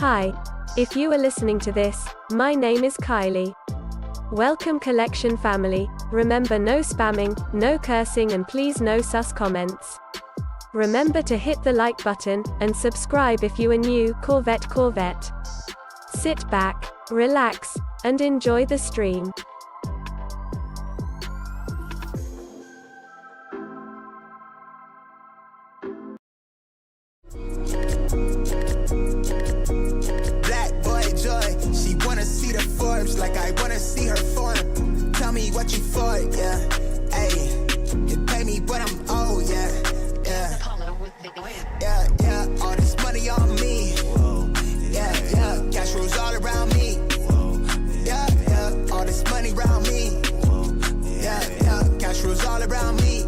Hi. If you are listening to this, my name is Kylie. Welcome collection family. Remember, no spamming, no cursing, and please no sus comments. Remember to hit the like button and subscribe if you are new. Corvette. Sit back, relax, and enjoy the stream. Like I wanna see her form. Tell me what you for, yeah. Ayy, you pay me, but I'm old, yeah. Yeah. All this money on me. Yeah. Cash rules all around me. Yeah. All this money around me. Yeah. Cash rules all around me.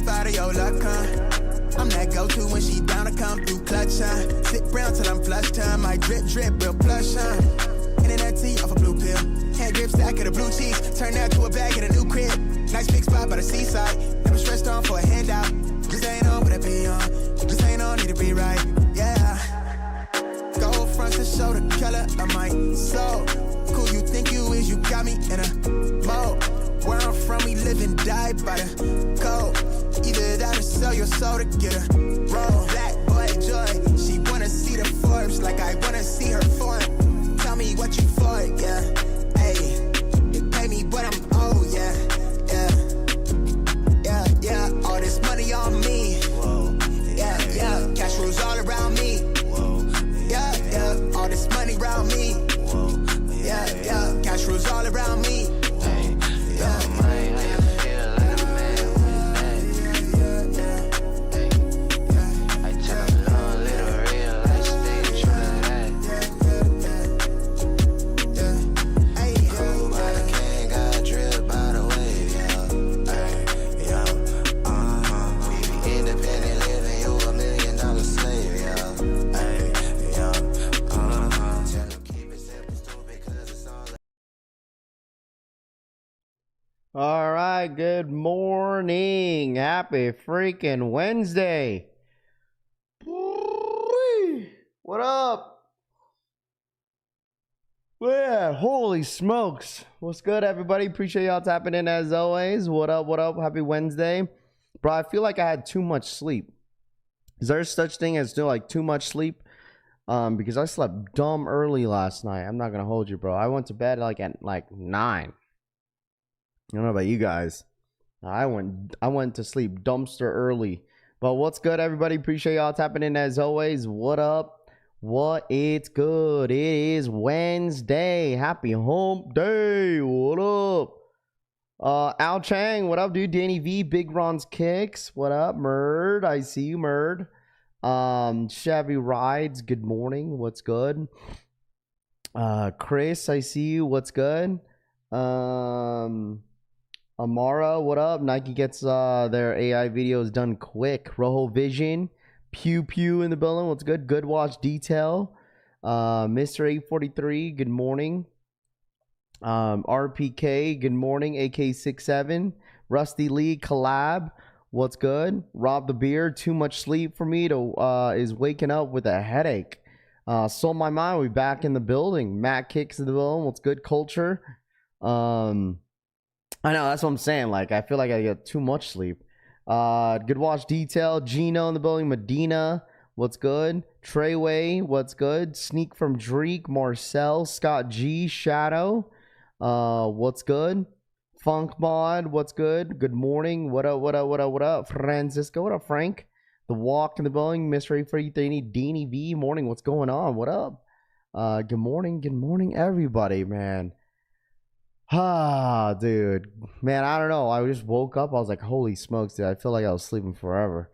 Out of your luck, huh? I'm that go-to when she down to come through clutch, huh? Sit brown till I'm flush time. My drip, real plush, huh? Internet tea off a blue pill. Hand grip stack of the blue cheese. Turn that to a bag in a new crib. Nice big spot by the seaside. Never stressed on for a handout. Just ain't on, but I be on. Just ain't on, need to be right, yeah. Gold fronts to show the color of my soul. Cool you think you is, you got me in a mode. Where I'm from, we live and die by the code. Either that or sell your soul to get a roll. Black boy joy, she wanna see the Forbes like I wanna see her form. Tell me what you for, yeah. Ayy, you pay me, but I'm old, yeah. Yeah. All this money on me. Yeah. Cash rules all around me. Yeah. All this money around me. Yeah. Cash rules all around me. All right, good morning. Happy freaking Wednesday. What up? Yeah, holy smokes. What's good, everybody? Appreciate y'all tapping in as always. What up? Happy Wednesday. Bro, I feel like I had too much sleep. Is there such thing as too much sleep? Because I slept dumb early last night. I'm not gonna hold you, bro. I went to bed at 9. I don't know about you guys. I went to sleep dumpster early. But what's good, everybody? Appreciate y'all tapping in as always. What up? It's good. It is Wednesday. Happy hump day. What up? Al Chang, what up, dude? Danny V, Big Ron's Kicks. What up, Murd? I see you, Murd. Chevy Rides, good morning. What's good? Chris, I see you. What's good? Amara, what up? Nike gets their AI videos done quick. Rojo Vision, Pew Pew in the building. What's good? Good Watch Detail. Mr. 843, good morning. RPK, good morning. AK67. Rusty Lee collab. What's good? Rob the Beard, too much sleep for me to is waking up with a headache. Sold My Mind, we back in the building. Matt Kicks in the building. What's good? Culture. I know, that's what I'm saying. I feel like I get too much sleep. Good Watch Detail. Gino in the building. Medina. What's good? Treyway. What's good? Sneak from Dreek. Marcel. Scott G. Shadow. What's good? Funk Mod. What's good? Good morning. What up? Francisco. What up, Frank? The Walk in the building. Mystery Free Deanie V. Morning. What's going on? What up? Good morning, everybody, man. Dude, man, I don't know. I just woke up. I was like, holy smokes, dude. I feel like I was sleeping forever.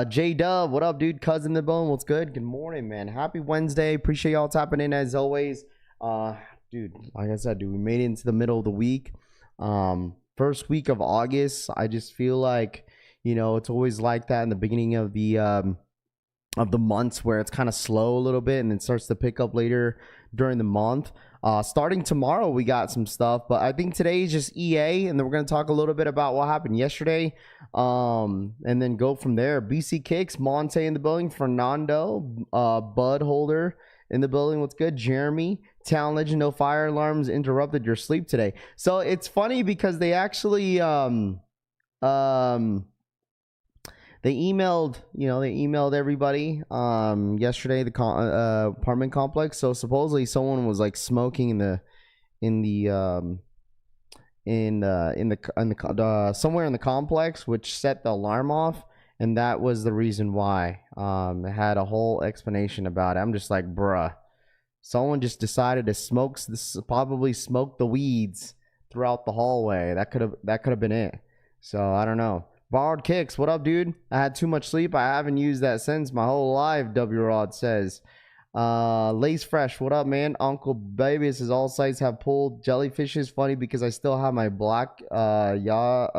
J Dub, what up, dude? Cousin the bone, what's good? Good morning, man. Happy Wednesday. Appreciate y'all tapping in as always. Dude, like I said, dude, we made it into the middle of the week. First week of August. I just feel like, it's always like that in the beginning of the months where it's kind of slow a little bit and then starts to pick up later during the month. Starting tomorrow, we got some stuff, but I think today is just EA, and then we're going to talk a little bit about what happened yesterday, and then go from there. BC Kicks, Monte in the building, Fernando, Bud Holder in the building. What's good? Jeremy, Town Legend, no fire alarms interrupted your sleep today. So it's funny because they actually they emailed everybody yesterday, the apartment complex. So supposedly someone was like smoking somewhere in the complex, which set the alarm off, and that was the reason why. It had a whole explanation about it. I'm just like, bruh, someone just decided to probably smoke the weeds throughout the hallway. That could have been it. So I don't know. Borrowed Kicks, what up, dude? I had too much sleep. I haven't used that since my whole life, W Rod says. Lace Fresh, what up, man? Uncle Baby says all sites have pulled jellyfishes. Funny because I still have my black yacht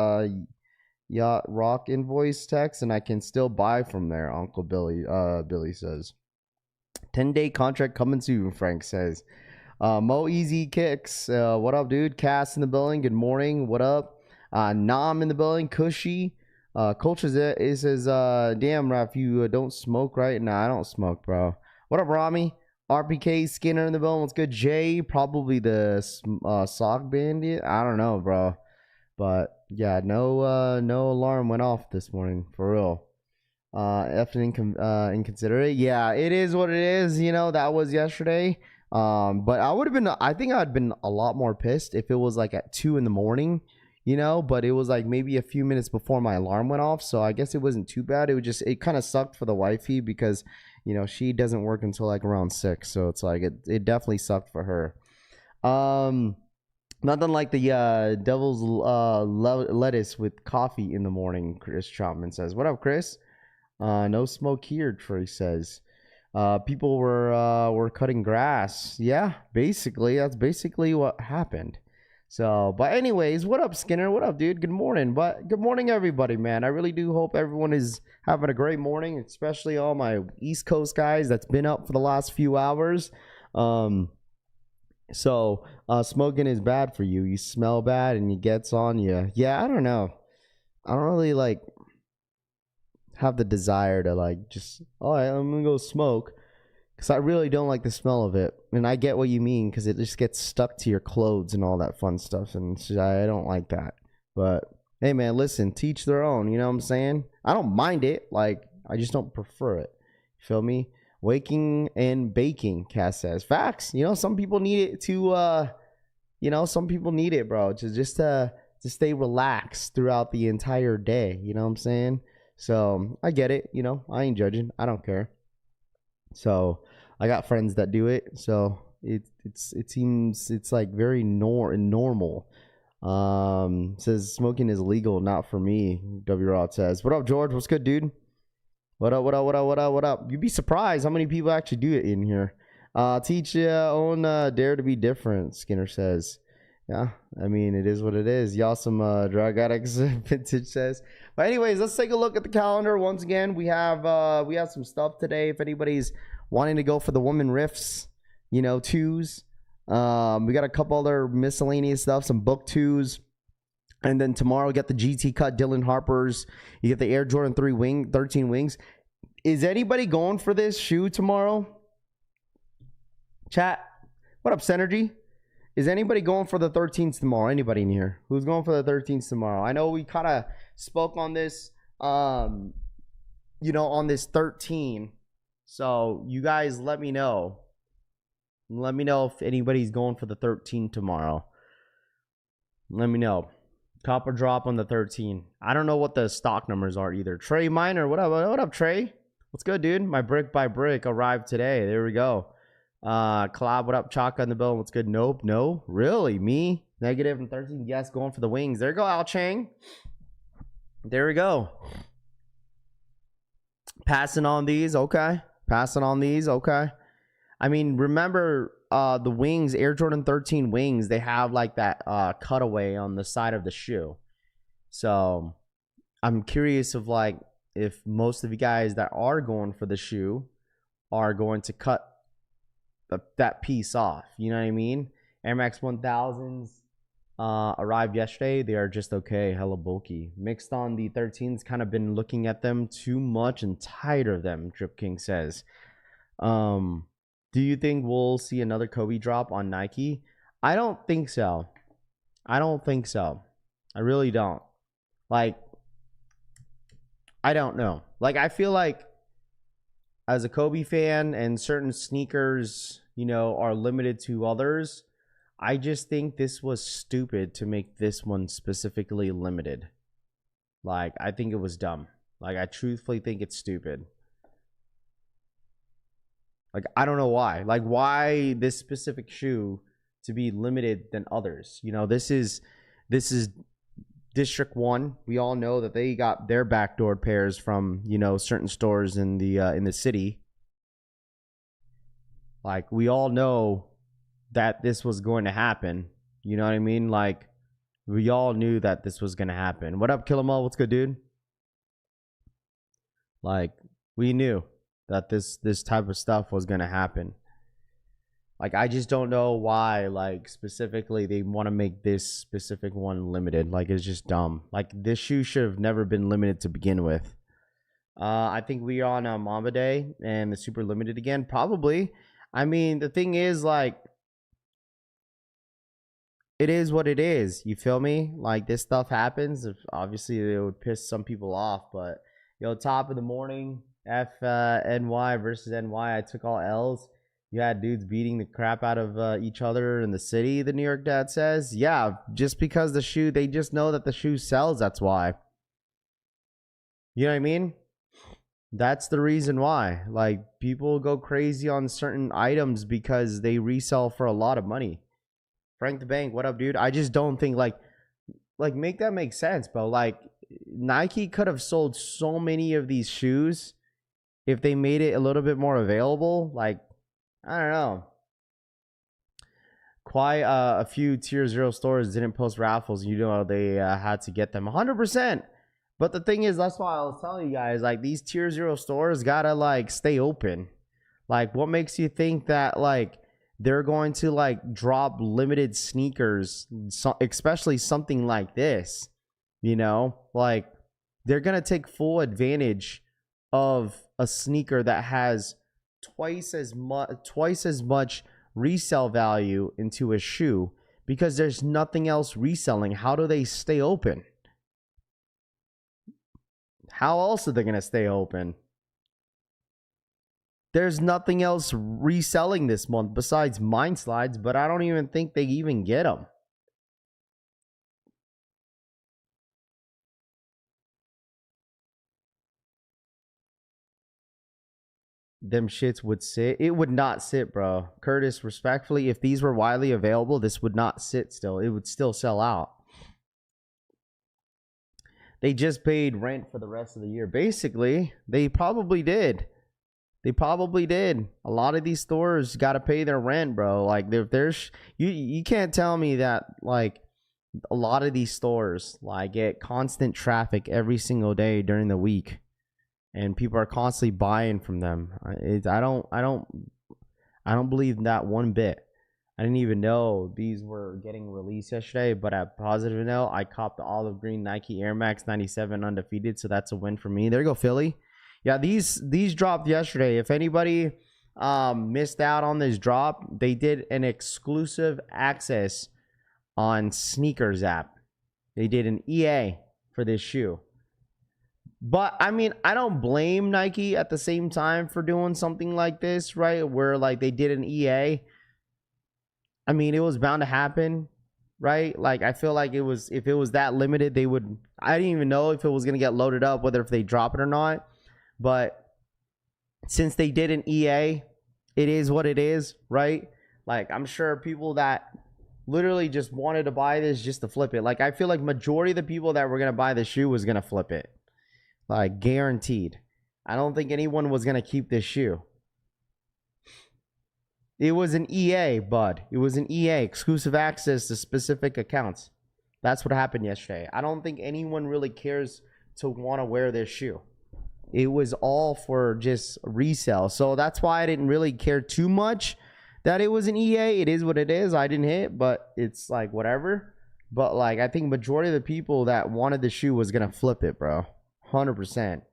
rock invoice text and I can still buy from there, Uncle Billy says. 10-day contract coming soon, Frank says. Mo Easy Kicks, what up, dude? Cass in the building, good morning, what up? Nam in the building, Cushy. Culture says, damn, Raf, you don't smoke, right? Nah, I don't smoke, bro. What up, Rami? RPK Skinner in the building. What's good? Jay, probably the sock bandit. I don't know, bro. But yeah, no alarm went off this morning, for real. Inconsiderate. Yeah, it is what it is. That was yesterday. But I think I'd been a lot more pissed if it was like at 2 a.m. But it was like maybe a few minutes before my alarm went off. So I guess it wasn't too bad. It kind of sucked for the wifey because, she doesn't work until like around 6. So it's like, it definitely sucked for her. Nothing like the devil's lettuce with coffee in the morning, Chris Troutman says. What up, Chris? No smoke here, Trey says. People were cutting grass. Yeah, basically. That's basically what happened. So, but anyways, what up, Skinner? What up, dude? Good morning. But good morning, everybody, man. I really do hope everyone is having a great morning, especially all my East Coast guys that's been up for the last few hours. So smoking is bad for you. You smell bad and it gets on you. Yeah, I don't know. I don't really have the desire to just, all right, I'm gonna go smoke. Because I really don't like the smell of it. And I get what you mean because it just gets stuck to your clothes and all that fun stuff. And I don't like that. But, hey, man, listen, teach their own. You know what I'm saying? I don't mind it. I just don't prefer it. You feel me? Waking and baking, Cass says. Facts. Some people need it to, some people need it, bro. Just to stay relaxed throughout the entire day. You know what I'm saying? So, I get it. I ain't judging. I don't care. So I got friends that do it. So it seems it's like very normal. Says smoking is legal, not for me. W Rod says. What up, George? What's good, dude? What up? You'd be surprised how many people actually do it in here. Teach own dare to be different, Skinner says. Yeah, I mean, it is what it is. Y'all some drug addicts, Vintage says. But anyways, let's take a look at the calendar. Once again, we have some stuff today. If anybody's wanting to go for the woman riffs, 2s. We got a couple other miscellaneous stuff, some book 2s. And then tomorrow, we got the GT Cut Dylan Harper's. You get the Air Jordan 13 wings. Is anybody going for this shoe tomorrow? Chat. What up, Synergy? Is anybody going for the 13s tomorrow? Anybody in here? Who's going for the 13s tomorrow? I know we kind of spoke on this, on this 13. So you guys let me know. Let me know if anybody's going for the 13 tomorrow. Let me know. Copper drop on the 13. I don't know what the stock numbers are either. Trey Miner, what up? What up, Trey? What's good, dude? My brick by brick arrived today. There we go. Collab, what up? Chaka in the bill. What's good? Nope. No. Really? Me? Negative and 13. Yes, going for the wings. There you go, Al Chang. There we go. Passing on these, okay. Passing on these, okay. I mean, remember the wings, Air Jordan 13 wings, they have like that cutaway on the side of the shoe. So I'm curious of like if most of you guys that are going for the shoe are going to cut that piece off. You know what I mean? Air Max 1000s arrived yesterday. They are just okay, hella bulky. Mixed on the 13s, kind of been looking at them too much and tired of them, Drip King says. Do you think we'll see another Kobe drop on Nike? I don't think so. I don't think so. I really don't. Like, I don't know. Like, I feel like as a Kobe fan and certain sneakers, you know, are limited to others, I just think this was stupid to make this one specifically limited. Like, I think it was dumb. Like, I truthfully think it's stupid. Like, I don't know why. Like, why this specific shoe to be limited than others? You know, this is District 1. We all know that they got their backdoor pairs from, you know, certain stores in the city. Like, we all know that this was going to happen. You know what I mean? Like, we all knew that this was going to happen. What up, Killamal? What's good, dude? Like, we knew that this type of stuff was going to happen. Like, I just don't know why, like, specifically they want to make this specific one limited. Like, it's just dumb. Like, this shoe should have never been limited to begin with. I think we are on Mamba Day and the super limited again. Probably. I mean, the thing is, like, it is what it is. You feel me? Like, this stuff happens. Obviously, it would piss some people off. But, yo, top of the morning, NY versus NY. I took all L's. You had dudes beating the crap out of each other in the city, the New York Dad says. Yeah, just because the shoe, they just know that the shoe sells, that's why. You know what I mean? That's the reason why. Like, people go crazy on certain items because they resell for a lot of money. Frank the Bank, what up, dude? I just don't think, like make that make sense, bro. Like, Nike could have sold so many of these shoes if they made it a little bit more available. Like, I don't know. Quite a few tier 0 stores didn't post raffles. You know, they had to get them 100%. But the thing is, that's why I was telling you guys, like, these tier 0 stores gotta, like, stay open. Like, what makes you think that, like, they're going to, like, drop limited sneakers, especially something like this? You know, like, they're gonna take full advantage of a sneaker that has twice as much resale value into a shoe because there's nothing else reselling. How do they stay open? How else are they going to stay open? There's nothing else reselling this month besides Mind Slides, but I don't even think they even get them. Them shits would sit. It would not sit, bro. Curtis, respectfully, if these were widely available, this would not sit still. It would still sell out. They just paid rent for the rest of the year. Basically, they probably did. They probably did. A lot of these stores got to pay their rent, bro. Like, there's you can't tell me that, like, a lot of these stores, like, get constant traffic every single day during the week. And people are constantly buying from them. I don't believe that one bit. I didn't even know these were getting released yesterday. But at positive note, I copped the olive green Nike Air Max 97 undefeated, so that's a win for me. There you go, Philly. Yeah, these dropped yesterday. If anybody missed out on this drop, they did an exclusive access on Sneakers app. They did an EA for this shoe. But, I mean, I don't blame Nike at the same time for doing something like this, right? Where, like, they did an EA. I mean, it was bound to happen, right? Like, I feel like if it was that limited, they would... I didn't even know if it was going to get loaded up, whether if they drop it or not. But since they did an EA, it is what it is, right? Like, I'm sure people that literally just wanted to buy this just to flip it. Like, I feel like majority of the people that were going to buy the shoe was going to flip it. Like, guaranteed. I don't think anyone was gonna keep this shoe. It was an EA, bud. It was an EA, exclusive access to specific accounts. That's what happened yesterday. I don't think anyone really cares to want to wear this shoe. It was all for just resale. So that's why I didn't really care too much that it was an EA. It is what it is. I didn't hit, but it's like whatever. But like I think majority of the people that wanted the shoe was gonna flip it, bro. 100%.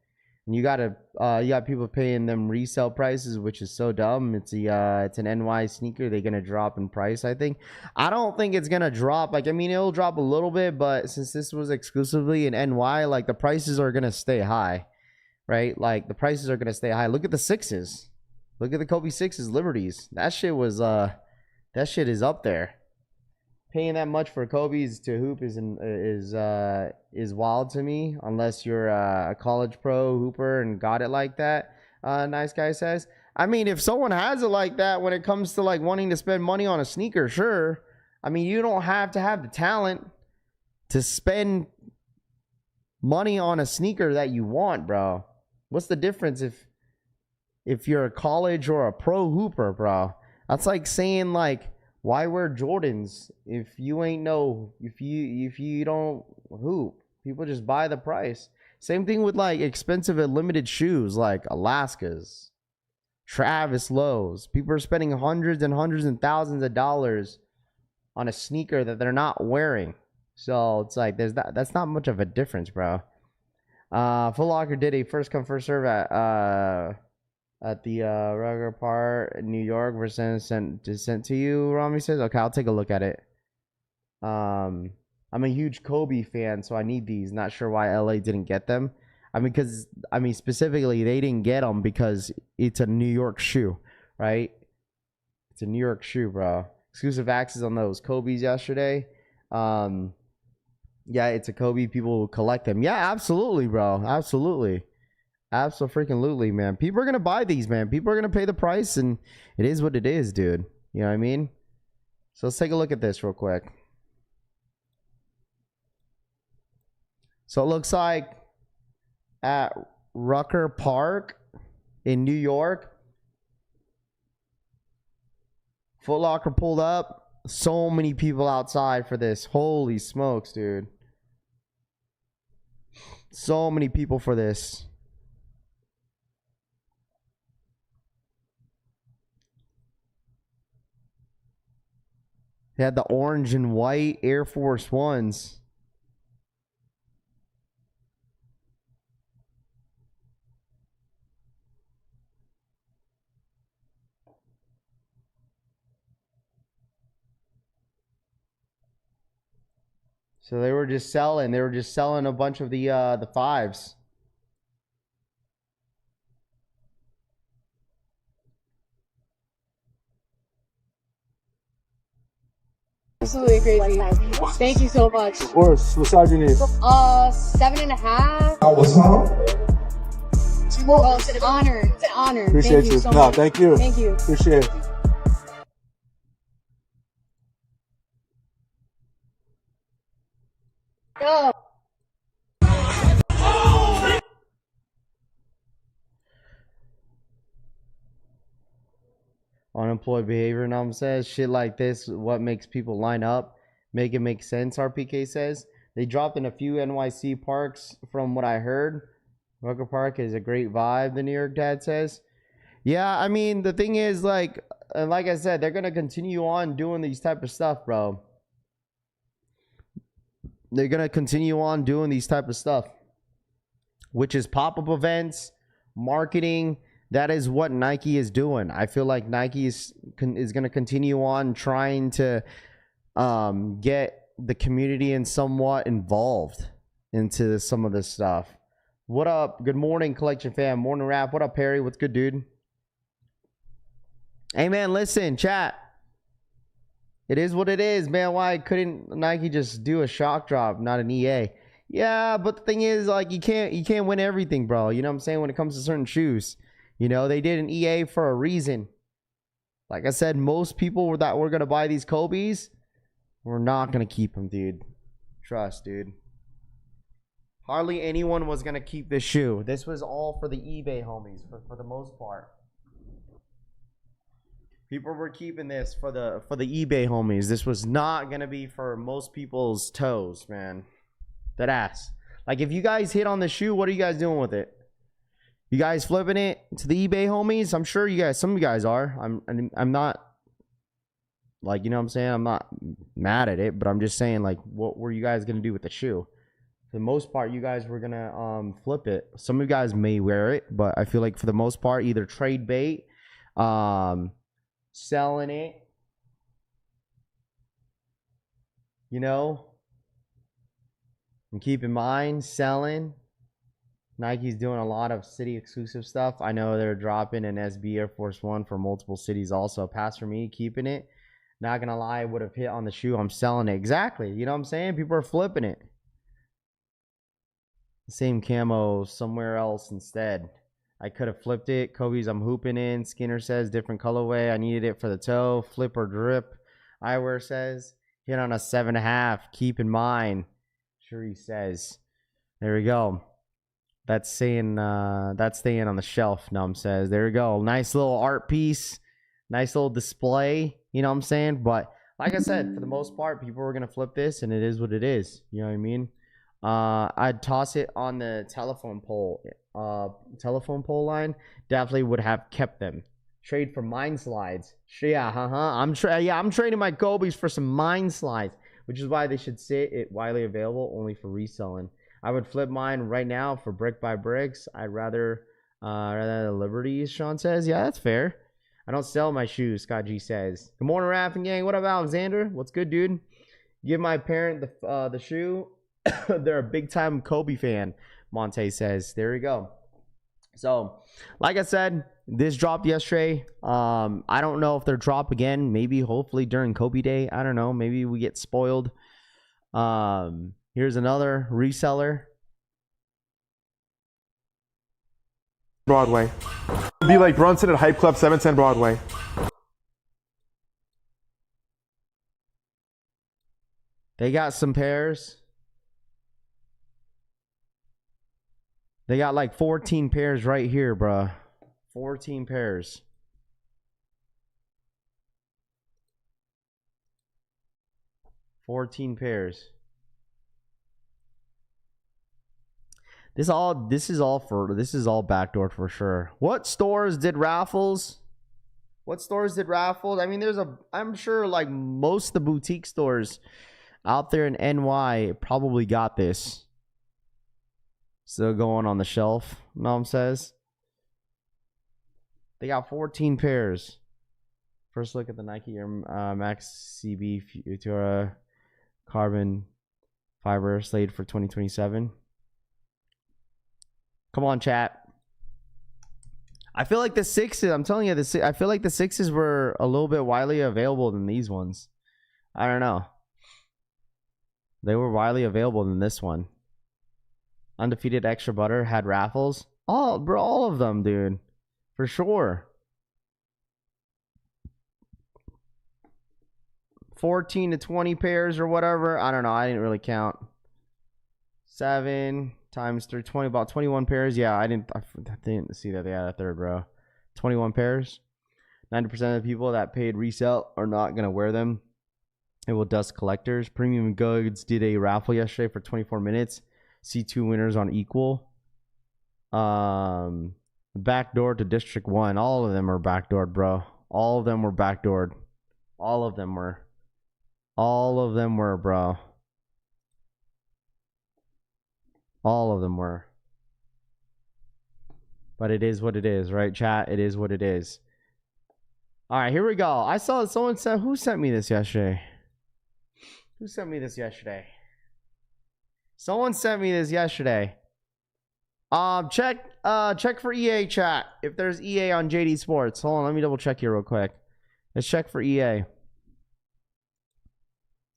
And you got people paying them resale prices, which is so dumb. It's an NY sneaker. They're gonna drop in price. I don't think it's gonna drop. Like I mean, it'll drop a little bit, but since this was exclusively an NY, like the prices are gonna stay high, right? Like the prices are gonna stay high. Look at the sixes. Look at the Kobe sixes, Liberties. That shit was that shit is up there. Paying that much for Kobe's to hoop is wild to me, unless you're a college pro hooper and got it like that. Nice guy says. I mean, if someone has it like that when it comes to like wanting to spend money on a sneaker, sure. I mean, you don't have to have the talent to spend money on a sneaker that you want, bro. What's the difference if you're a college or a pro hooper, bro? That's like saying like, why wear Jordans if you don't hoop? People just buy the price. Same thing with like expensive and limited shoes like Alaska's, Travis Lowe's. People are spending hundreds and hundreds and thousands of dollars on a sneaker that they're not wearing. So it's like that's not much of a difference, bro. Foot Locker did a first come first serve at the Rucker Park in New York versus sent to you, Rami says. Okay, I'll take a look at it. I'm a huge Kobe fan, so I need these. Not sure why LA didn't get them. Specifically they didn't get them because it's a New York shoe, right? It's a New York shoe, bro. Exclusive access on those Kobe's yesterday. Yeah, it's a Kobe. People will collect them. Yeah, absolutely, bro. Absolutely, man. People are gonna buy these, man. People are gonna pay the price, and it is what it is, dude. You know what I mean? So let's take a look at this real quick. So it looks like at Rucker Park in New York, Foot Locker pulled up. So many people outside for this. Holy smokes, dude. So many people for this. They had the orange and white Air Force Ones. So they were just selling. They were just selling a bunch of the fives. Absolutely crazy. Thank you so much. Of course. What size you need? 7.5. What's wrong? Well, it's an honor. It's an honor. Appreciate thank you. So much. Thank you. Thank you. Appreciate it. Go. Unemployed behavior, Nam says. Shit like this, what makes people line up, make it make sense, RPK says. They dropped in a few NYC parks from what I heard. Rucker Park is a great vibe, the New York dad says. Yeah, I mean, the thing is, like I said, they're going to continue on doing these type of stuff, bro. They're going to continue on doing these type of stuff, which is pop-up events, marketing. That is what Nike is doing. I feel like Nike is going to continue on trying to get the community and somewhat involved into some of this stuff. What up? Good morning, Collection fam. Morning Rap. What up, Perry? What's good, dude? Hey, man, listen, chat. It is what it is, man. Why couldn't Nike just do a shock drop, not an EA? Yeah, but the thing is, like, you can't win everything, bro. You know what I'm saying? When it comes to certain shoes, you know, they did an EA for a reason. Like I said, most people that were gonna buy these Kobe's, we're not gonna keep them, dude. Trust, dude. Hardly anyone was gonna keep this shoe. This was all for the eBay homies for the most part. People were keeping this for the eBay homies. This was not gonna be for most people's toes, man. That ass. Like, if you guys hit on the shoe, what are you guys doing with it? You guys flipping it to the eBay homies? I'm sure you guys, some of you guys are. I'm not, like, you know what I'm saying? I'm not mad at it, but I'm just saying, like, what were you guys gonna do with the shoe? For the most part, you guys were gonna flip it. Some of you guys may wear it, but I feel like for the most part, either trade bait, selling it, you know. And keep in mind, selling. Nike's doing a lot of city exclusive stuff. I know they're dropping an SB Air Force One for multiple cities also. Pass for me, keeping it. Not gonna lie, I would have hit on the shoe. I'm selling it. Exactly. You know what I'm saying? People are flipping it. Same camo somewhere else instead. I could have flipped it. Kobe's I'm hooping in. Skinner says different colorway. I needed it for the toe. Flip or drip. Eyewear says hit on a 7.5. Keep in mind. Shuri says. There we go. That's saying that's staying on the shelf. Num says. There we go. Nice little art piece. Nice little display. You know what I'm saying? But like I said, for the most part, people were gonna flip this, and it is what it is. You know what I mean? I'd toss it on the telephone pole line. Definitely would have kept them. Trade for mine slides. Yeah, I'm trading my Kobe's for some mine slides, which is why they should sit it widely available only for reselling. I would flip mine right now for brick by bricks. I'd rather the Liberties, Sean says. Yeah, that's fair. I don't sell my shoes, Scott G says. Good morning, Raff and gang. What up, Alexander? What's good, dude? Give my parent the shoe. They're a big time Kobe fan, Monte says. There you go. So, like I said, this dropped yesterday. I don't know if they'll drop again. Maybe, hopefully, during Kobe Day. I don't know. Maybe we get spoiled. Here's another reseller. Broadway. Be like Brunson at Hype Club 710 Broadway. They got some pairs. They got like 14 pairs right here, bruh. 14 pairs. $14 pairs. This is all backdoored for sure. What stores did raffles? What stores did raffles? I mean, I'm sure like most of the boutique stores out there in NY probably got this. Still going on the shelf, Nom says. They got 14 pairs. First look at the Nike Air Max CB Futura carbon fiber slated for 2027. Come on, chat. I feel like the sixes, I'm telling you, I feel like the sixes were a little bit widely available than these ones. I don't know. They were widely available than this one. Undefeated Extra Butter had raffles. All of them, dude. For sure. 14 to 20 pairs or whatever. I don't know. I didn't really count. 7 times 3, 20, about 21 pairs. Yeah, I didn't see that they had a third row. 21 pairs. 90% of the people that paid resale are not going to wear them. It will dust collectors. Premium Goods did a raffle yesterday for 24 minutes. See 2 winners on equal. Backdoor to District 1. All of them are backdoored, bro. All of them were backdoored. All of them were. All of them were, bro. All of them were. But it is what it is, right, chat? It is what it is. All right, here we go. I saw someone said, who sent me this yesterday? Who sent me this yesterday? Someone sent me this yesterday. Check for EA, chat. If there's EA on Jdsports. Hold on, let me double check here real quick. Let's check for EA.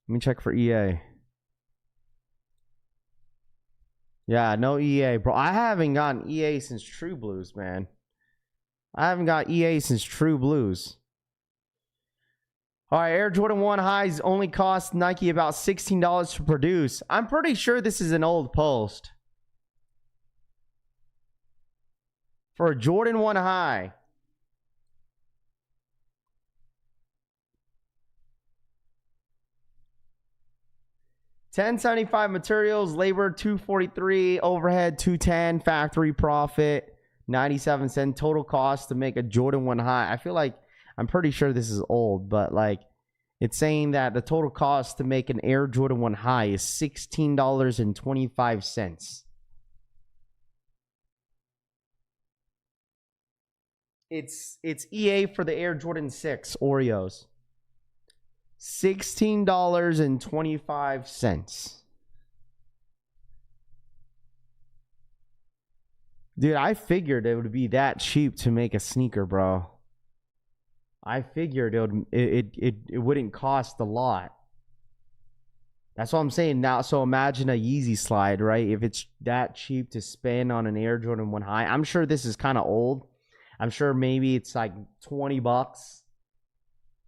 Let me check for EA. Yeah, no EA, bro. I haven't gotten EA since True Blues, man. I haven't got EA since True Blues. All right, Air Jordan 1 highs only cost Nike about $16 to produce. I'm pretty sure this is an old post. for a Jordan 1 high. $10.75 materials, labor $243, overhead $210, factory profit 97 cents, total cost to make a Jordan 1 high. I feel like I'm pretty sure this is old, but like it's saying that the total cost to make an Air Jordan 1 high is $16.25. It's EA for the Air Jordan 6 Oreos. $16.25. Dude, I figured it would be that cheap to make a sneaker, bro. I figured it wouldn't cost a lot. That's what I'm saying now. So imagine a Yeezy slide, right? If it's that cheap to spend on an Air Jordan 1 high. I'm sure this is kind of old. I'm sure maybe it's like $20,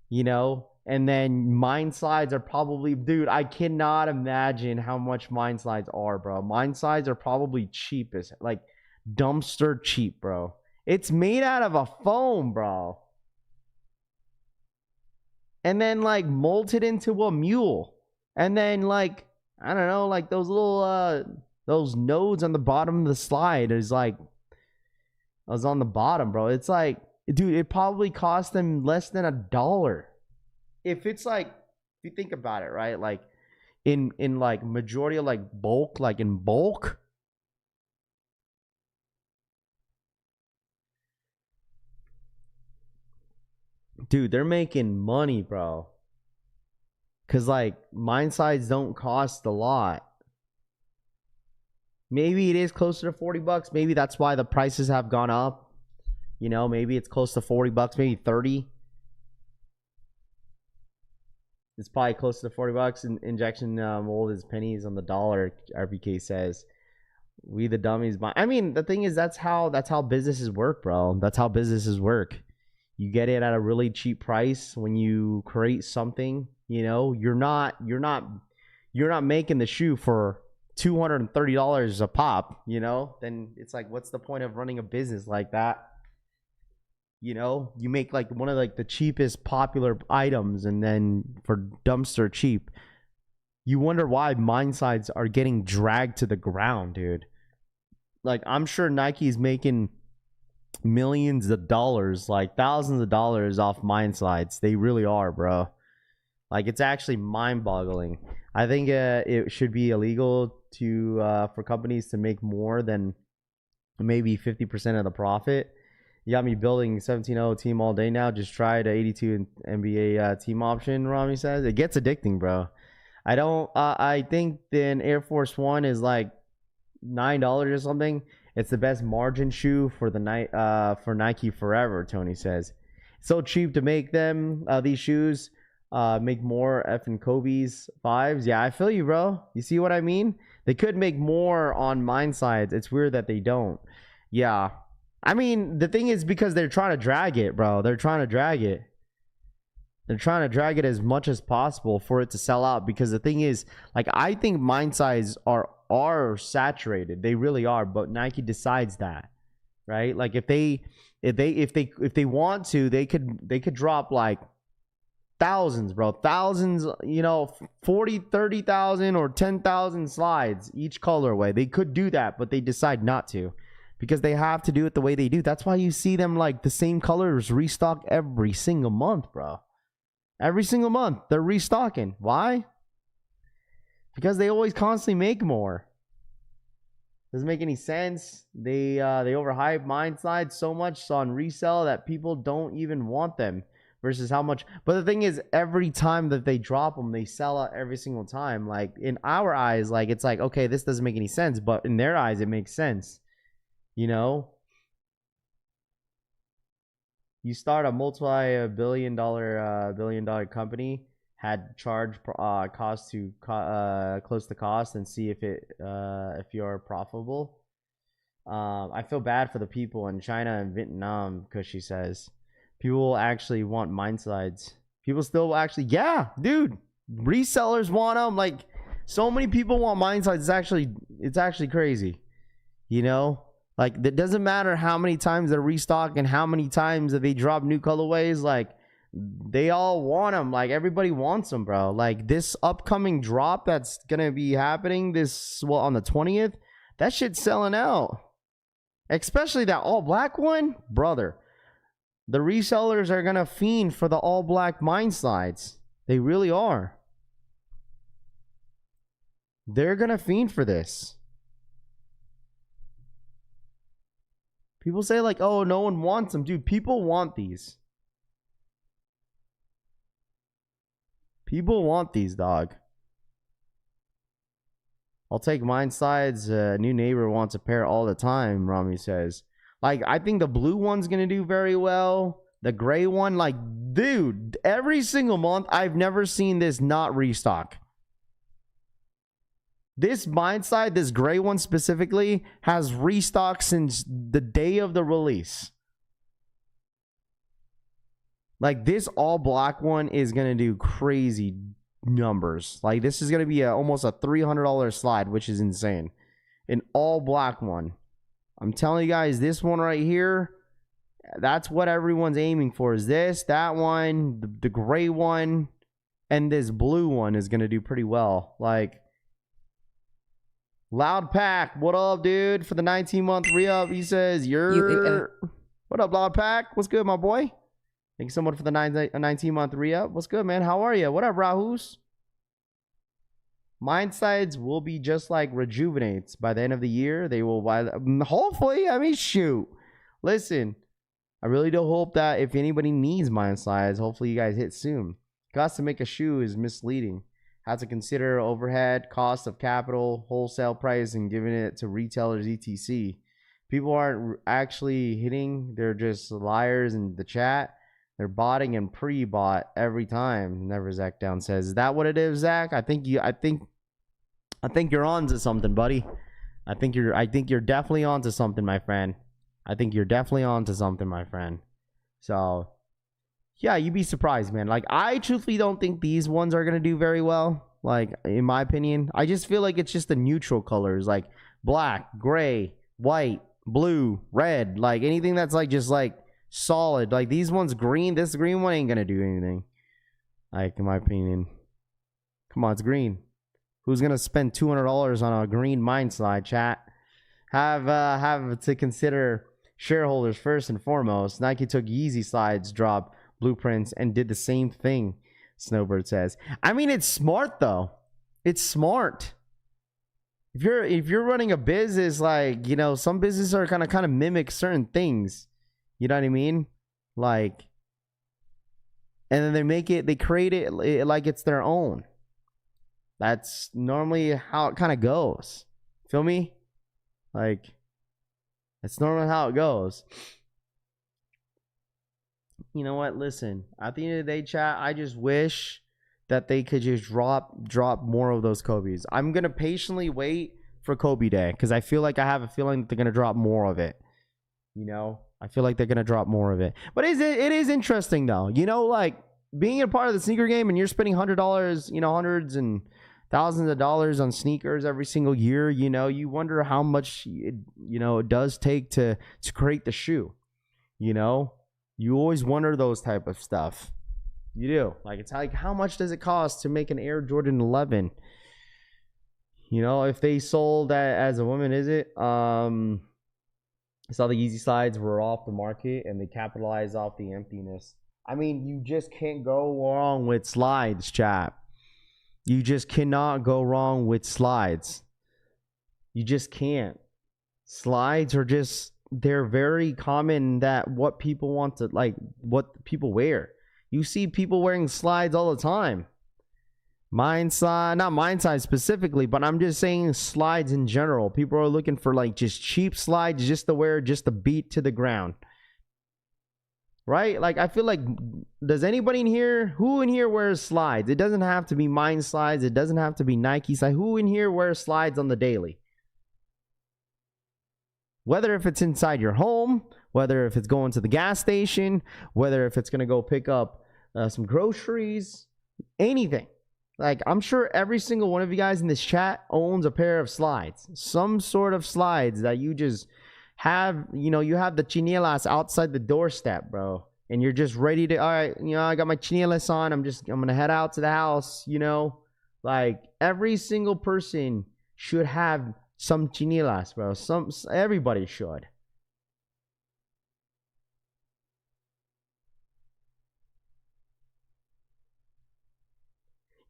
you know? And then mine slides are probably, dude, I cannot imagine how much mine slides are, bro. Mine slides are probably cheap as, like, dumpster cheap, bro. It's made out of a foam, bro. And then, like, molted into a mule. And then, like, I don't know, like, those little, those nodes on the bottom of the slide is, like, I was on the bottom, bro. It's like, dude, it probably cost them less than $1. If it's like, if you think about it, right? Like in like majority of like bulk, like in bulk, dude, they're making money, bro. Cause like mine sides don't cost a lot. Maybe it is closer to $40. Maybe that's why the prices have gone up. You know, maybe it's close to $40, maybe 30. It's probably close to $40. And injection mold is pennies on the dollar. RBK says, "We the dummies buy." I mean, the thing is, that's how businesses work, bro. That's how businesses work. You get it at a really cheap price when you create something. You know, you're not making the shoe for $230 a pop. You know, then it's like, what's the point of running a business like that? You know, you make like one of like the cheapest popular items and then for dumpster cheap. You wonder why mine sides are getting dragged to the ground, dude. Like, I'm sure Nike's making millions of dollars, like thousands of dollars off mine slides. They really are, bro. Like, it's actually mind-boggling. I think it should be illegal to for companies to make more than maybe 50% of the profit. You got me building 17-0 team all day now. Just try the 82 NBA team option, Rami says. It gets addicting, bro. I think then Air Force One is like $9 or something. It's the best margin shoe for the night for Nike forever, Tony says. It's so cheap to make them, these shoes. Make more effing Kobe's 5s. Yeah, I feel you, bro. You see what I mean? They could make more on mine sides. It's weird that they don't. Yeah. I mean, the thing is because they're trying to drag it, bro. They're trying to drag it. They're trying to drag it as much as possible for it to sell out. Because the thing is, like, I think mine size are saturated. They really are. But Nike decides that, right? Like, if they want to, they could drop like thousands, bro. Thousands, you know, 40, 30,000 or 10,000 slides each colorway. They could do that, but they decide not to. Because they have to do it the way they do. That's why you see them like the same colors restock every single month, bro. Every single month they're restocking. Why? Because they always constantly make more. Doesn't make any sense. They overhype mine slides so much on resale that people don't even want them. Versus how much. But the thing is, every time that they drop them, they sell out every single time. Like, in our eyes, like, it's like, okay, this doesn't make any sense. But in their eyes, it makes sense. You know, you start a multi-billion dollar company, had charge cost to close the cost, and see if you're profitable. I feel bad for the people in China and Vietnam, because she says people actually want mine slides. People still actually, yeah, dude, resellers want them. Like, so many people want mine slides. It's actually crazy, you know. Like, it doesn't matter how many times they restock and how many times that they drop new colorways. Like, they all want them. Like, everybody wants them, bro. Like, this upcoming drop that's gonna be happening on the 20th, that shit's selling out. Especially that all black one, brother. The resellers are gonna fiend for the all black mine slides. They really are. They're gonna fiend for this. People say like, oh, no one wants them. Dude, people want these. People want these, dog. I'll take mine slides. New neighbor wants a pair all the time, Rami says. Like, I think the blue one's going to do very well. The gray one, like, dude, every single month, I've never seen this not restock. This mine slide, this gray one specifically, has restock since the day of the release. Like, this all black one is going to do crazy numbers. Like, this is going to be almost a $300 slide, which is insane. An all black one. I'm telling you guys, this one right here, that's what everyone's aiming for. Is this, that one, the gray one, and this blue one is going to do pretty well. Like, Loud Pack, what up, dude? For the 19-month re-up, he says, what up, Loud Pack? What's good, my boy? Thank you so much for the 19-month re-up. What's good, man? How are you? What up, Rahus? Mine sides will be just like Rejuvenates. By the end of the year, they will buy them. Hopefully, I mean, shoot. Listen, I really do hope that if anybody needs mine sides, hopefully you guys hit soon. Cost to make a shoe is misleading. Have to consider overhead, cost of capital, wholesale price, and giving it to retailers, etc. People aren't actually hitting. They're just liars in the chat. They're botting and pre-bought every time. Never Zach Down says. Is that what it is, Zach? I think you're on to something, buddy. I think you're definitely on to something, my friend. I think you're definitely on to something, my friend. So yeah, you'd be surprised, man. Like, I truthfully don't think these ones are gonna do very well. Like, in my opinion, I just feel like it's just the neutral colors, like black, gray, white, blue, red, like anything that's like just like solid. Like, these ones green, this green one ain't gonna do anything, like, in my opinion. Come on, it's green. Who's gonna spend $200 on a green mine slide, chat? Have to consider shareholders first and foremost. Nike took Yeezy slides drop blueprints and did the same thing, Snowbird says. I mean, it's smart though. It's smart. If you're running a business, like, you know, some businesses are kind of mimic certain things. You know what I mean? Like, and then they create it like it's their own. That's normally how it kind of goes. Feel me? Like, that's normally how it goes. You know what? Listen, at the end of the day, chat, I just wish that they could just drop more of those Kobe's. I'm going to patiently wait for Kobe Day because I feel like I have a feeling that they're going to drop more of it. You know, I feel like they're going to drop more of it. But it is interesting, though. You know, like, being a part of the sneaker game and you're spending $100, you know, hundreds and thousands of dollars on sneakers every single year, you know, you wonder how much it does take to create the shoe. You know, you always wonder those type of stuff. You do. Like, it's like, how much does it cost to make an Air Jordan 11? You know, if they sold that as a woman, is it? I saw the Yeezy slides were off the market and they capitalized off the emptiness. I mean, you just can't go wrong with slides, chat. You just cannot go wrong with slides. You just can't. Slides are just, they're very common, that what people want to, like, what people wear. You see people wearing slides all the time. Mine slide, not mine slide specifically, but I'm just saying slides in general. People are looking for like just cheap slides just to wear, just to beat to the ground. Right? Like, I feel like, does anybody in here, who in here wears slides? It doesn't have to be mine slides. It doesn't have to be Nike slides. Who in here wears slides on the daily? Whether if it's inside your home, whether if it's going to the gas station, whether if it's going to go pick up some groceries, anything. Like, I'm sure every single one of you guys in this chat owns a pair of slides. Some sort of slides that you just have, you have the chinelas outside the doorstep, bro. And you're just ready to, all right, I got my chinelas on. I'm going to head out to the house, Like, every single person should have some chinelas, bro. Everybody should.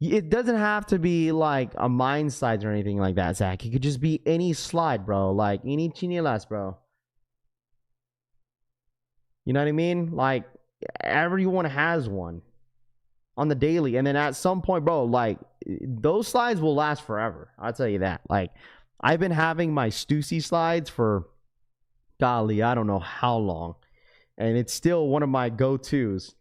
It doesn't have to be like a mine slides or anything like that, Zach. It could just be any slide, bro. Like any chinelas, bro. You know what I mean? Like everyone has one on the daily. And then at some point, bro, like those slides will last forever. I'll tell you that. Like I've been having my Stussy slides for, golly, I don't know how long. And it's still one of my go-tos.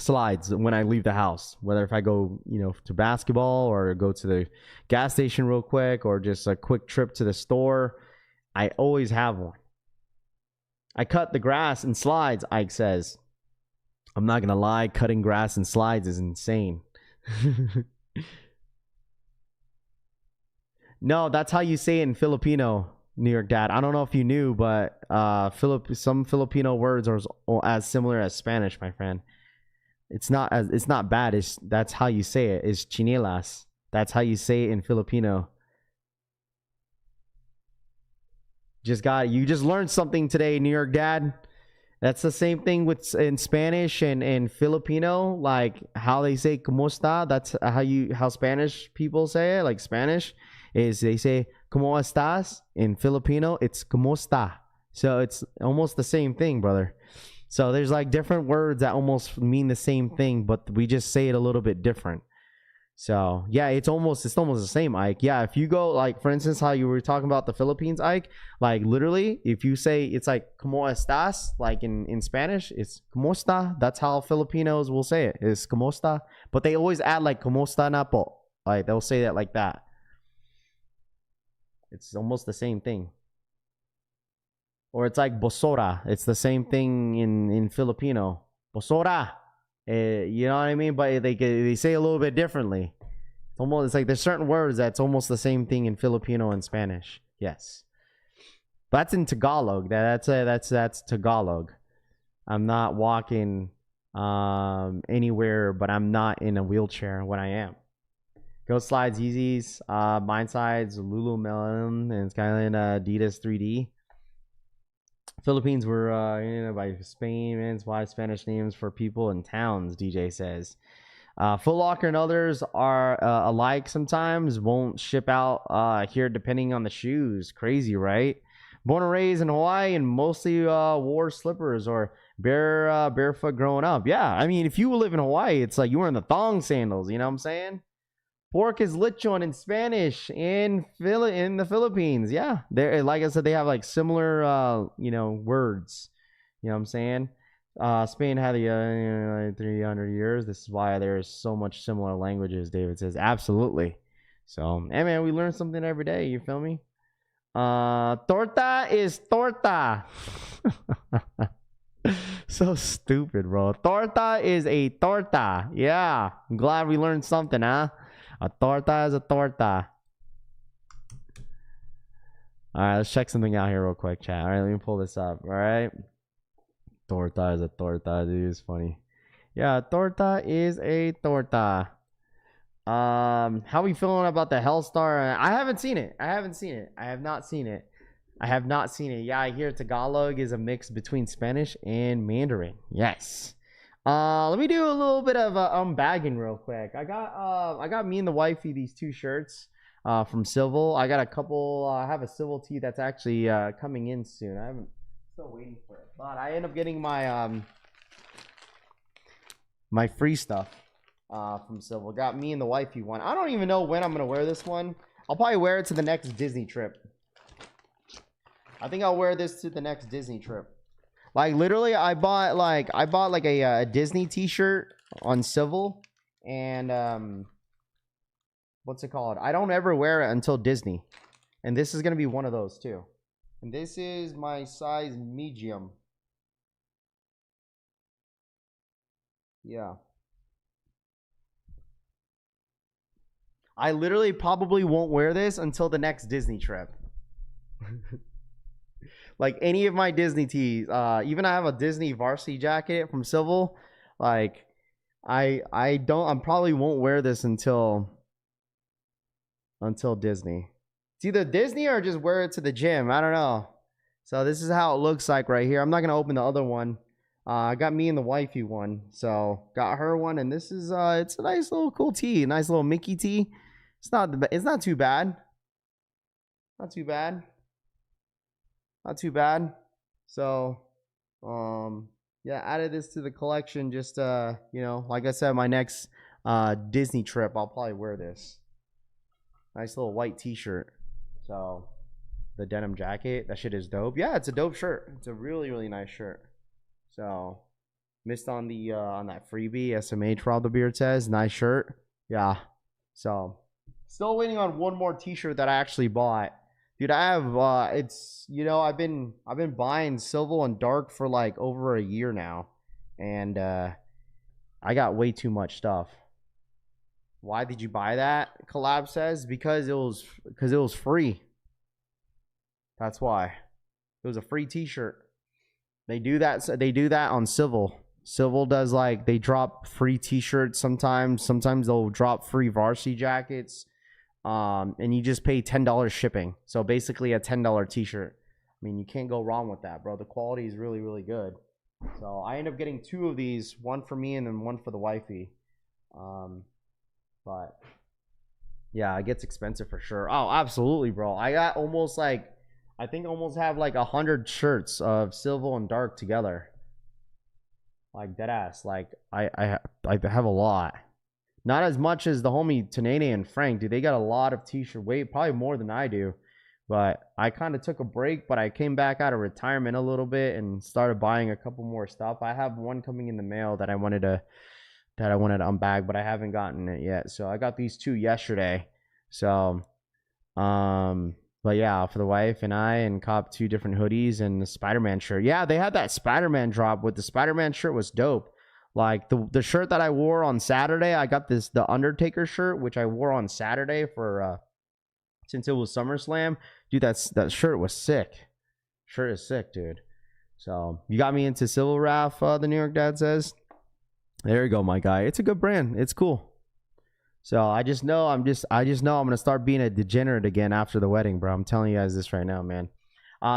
Slides when I leave the house, whether if I go to basketball or go to the gas station real quick or just a quick trip to the store, I always have one. I cut the grass in slides. Ike says, I'm not gonna lie, cutting grass in slides is insane. No, that's how you say it in Filipino, New York Dad. I don't know if you knew, but some Filipino words are as similar as Spanish, my friend. It's not bad. That's how you say it. It's chinelas. That's how you say it in Filipino. You just learned something today, New York Dad. That's the same thing in Spanish and Filipino, like how they say "cómo está." That's how Spanish people say it. Like Spanish is they say "cómo estás." In Filipino, it's "cómo está." So it's almost the same thing, brother. So there's like different words that almost mean the same thing, but we just say it a little bit different. So yeah, it's almost the same, Ike. Yeah, if you go like, for instance, how you were talking about the Philippines, Ike, like literally, if you say it's like "cómo estás," like in Spanish, it's "cómo está." That's how Filipinos will say it. It's "cómo está," but they always add like "cómo está na po." Like they'll say that like that. It's almost the same thing. Or it's like "bosora." It's the same thing in Filipino. "Bosora." You know what I mean? But they say a little bit differently. It's like there's certain words that's almost the same thing in Filipino and Spanish. Yes. But that's in Tagalog. That's Tagalog. I'm not walking anywhere, but I'm not in a wheelchair when I am. Go Slides, Yeezys, Mine Sides, Lululemon, and Skyline Adidas 3D. Philippines were by Spain, and it's why Spanish names for people and towns, DJ says. Foot Locker and others are alike sometimes. Won't ship out here depending on the shoes. Crazy, right? Born and raised in Hawaii and mostly wore slippers or barefoot growing up. Yeah, I mean, if you live in Hawaii, it's like you were in the thong sandals. You know what I'm saying? Pork is lechon in Spanish in the Philippines. Yeah, they, like I said, they have like similar words. You know what I'm saying? Spain had 300 years. This is why there's so much similar languages. David says absolutely. So, hey man, we learn something every day. You feel me? Torta is torta. So stupid, bro. Torta is a torta. Yeah, I'm glad we learned something, huh? A torta is a torta. All right, let's check something out here real quick, chat. All right, let me pull this up. All right. Torta is a torta. Dude, it's funny. Yeah, torta is a torta. How are we feeling about the Hellstar? I haven't seen it. I have not seen it. Yeah, I hear Tagalog is a mix between Spanish and Mandarin. Yes. Let me do a little bit of unbagging real quick. I got me and the wifey these two shirts from Civil. I got a couple. I have a Civil tee that's actually coming in soon. Still waiting for it, but I end up getting my my free stuff from Civil. Got me and the wifey one. I don't even know when I'm gonna wear this one. I'll probably wear it to the next Disney trip. I think I'll wear this to the next Disney trip. Like literally, I bought like a Disney T-shirt on Civil, and what's it called? I don't ever wear it until Disney, and this is gonna be one of those too. And this is my size medium. Yeah. I literally probably won't wear this until the next Disney trip. Like any of my Disney tees. Even I have a Disney varsity jacket from Civil. Like I probably won't wear this until Disney. It's either Disney or just wear it to the gym. I don't know. So this is how it looks like right here. I'm not gonna open the other one. I got me and the wifey one. So got her one, and this is it's a nice little cool tee, nice little Mickey tee. It's not too bad. Not too bad. Not too bad. So yeah, added this to the collection. Just you know, like I said, my next Disney trip, I'll probably wear this. Nice little white t-shirt. So the denim jacket, that shit is dope. Yeah, it's a dope shirt. It's a really, really nice shirt. So missed on the on that freebie. SMH Rob the Beard says, nice shirt. Yeah. So still waiting on one more t-shirt that I actually bought. Dude, I have it's, you know, I've been buying Silver and Dark for like over a year now. And I got way too much stuff. Why did you buy that? Collab says because it was free. That's why. It was a free t-shirt. They do that on Civil. Civil does, like, they drop free t-shirts sometimes. Sometimes they'll drop free varsity jackets. And you just pay $10 shipping. So basically a $10 t-shirt. I mean, you can't go wrong with that, bro. The quality is really, really good. So I end up getting 2 of these, one for me and then one for the wifey. But yeah, it gets expensive for sure. Oh, absolutely, bro. I got almost like, I think almost have like 100 shirts of Silver and Dark together. Like dead ass. Like I have a lot. Not as much as the homie Tanene and Frank, dude. They got a lot of t-shirt weight, probably more than I do. But I kind of took a break, but I came back out of retirement a little bit and started buying a couple more stuff. I have one coming in the mail that I wanted to unbag, but I haven't gotten it yet. So I got these 2 yesterday. So but yeah, for the wife and I, and cop 2 different hoodies and the Spider-Man shirt. Yeah, they had that Spider-Man drop with the Spider-Man shirt was dope. Like the shirt that I wore on Saturday, I got the Undertaker shirt, which I wore on Saturday for since it was SummerSlam. Dude, that shirt was sick. Shirt is sick, dude. So you got me into Civil Raf, the New York Dad says. There you go, my guy. It's a good brand. It's cool. So I just know I'm gonna start being a degenerate again after the wedding, bro. I'm telling you guys this right now, man.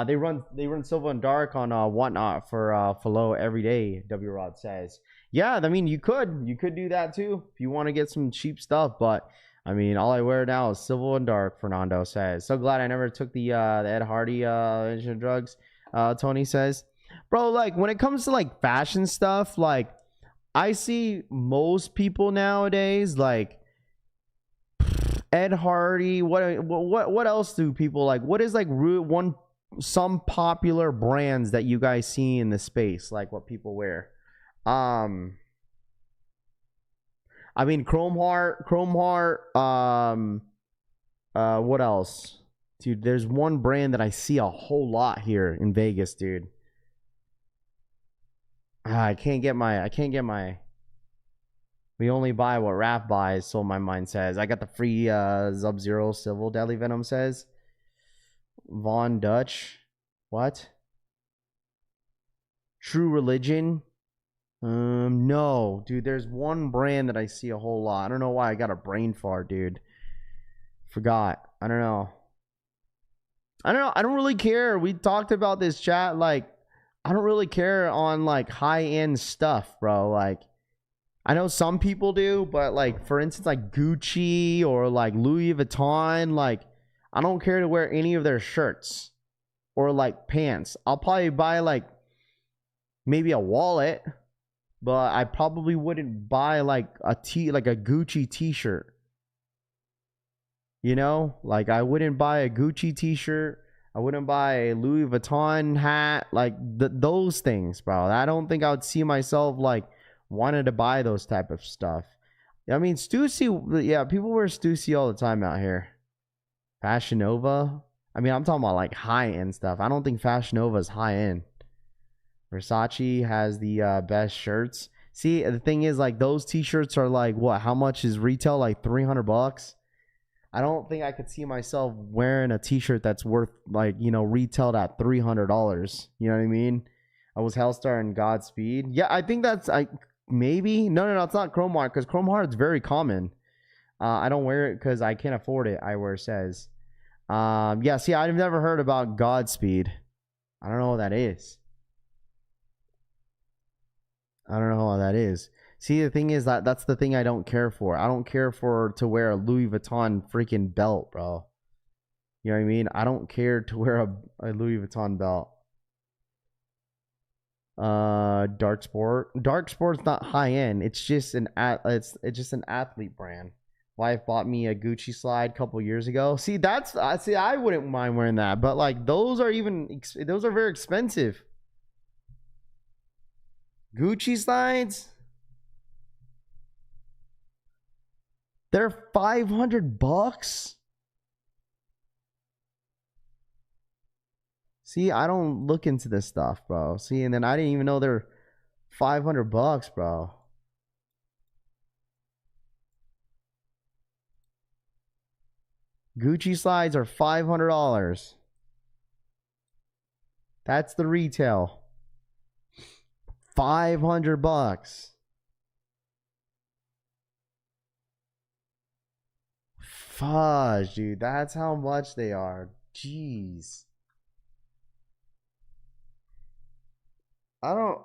They run Silver and Dark on Whatnot for low every day. W Rod says, yeah. I mean, you could do that too if you want to get some cheap stuff. But I mean, all I wear now is Silver and Dark. Fernando says, so glad I never took the Ed Hardy drugs. Tony says, bro, like when it comes to like fashion stuff, like I see most people nowadays like Ed Hardy. What else do people like? What is like some popular brands that you guys see in the space, like what people wear? I mean, Chrome Heart. What else, dude? There's one brand that I see a whole lot here in Vegas, dude. I can't get my. We only buy what Raph buys, so my mind says. I got the free Sub-Zero Civil Deadly Venom says. Von Dutch. What? True Religion. No, dude. There's one brand that I see a whole lot. I don't know why I got a brain fart, dude. Forgot. I don't know. I don't really care. We talked about this, chat. Like, I don't really care on like high-end stuff, bro. Like, I know some people do, but like for instance, like Gucci or like Louis Vuitton, like I don't care to wear any of their shirts or like pants. I'll probably buy like maybe a wallet, but I probably wouldn't buy like a Gucci t-shirt. You know, like I wouldn't buy a Gucci t-shirt. I wouldn't buy a Louis Vuitton hat, like those things, bro. I don't think I would see myself like wanted to buy those type of stuff. I mean, Stussy, yeah, people wear Stussy all the time out here. Fashion Nova. I mean, I'm talking about like high-end stuff. I don't think Fashion Nova is high-end. Versace has the best shirts. See, the thing is, like, those t-shirts are like, what? How much is retail? Like $300? I don't think I could see myself wearing a t-shirt that's worth like, you know, retailed at $300. You know what I mean? I was Hellstar and Godspeed. Yeah, I think that's maybe. No, it's not Chrome Heart because Chrome Heart's very common. I don't wear it because I can't afford it. I wear says. Yeah, see, I've never heard about Godspeed. I don't know what that is. I don't know what that is. See, the thing is that's the thing I don't care for. I don't care for to wear a Louis Vuitton freaking belt, bro. You know what I mean? I don't care to wear a Louis Vuitton belt. Jdsports not high end. It's just it's just an athlete brand. Wife bought me a Gucci slide a couple years ago. See, I wouldn't mind wearing that, but like those are very expensive. Gucci slides, they're $500. See, I don't look into this stuff, bro. See, and then I didn't even know they're $500, bro. Gucci slides are $500. That's the retail. $500. Fudge, dude. That's how much they are. Jeez. I don't.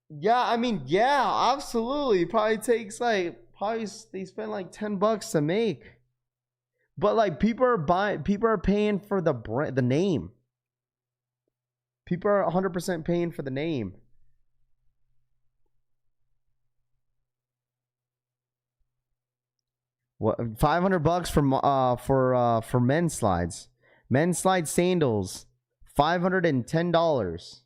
Yeah, I mean, yeah, absolutely. Probably takes like they spend like $10 to make. But like people are paying for the brand, the name. People are 100% paying for the name. What, $500 for men's slides. Men's slide sandals, $510.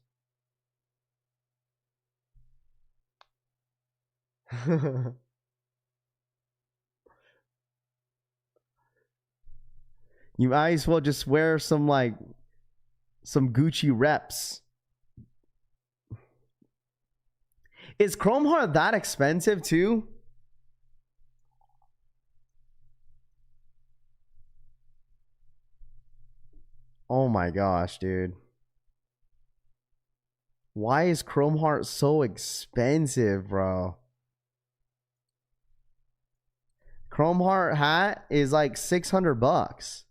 You might as well just wear some Gucci reps. Is Chrome Heart that expensive too? Oh my gosh, dude. Why is Chrome Heart so expensive, bro? Chrome Heart hat is like $600.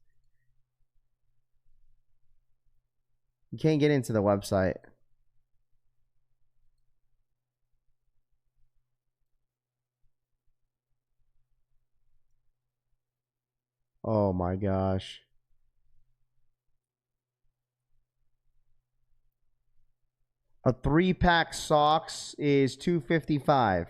You can't get into the website. Oh my gosh. A 3-pack socks is $255.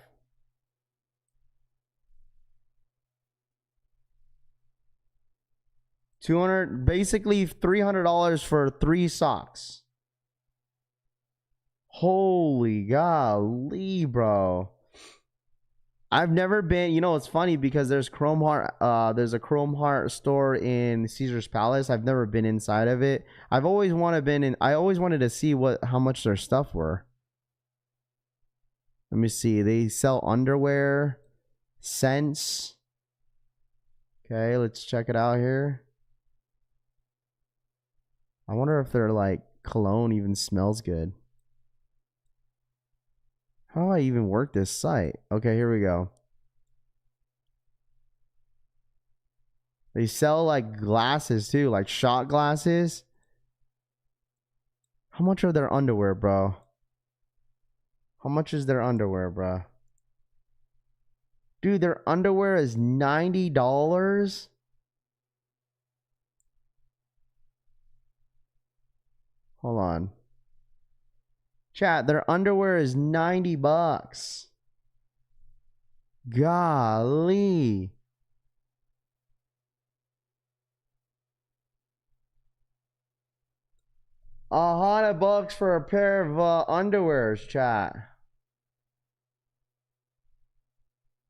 Basically $300 for 3 socks. Holy golly, bro. I've never been, you know, it's funny because there's a Chrome Heart store in Caesar's Palace. I've never been inside of it. I always wanted to see how much their stuff were. Let me see. They sell underwear, scents. Okay, let's check it out here. I wonder if their like cologne even smells good. How do I even work this site? Okay, here we go. They sell like glasses too, like shot glasses. How much are their underwear, bro? How much is their underwear, bro? Dude, their underwear is $90. Hold on. Chat, their underwear is $90. Golly. $100 for a pair of underwears, chat.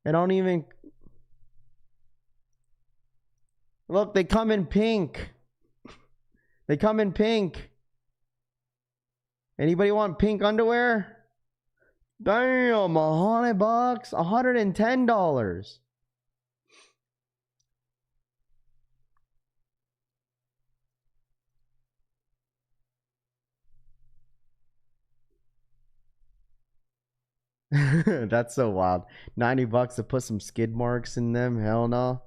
They don't even... Look, they come in pink. They come in pink. Anybody want pink underwear? Damn, $100, $110. That's so wild. $90 to put some skid marks in them? Hell no.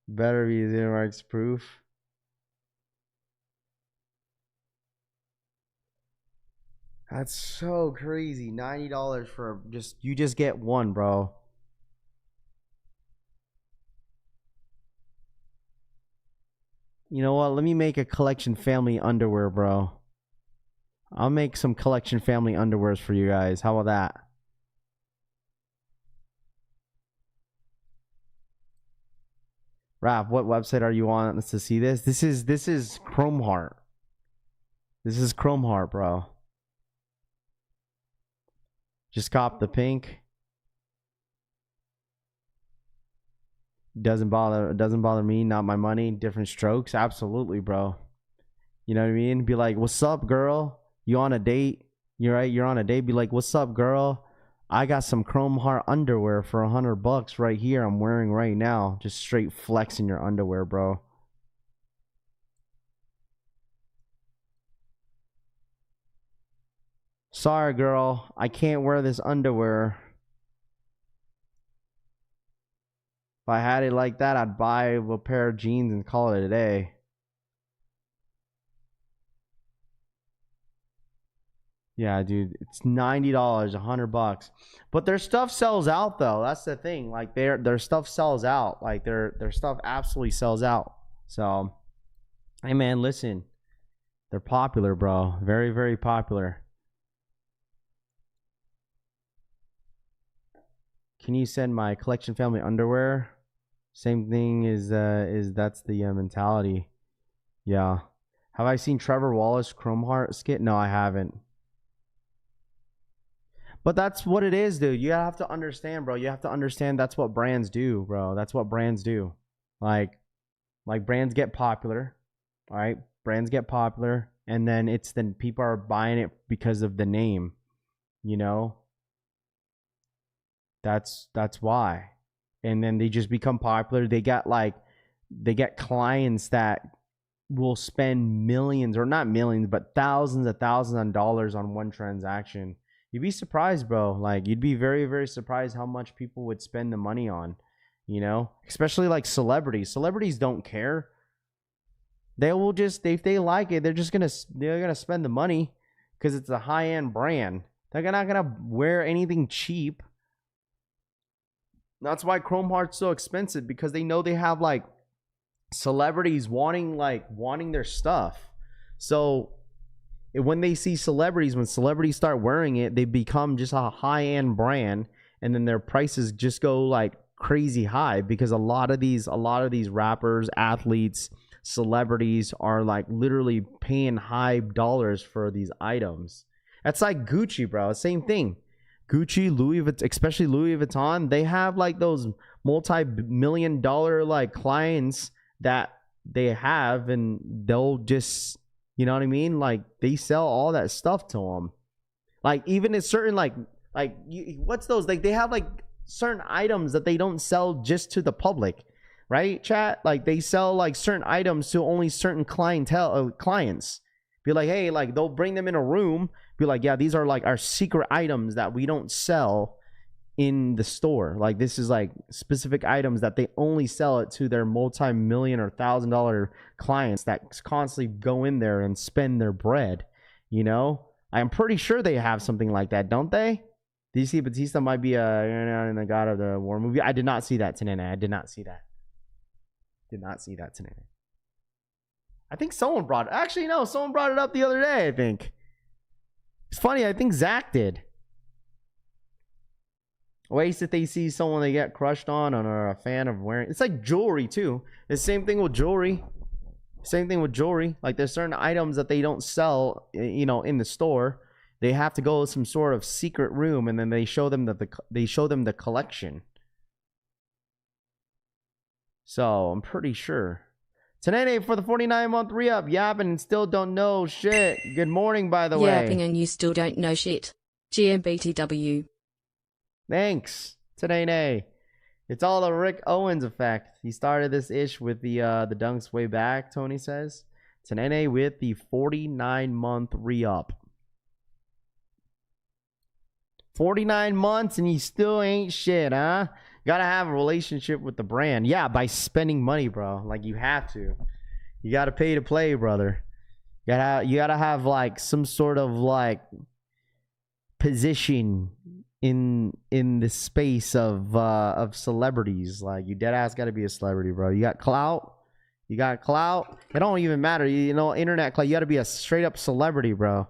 Better be 0 marks proof. That's so crazy. $90 for you just get one, bro. You know what? Let me make a collection family underwear, bro. I'll make some collection family underwears for you guys. How about that? Raph, what website are you on to see this? This is Chrome Heart. This is Chrome Heart, bro. Just cop the pink. Doesn't bother me, not my money, different strokes. Absolutely, bro. You know what I mean? Be like, "What's up, girl? You on a date?" You're on a date. Be like, "What's up, girl? I got some Chrome Heart underwear for $100 right here. I'm wearing right now." Just straight flexing your underwear, bro. Sorry, girl. I can't wear this underwear. If I had it like that, I'd buy a pair of jeans and call it a day. Yeah, dude, it's $90, $100. But their stuff sells out though. That's the thing. Like their stuff sells out. Like their stuff absolutely sells out. So, hey man, listen. They're popular, bro. Very, very popular. Can you send my collection family underwear? Same thing is that's the mentality. Yeah. Have I seen Trevor Wallace Chrome Heart skit? No, I haven't. But that's what it is, dude. You have to understand, bro. You have to understand that's what brands do, bro. That's what brands do. Like brands get popular, all right? Brands get popular, and then people are buying it because of the name, you know? That's why. And then they just become popular. They get clients that will spend millions, or not millions, but thousands of dollars on one transaction. You'd be surprised, bro. Like, you'd be very, very surprised how much people would spend the money on, you know? Especially like celebrities. Celebrities don't care. They will just, if they like it, they're gonna spend the money because it's a high-end brand. They're not gonna wear anything cheap. That's why Chrome Heart's so expensive, because they know they have like celebrities wanting their stuff. So when they see celebrities, when celebrities start wearing it, they become just a high-end brand, and then their prices just go like crazy high, because a lot of these rappers, athletes, celebrities are like literally paying high dollars for these items. That's like Gucci, bro. Same thing. Gucci, Louis Vuitton, especially Louis Vuitton, they have like those multi-million-dollar like clients that they have, and they'll just, you know what I mean? Like, they sell all that stuff to them. Like, even in certain what's those? Like, they have like certain items that they don't sell just to the public, right, chat? Like, they sell like certain items to only certain clients. Be like, hey, like, they'll bring them in a room. Be like, yeah, these are like our secret items that we don't sell in the store. Like, this is like specific items that they only sell it to their multi-million or $1,000 clients that constantly go in there and spend their bread. You know, I'm pretty sure they have something like that, don't they? Do you see Batista might be in the God of the War movie? I did not see that today. I did not see that. Did not see that today. I think someone brought it. Actually, no, someone brought it up the other day, I think. It's funny, I think Zach did. Ways that they see someone they get crushed on are a fan of wearing. It's like jewelry, too. The same thing with jewelry. Same thing with jewelry. Like, there's certain items that they don't sell, you know, in the store. They have to go to some sort of secret room, and then they show them the collection. So, I'm pretty sure. Today for the 49-month re-up, yapping and still don't know shit. Good morning, by the way. Yapping and you still don't know shit. GMBTW. Thanks, Today. It's all the Rick Owens effect. He started this ish with the dunks way back, Tony says. Today with the 49-month re-up. 49 months and you still ain't shit, huh? Gotta have a relationship with the brand. Yeah, by spending money, bro. Like, you have to. You gotta pay to play, brother. You gotta have like some sort of like position in the space of celebrities. Like, you dead ass gotta be a celebrity, bro. You got clout. You got clout. It don't even matter. You know, internet clout. You gotta be a straight up celebrity, bro.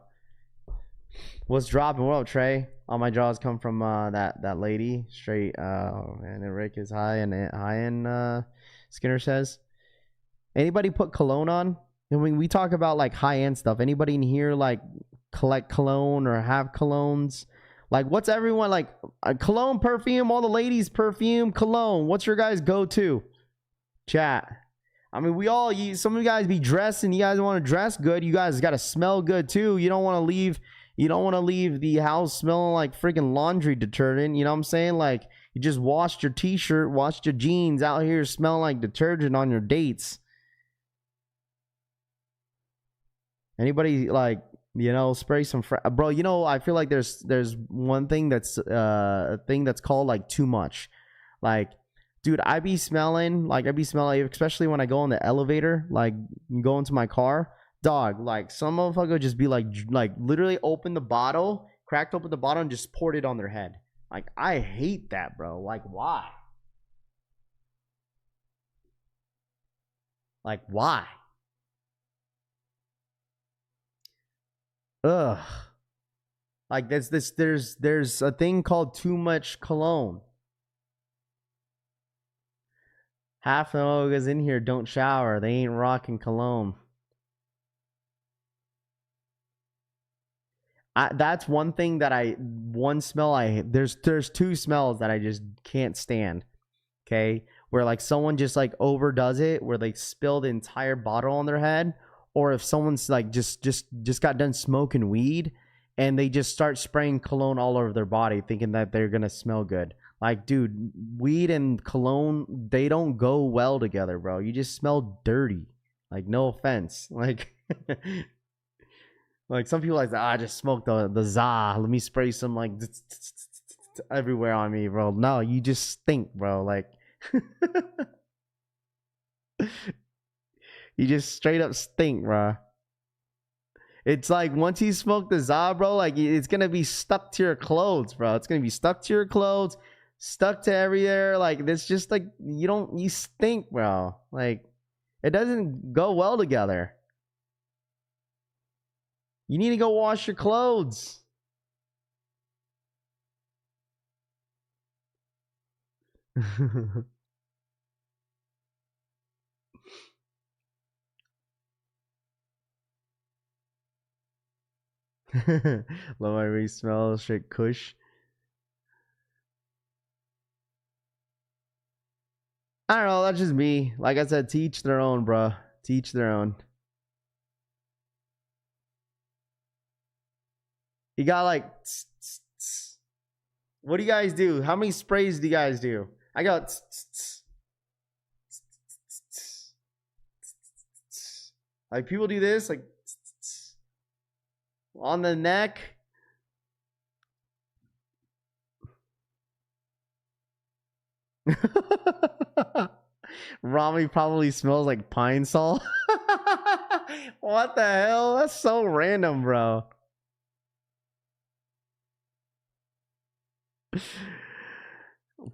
What's dropping? What up, Trey? All my draws come from that lady. Straight. And Rick is high and Skinner says. Anybody put cologne on? And when we talk about like high end stuff, anybody in here like collect cologne or have colognes? Like, what's everyone like? Cologne, perfume, all the ladies perfume, cologne. What's your guys go to? Chat. I mean, we all, some of you guys be dressed and you guys want to dress good. You guys got to smell good too. You don't want to leave the house smelling like freaking laundry detergent. You know what I'm saying? Like, you just washed your t-shirt, washed your jeans, out here smelling like detergent on your dates. Anybody like, you know, spray some bro, you know, I feel like there's one thing that's a thing that's called like too much. Like, dude, I be smelling, especially when I go in the elevator, like go into my car, dog, like some motherfucker just be like literally open the bottle, cracked open the bottle and just poured it on their head. Like, I hate that, bro. Like, why? Like, why? Ugh. Like, there's a thing called too much cologne. Half the mogas in here don't shower. They ain't rocking cologne. That's one thing that one smell I hate. There's two smells that I just can't stand. Okay? Where like someone just like overdoes it, where they spill the entire bottle on their head. Or if someone's like just got done smoking weed and they just start spraying cologne all over their body thinking that they're gonna smell good. Like, dude, weed and cologne, they don't go well together, bro. You just smell dirty. Like, no offense. Like, like some people like, I just smoked the za. Let me spray some like everywhere on me, bro. No, you just stink, bro. Like, you just straight up stink, bro. It's like once you smoke the za, bro, like it's gonna be stuck to your clothes, bro. It's gonna be stuck to your clothes, stuck to everywhere. Like, it's just like you stink, bro. Like, it doesn't go well together. You need to go wash your clothes. Love my re smell straight kush. I don't know, that's just me. Like I said, to each their own, bro. To each their own. You got like what do you guys do? How many sprays do you guys do? I got like people do this like on the neck. Rami probably smells like pine sol. What the hell? That's so random, bro.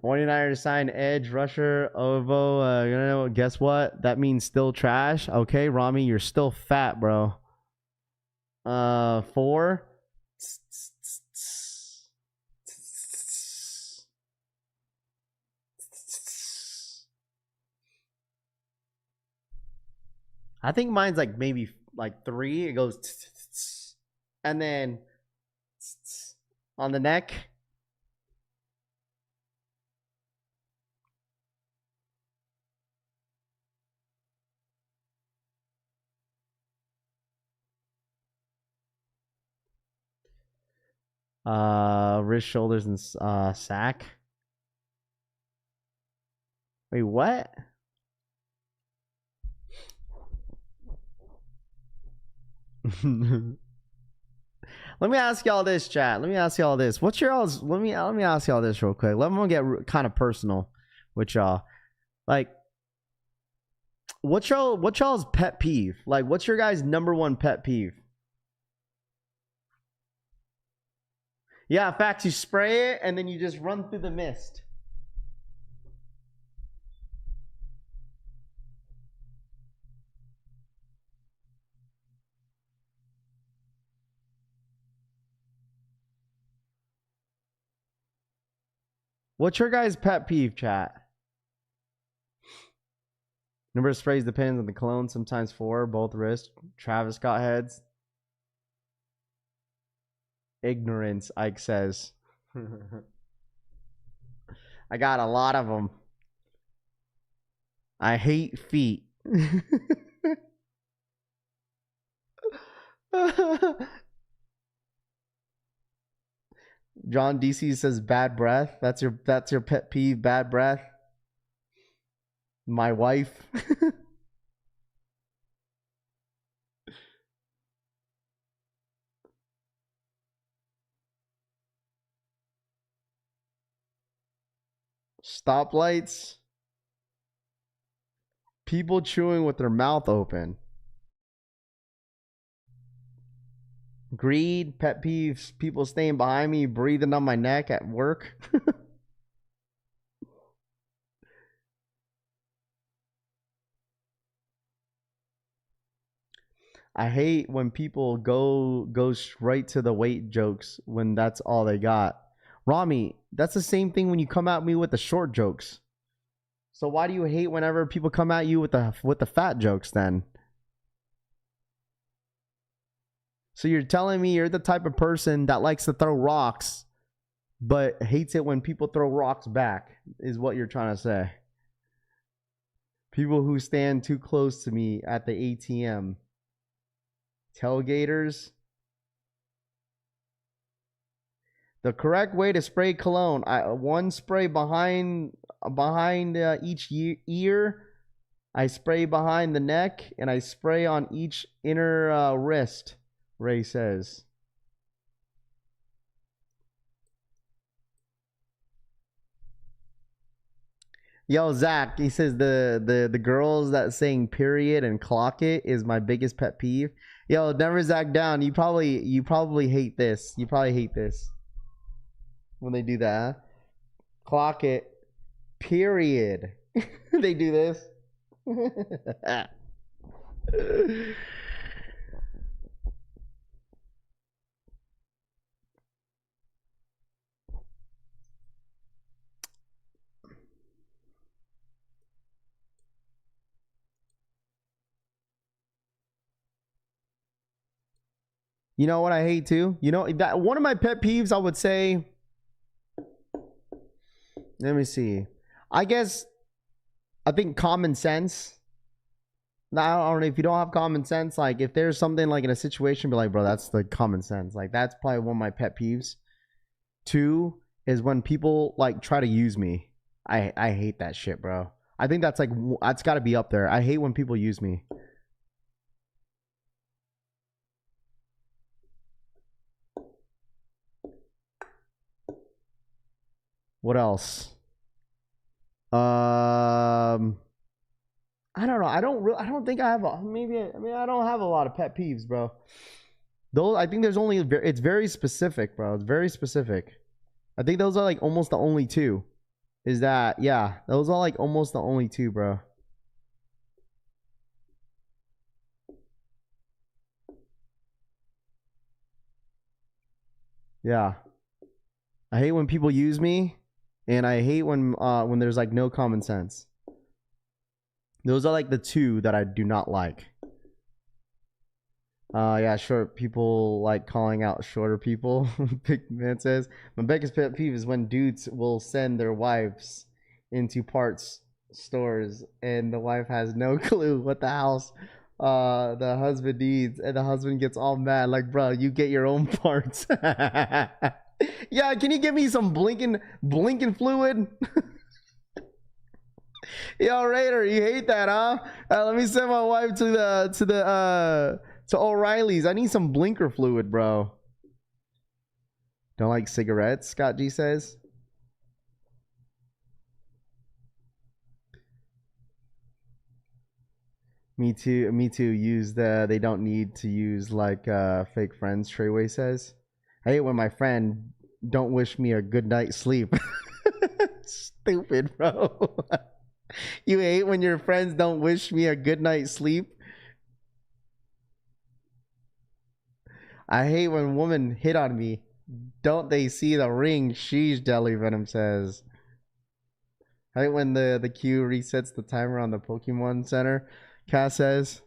49ers sign edge rusher Ovo. You know, guess what? That means still trash. Okay, Rami, you're still fat, bro. 4. I think mine's like maybe like 3. It goes and then on the neck. Wrist, shoulders, and sack. Wait, what? Let me ask y'all this, chat. Let me ask y'all this. What's your all's? Let me ask y'all this real quick. Let me get kind of personal with y'all. Like, what's y'all's pet peeve? Like, what's your guys' number one pet peeve? Yeah, in fact, you spray it and then you just run through the mist. What's your guys' pet peeve, chat? Number of sprays depends on the cologne. Sometimes 4, both wrists. Travis Scott heads. Ignorance, Ike says. I got a lot of them. I hate feet. John DC says bad breath. That's your pet peeve, bad breath. My wife. Stoplights. People chewing with their mouth open. Greed, pet peeves, people staying behind me, breathing on my neck at work. I hate when people go straight to the weight jokes when that's all they got. Rami, that's the same thing when you come at me with the short jokes. So why do you hate whenever people come at you with the fat jokes then? So you're telling me you're the type of person that likes to throw rocks, but hates it when people throw rocks back, is what you're trying to say. People who stand too close to me at the ATM. Tailgaters. The correct way to spray cologne. One spray behind each ear. I spray behind the neck, and I spray on each inner wrist. Ray says. Yo, Zach, he says the girls that saying period and clock it is my biggest pet peeve. Yo, never Zach down. You probably hate this. You probably hate this when they do that. Clock it. Period. They do this. You know what I hate too? You know, that one of my pet peeves, I would say, let me see. I think common sense. Now, I don't know if you don't have common sense, like if there's something like in a situation, be like, bro, that's the common sense. Like that's probably one of my pet peeves. 2 is when people like try to use me. I hate that shit, bro. I think that's got to be up there. I hate when people use me. What else? I don't know. I don't think I have I don't have a lot of pet peeves, bro. Those, I think there's only, it's very specific, bro. It's very specific. I think those are like almost the only 2. Is that, yeah, those are like almost the only 2, bro. Yeah. I hate when people use me. And I hate when there's like no common sense. Those are like the 2 that I do not like. Yeah, short people like calling out shorter people. Big man says, my biggest pet peeve is when dudes will send their wives into parts stores and the wife has no clue what the house the husband needs, and the husband gets all mad like, bro, you get your own parts. Yeah, can you give me some blinking fluid? Yo, Raider, you hate that, huh? Let me send my wife to O'Reilly's. I need some blinker fluid, bro. Don't like cigarettes, Scott G says. Me too. Use they don't need to use like fake friends, Treyway says. I hate when my friend don't wish me a good night's sleep. Stupid, bro. You hate when your friends don't wish me a good night's sleep? I hate when women hit on me. Don't they see the ring? Sheesh, Jelly Venom says. I hate when the queue resets the timer on the Pokemon Center. Cass says.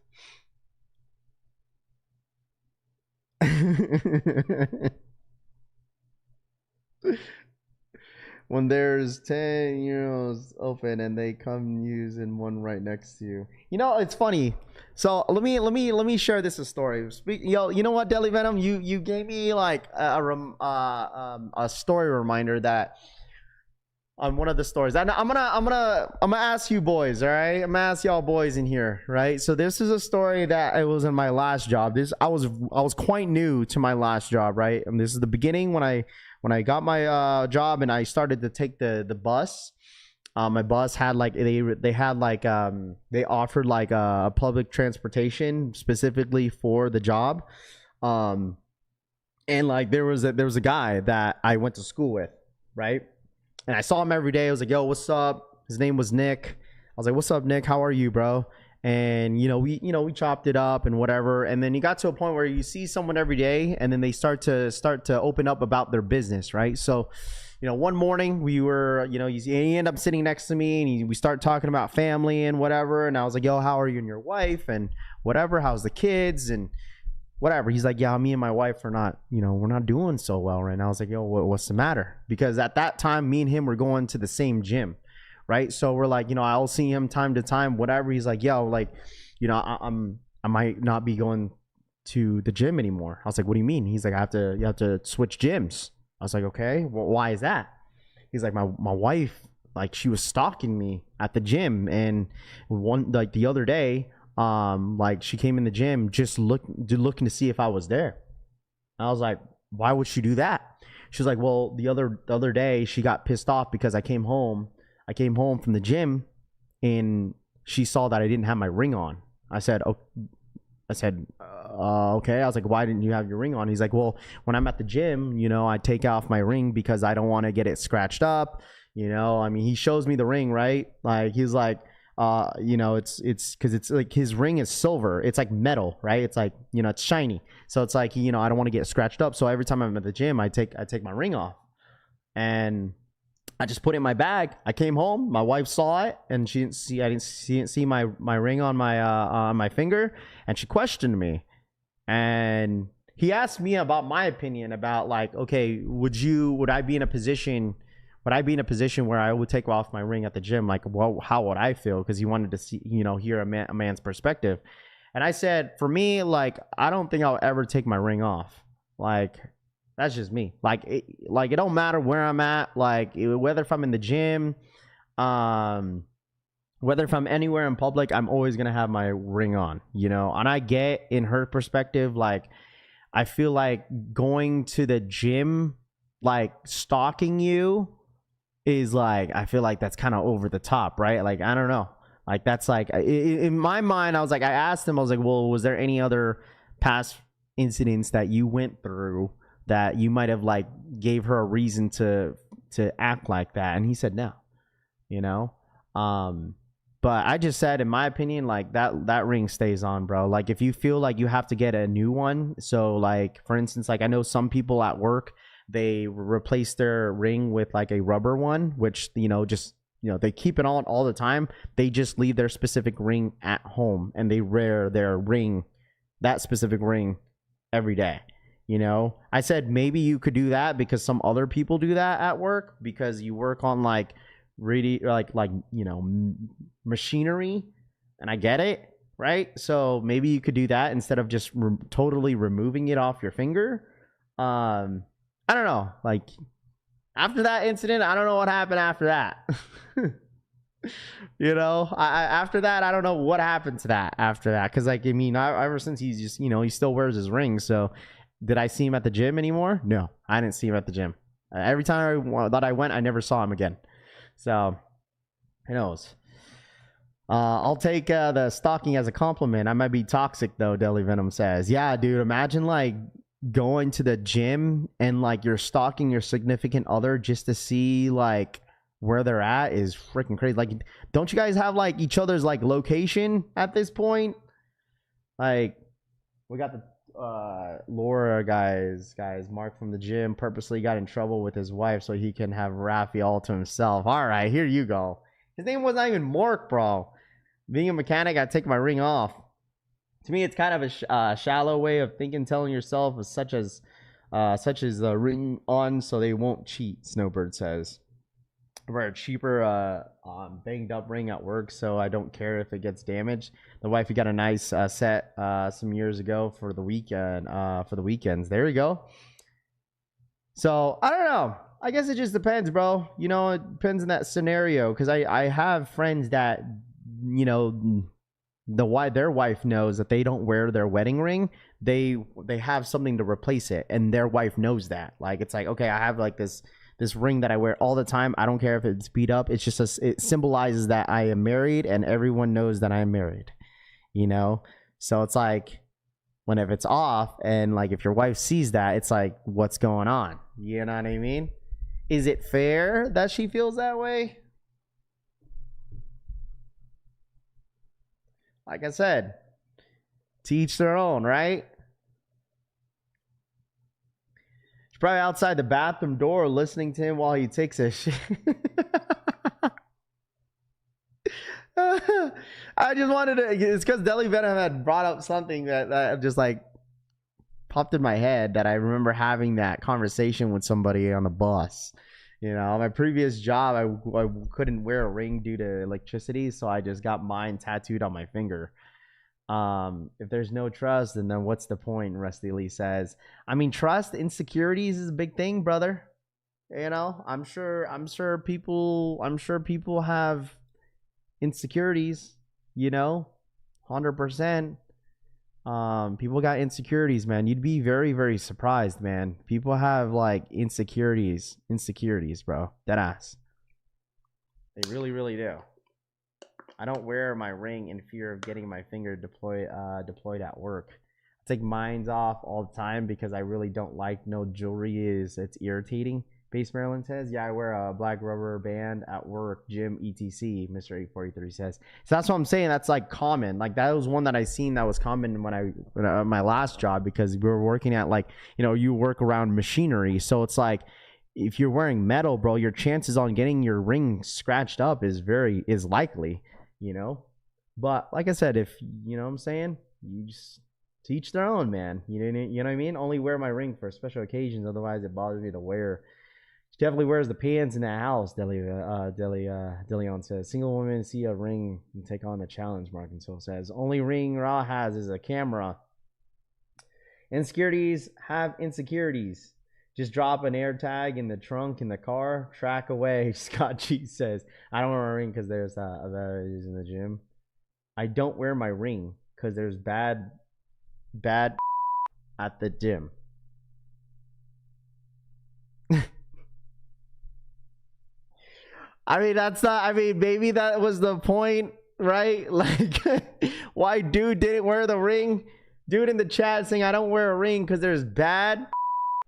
When there's 10 euros open and they come using one right next to you. You know, it's funny. So let me share this story. You know what, Deli Venom? You gave me like a story reminder that on one of the stories. And I'm gonna ask you boys, all right? I'm gonna ask y'all boys in here, right? So this is a story that it was in my last job. I was quite new to my last job, right? And this is the beginning when I got my job and I started to take the bus. My bus had like they offered like a public transportation specifically for the job, and like there was a guy that I went to school with, right? And I saw him every day. I was like, "Yo, what's up?" His name was Nick. I was like, "What's up, Nick? How are you, bro?" And we chopped it up and whatever. And then you got to a point where you see someone every day, and then they start to open up about their business, right? So, one morning we were, he ended up sitting next to me, and we start talking about family and whatever. And I was like, "Yo, how are you and your wife and whatever? How's the kids and whatever?" He's like, "Yeah, me and my wife are not, we're not doing so well right now." I was like, "Yo, what's the matter?" Because at that time, me and him were going to the same gym. Right. So we're like, I'll see him time to time, whatever. He's like, "Yo, like, I might not be going to the gym anymore." I was like, "What do you mean?" He's like, you have to switch gyms." I was like, "Okay, well, why is that?" He's like, my wife, like, she was stalking me at the gym. And the other day, like, she came in the gym just looking to see if I was there. I was like, "Why would she do that?" She was like, "Well, the other day she got pissed off because I came home from the gym and she saw that I didn't have my ring on." I said, "Okay." I was like, "Why didn't you have your ring on?" He's like, "Well, when I'm at the gym, I take off my ring because I don't want to get it scratched up. I mean, he shows me the ring, right? Like, he's like, it's because it's like his ring is silver. It's like metal, right? It's like, it's shiny. So it's like, I don't want to get scratched up. So every time I'm at the gym, I take my ring off. And I just put it in my bag. I came home. My wife saw it, and she didn't see my ring on my finger, and she questioned me. And he asked me about my opinion about, like, okay, would I be in a position where I would take off my ring at the gym? Like, well, how would I feel? Because he wanted to see, hear a man's perspective. And I said, for me, like, I don't think I'll ever take my ring off. Like, that's just me. Like, it don't matter where I'm at. Like, whether if I'm in the gym, whether if I'm anywhere in public, I'm always gonna have my ring on. And I get in her perspective. Like, I feel like going to the gym, like, stalking you, is like, I feel like that's kind of over the top, right? Like, I don't know. Like, that's like, in my mind, I was like, I asked him, I was like, "Well, was there any other past incidents that you went through that you might have, like, gave her a reason to act like that?" And he said no, but I just said, in my opinion, like, that ring stays on, bro. Like, if you feel like you have to get a new one, so, like, for instance, like, I know some people at work, they replace their ring with, like, a rubber one, which, they keep it on all the time. They just leave their specific ring at home, and they wear their ring, that specific ring, every day. I said maybe you could do that because some other people do that at work, because you work on, like, really, like machinery, and I get it, right? So maybe you could do that instead of just totally removing it off your finger. I don't know. Like, after that incident, I don't know what happened after that. After that, I don't know what happened to that after that. Because, like, I mean, ever since he's just, he still wears his ring. So Did I see him at the gym anymore? No, I didn't see him at the gym. Every time that I went, I never saw him again. So, who knows? I'll take the stalking as a compliment. I might be toxic though, Deli Venom says. Yeah, dude, imagine like going to the gym and like you're stalking your significant other just to see like where they're at is freaking crazy. Like, don't you guys have like each other's like location at this point? Like, we got the Laura guys, Mark from the gym purposely got in trouble with his wife so he can have Rafi all to himself. All right, here you go. His name wasn't even Mark, bro. Being a mechanic, I take my ring off. To me, it's kind of a shallow way of thinking, telling yourself, such as the ring on so they won't cheat. Snowbird says. Wear a cheaper banged up ring at work, so I don't care if it gets damaged. The wifey got a nice set some years ago for the weekend, for the weekends. There you go. So I don't know. I guess it just depends, bro. You know, it depends on that scenario. Because I have friends that, you know, their wife knows that they don't wear their wedding ring. They have something to replace it, and their wife knows that. Like, it's like, okay, I have like this ring that I wear all the time. I don't care if it's beat up. It's just it symbolizes that I am married, and everyone knows that I'm married. You know, so it's like, whenever it's off, and like if your wife sees that, it's like, what's going on? You know what I mean? Is it fair that she feels that way? Like I said, to each their own, right? She's probably outside the bathroom door listening to him while he takes a shit. I just wanted to, it's because Deli Venom had brought up something that just like popped in my head, that I remember having that conversation with somebody on the bus. You know, my previous job, I couldn't wear a ring due to electricity, so I just got mine tattooed on my finger. If there's no trust, then what's the point? Rusty Lee says. I mean, trust, insecurities is a big thing, brother. You know, I'm sure people have insecurities, you know, 100%. People got insecurities, man. You'd be very, very surprised, man. People have like insecurities, bro. Deadass. They really, really do. I don't wear my ring in fear of getting my finger deployed at work. I take mine off all the time because I really don't like no jewelry. It's irritating. Base Maryland says, yeah, I wear a black rubber band at work, gym, etc. Mr. 843 says. So that's what I'm saying. That's like common. Like, that was one that I seen that was common when my last job, because we were working at, like, you know, you work around machinery. So it's like, if you're wearing metal, bro, your chances on getting your ring scratched up is likely, you know. But like I said, if you know what I'm saying, you just to each their own, man. You know what I mean? Only wear my ring for special occasions. Otherwise, it bothers me to wear. She definitely wears the pants in that house, Deleon says. Single woman see a ring and take on the challenge, Markinsoul says. Only ring Raw has is a camera. Insecurities have insecurities. Just drop an air tag in the trunk in the car, track away. Scott G says, I don't wear a ring because there's in the gym. I don't wear my ring because there's bad at the gym. I mean, that's not, I mean, maybe that was the point, right? Like, why dude didn't wear the ring? Dude in the chat saying, I don't wear a ring because there's bad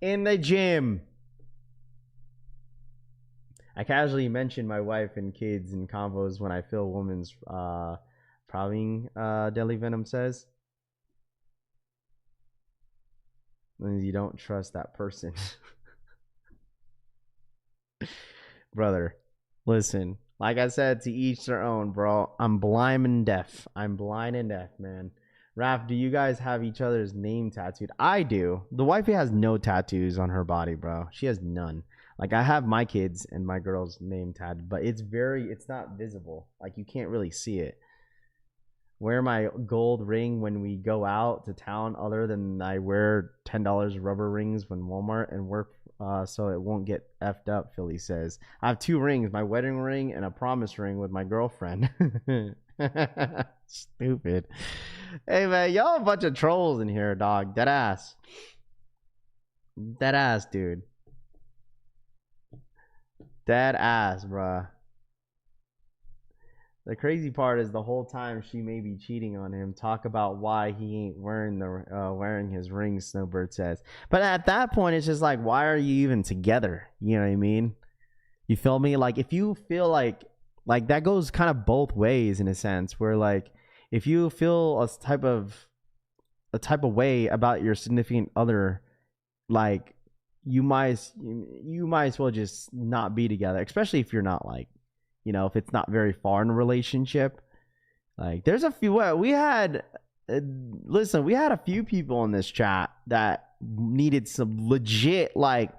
in the gym. I casually mention my wife and kids in convos when I feel a woman's probing, Deli Venom says. When you don't trust that person. Brother. Listen, like I said, to each their own, bro. I'm blind and deaf. Man. Raph, do you guys have each other's name tattooed? I do. The wifey has no tattoos on her body, bro. She has none. Like, I have my kids and my girl's name tattooed, but it's not visible. Like, you can't really see it. Wear my gold ring when we go out to town, other than I wear $10 rubber rings when Walmart and work, so it won't get effed up, Philly says. I have 2 rings, my wedding ring and a promise ring with my girlfriend. Stupid. Hey, man, y'all a bunch of trolls in here, dog. Deadass. Dead ass, dude. Dead ass, bruh. The crazy part is the whole time she may be cheating on him. Talk about why he ain't wearing his ring. Snowbird says, but at that point, it's just like, why are you even together? You know what I mean? You feel me? Like, if you feel like that goes kind of both ways in a sense, where like if you feel a type of way about your significant other, like you might as well just not be together, especially if you're not like, you know, if it's not very far in a relationship. Like, there's a few, we had a few people in this chat that needed some legit like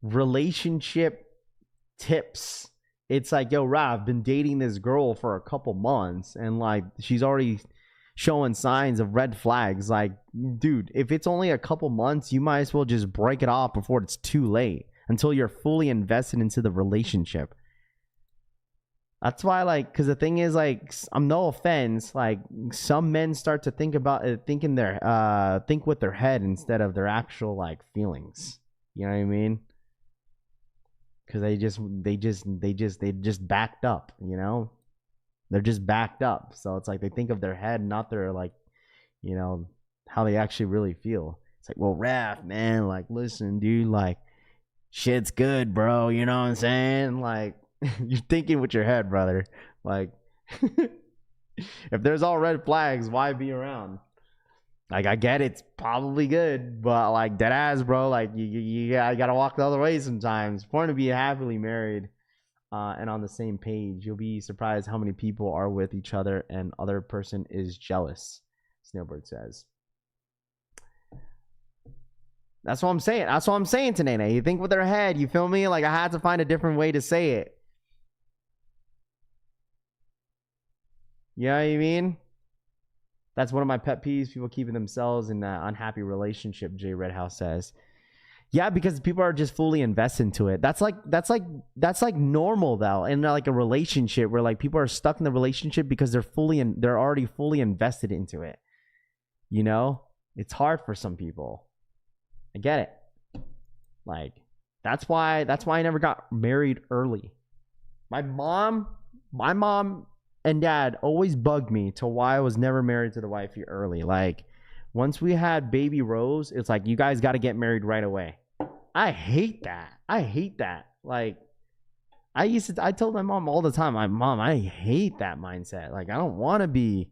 relationship tips. It's like, yo, Rav, been dating this girl for a couple months and like she's already showing signs of red flags. Like, dude, if it's only a couple months, you might as well just break it off before it's too late, until you're fully invested into the relationship. That's why, like, because the thing is, like, I'm no offense, like, some men start to think about it, think with their head instead of their actual like feelings. You know what I mean? Because they just backed up. You know, they're just backed up. So it's like they think of their head, not their like, you know, how they actually really feel. It's like, well, Raph, man, like, listen, dude, like, shit's good, bro. You know what I'm saying? Like, you're thinking with your head, brother. Like, if there's all red flags, why be around? Like, I get it's probably good, but like, dead ass, bro. Like, you gotta walk the other way sometimes. It's important to be happily married and on the same page. You'll be surprised how many people are with each other and other person is jealous. Snowbird says. That's what I'm saying. That's what I'm saying to Nene. You think with their head, you feel me? Like, I had to find a different way to say it. You know what I mean? That's one of my pet peeves. People keeping themselves in an unhappy relationship, Jay Redhouse says. Yeah, because people are just fully invested into it. That's like normal though, in like a relationship where like people are stuck in the relationship because they're already fully invested into it. You know? It's hard for some people. I get it. Like, that's why I never got married early. My mom and dad always bugged me to why I was never married to the wifey early. Like, once we had baby Rose, it's like, you guys got to get married right away. I hate that. Like, I told my mom all the time, I hate that mindset. Like, I don't want to be,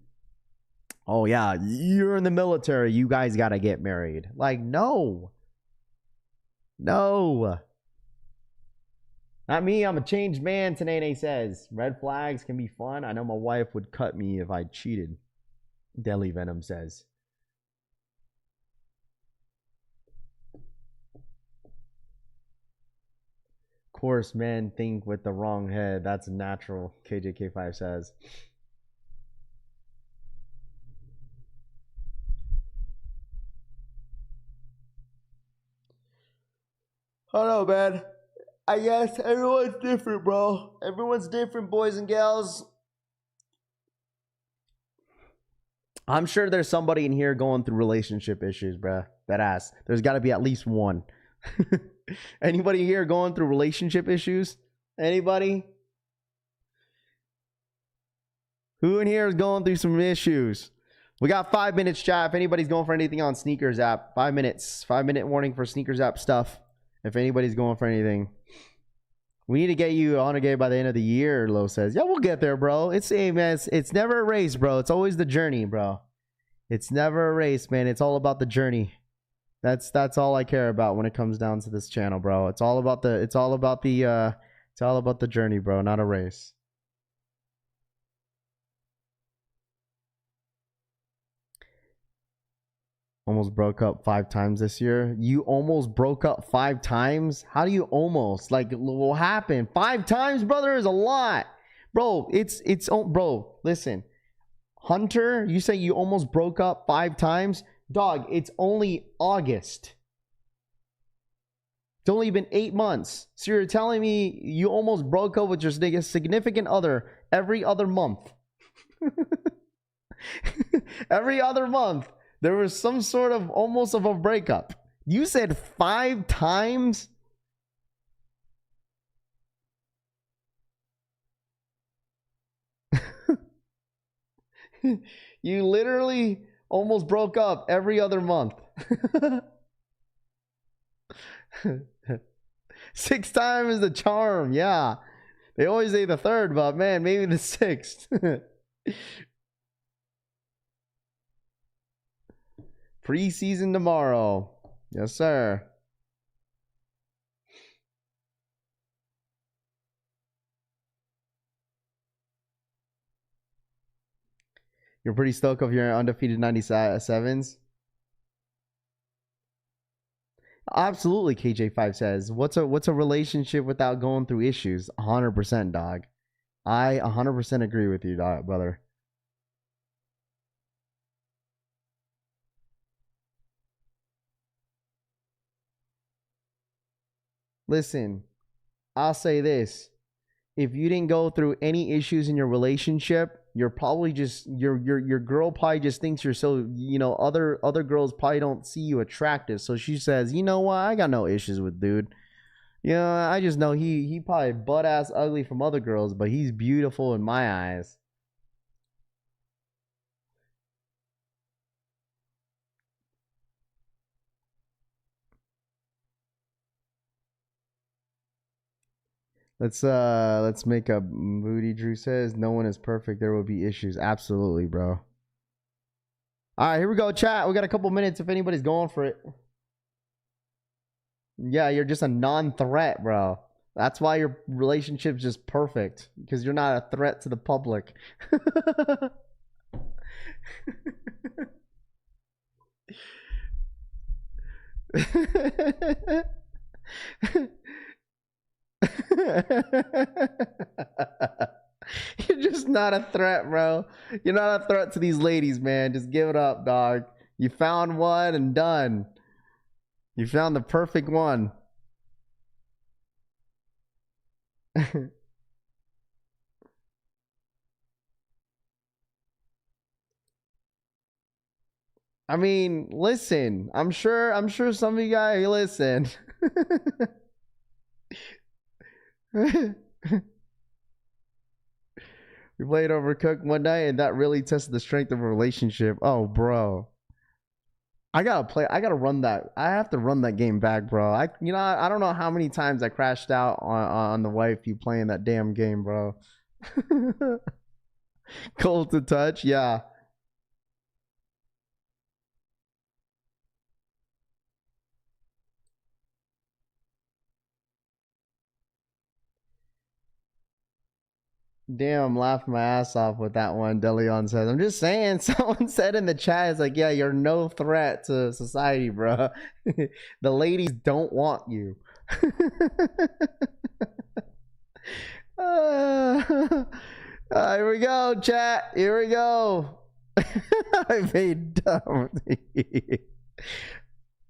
oh yeah, you're in the military, you guys got to get married. Like, no. Not me, I'm a changed man, Tanene says. Red flags can be fun. I know my wife would cut me if I cheated. Deadly Venom says. Of course, men think with the wrong head. That's natural, KJK5 says. I don't know, man. I guess everyone's different, bro. Everyone's different, boys and gals. I'm sure there's somebody in here going through relationship issues, bro. That ass. There's got to be at least one. Anybody here going through relationship issues? Anybody? Who in here is going through some issues? We got 5 minutes, chat. If anybody's going for anything on Sneakers app, 5 minutes. 5-minute warning for Sneakers app stuff. If anybody's going for anything. We need to get you on a game by the end of the year, Lo says. Yeah, we'll get there, bro. It's never a race, bro. It's always the journey, bro. It's never a race, man. It's all about the journey. That's all I care about when it comes down to this channel, bro. It's all about the journey, bro, not a race. Almost broke up 5 times this year. You almost broke up 5 times? How do you almost? Like, what happened? 5 times, brother, is a lot. Bro, bro, listen. Hunter, you say you almost broke up 5 times? Dog, it's only August. It's only been 8 months. So you're telling me you almost broke up with your significant other every other month. Every other month. There was some sort of almost of a breakup. You said 5 times? You literally almost broke up every other month. 6 times is the charm. Yeah. They always say the 3rd, but man, maybe the 6th. Preseason tomorrow. Yes, sir. You're pretty stoked of your undefeated 97s? Absolutely, KJ5 says. What's a relationship without going through issues? 100%, dog. I 100% agree with you, dog, brother. Listen, I'll say this. If you didn't go through any issues in your relationship, you're probably just your girl probably just thinks you're so, you know, other girls probably don't see you attractive. So she says, "You know what? I got no issues with dude. You know, I just know he probably butt ass ugly from other girls, but he's beautiful in my eyes." Let's make a Moody Drew says no one is perfect. There will be issues. Absolutely, bro. All right, here we go, chat. We got a couple minutes if anybody's going for it. Yeah, you're just a non-threat, bro. That's why your relationship's just perfect, because you're not a threat to the public. You're just not a threat, bro. You're not a threat to these ladies, man. Just give it up, dog. You found one and done. You found the perfect one. I mean, listen. I'm sure some of you guys listen. We played Overcooked one night, and that really tested the strength of a relationship. Oh, bro. I gotta run that. I have to run that game back, bro. I don't know how many times I crashed out on the wife you playing that damn game, bro. Cold to touch, yeah. Damn, I'm laughing my ass off with that one, Deleon says. I'm just saying, someone said in the chat, it's like, yeah, you're no threat to society, bro. The ladies don't want you. Here we go, chat. Here we go. I made dumb.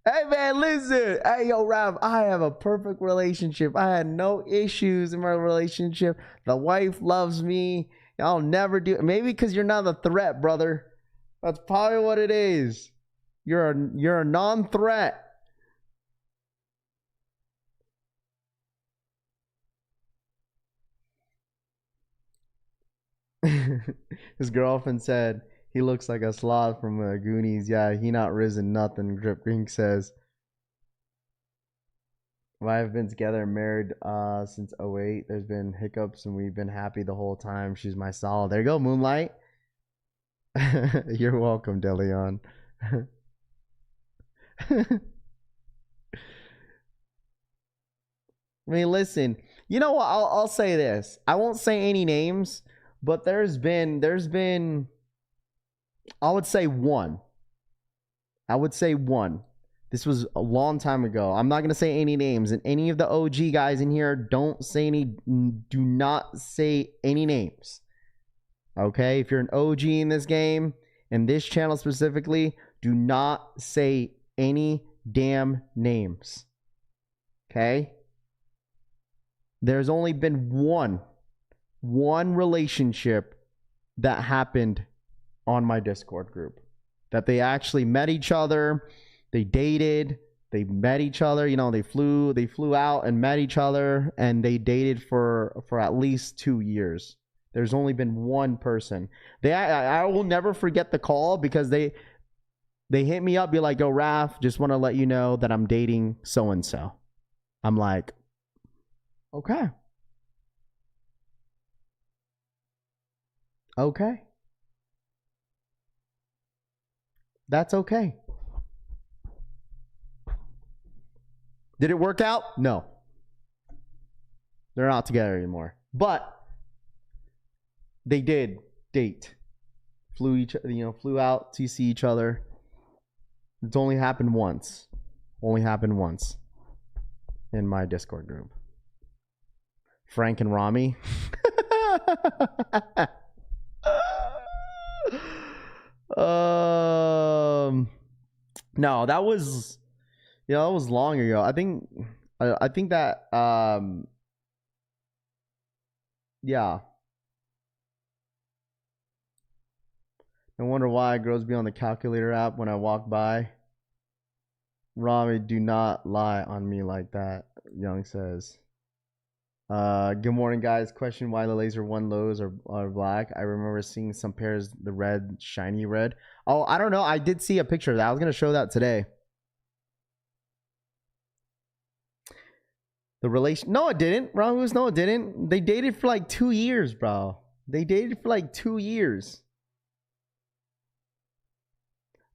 Hey man, listen. Hey yo, Rav, I have a perfect relationship. I had no issues in my relationship. The wife loves me. I'll never do. Maybe because you're not a threat, brother. That's probably what it is. You're a non-threat. His girlfriend said he looks like a sloth from Goonies. Yeah, he not risen nothing. Drip Green says. I've been together and married since '08. There's been hiccups and we've been happy the whole time. She's my solid. There you go, Moonlight. You're welcome, Deleon. I mean, listen. You know what? I'll say this. I won't say any names, but there's been I would say one. This was a long time ago. I'm not going to say any names. And any of the OG guys in here, do not say any names. Okay? If you're an OG in this game, and this channel specifically, do not say any damn names. Okay? There's only been one relationship that happened on my Discord group. That they actually met each other. They dated, They met each other, you know, they flew out and met each other, and they dated for at least 2 years. There's only been one person. I will never forget the call because they hit me up, be like, "Yo, Raph, just want to let you know that I'm dating so and so." I'm like, "Okay. Okay. That's okay." Did it work out? No. They're not together anymore. But they did date. Flew out to see each other. It's only happened once. Only happened once in my Discord group. Frank and Rami. No, that was that was long ago. I think that yeah. I wonder why girls be on the calculator app when I walk by. Rami, do not lie on me like that, Young says. Good morning, guys. Question why the laser one lows are black. I remember seeing some pairs, the red, shiny red. Oh, I don't know. I did see a picture of that. I was going to show that today. The relation. No, it didn't. Ramos, no, it didn't. They dated for like 2 years, bro. They dated for like 2 years.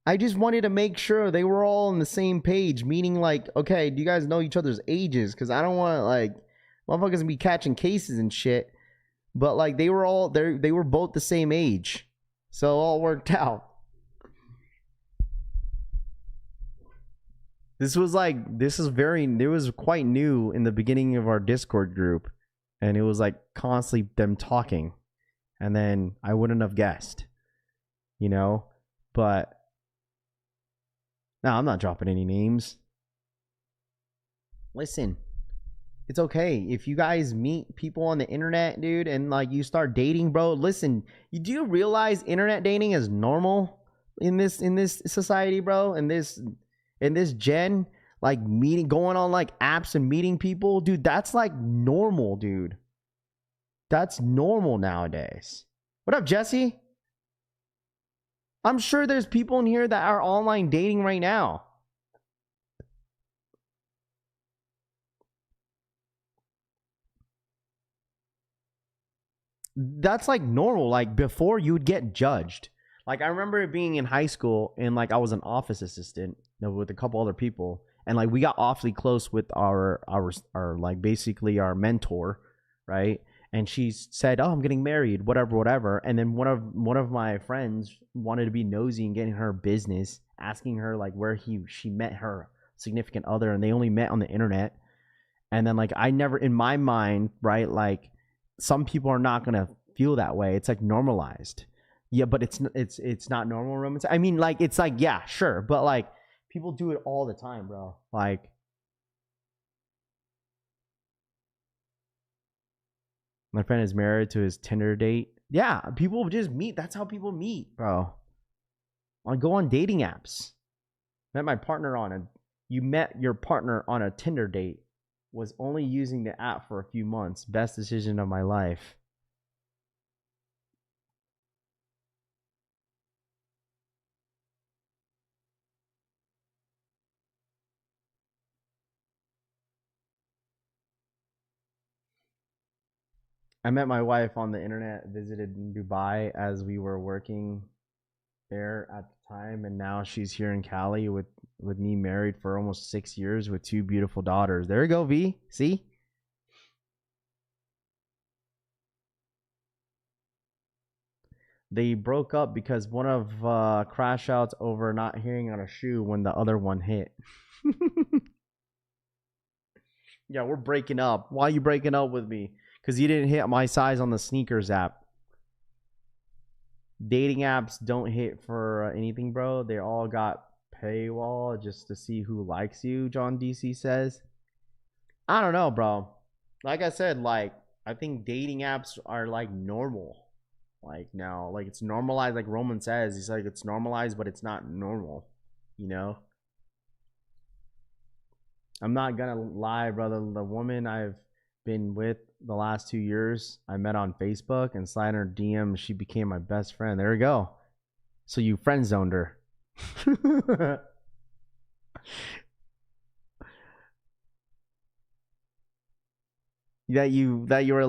I just wanted to make sure they were all on the same page, meaning like, okay, do you guys know each other's ages? Because I don't want like motherfuckers to be catching cases and shit. But like they were both the same age, so it all worked out. It was quite new in the beginning of our Discord group, and it was like constantly them talking, and then I wouldn't have guessed, you know, but. No, I'm not dropping any names. Listen, it's okay. If you guys meet people on the internet, dude, and like you start dating, bro, listen, you do realize internet dating is normal in this society, bro? In this gen, like going on like apps and meeting people, dude, that's like normal, dude. That's normal nowadays. What up, Jesse? I'm sure there's people in here that are online dating right now. That's like normal. Like before you would get judged. Like I remember being in high school and like I was an office assistant, you know, with a couple other people, and like we got awfully close with our like basically our mentor, right? And she said, "Oh, I'm getting married, whatever." And then one of my friends wanted to be nosy and get in her business, asking her like where she met her significant other, and they only met on the internet. And then like I never, in my mind, right? Like some people are not gonna feel that way. It's like normalized. Yeah, but it's not normal romance. I mean, like it's like yeah, sure, but like people do it all the time, bro. Like. My friend is married to his Tinder date. Yeah, people just meet. That's how people meet, bro. Go on dating apps. You met your partner on a Tinder date. Was only using the app for a few months. Best decision of my life. I met my wife on the internet, visited in Dubai as we were working there at the time, and now she's here in Cali with me, married for almost 6 years with 2 beautiful daughters. There you go, V. See? They broke up because one of crash outs over not hearing on a shoe when the other one hit. Yeah, we're breaking up. Why are you breaking up with me? Because you didn't hit my size on the sneakers app. Dating apps don't hit for anything, bro. They all got paywall just to see who likes you, John DC says. I don't know, bro. Like I said, like, I think dating apps are like normal. Like now, like it's normalized, like Roman says. He's like, it's normalized, but it's not normal, you know? I'm not gonna lie, brother. The woman I've been with the last 2 years, I met on Facebook and slid in her DM. She became my best friend. There we go. So you friend zoned her. that you were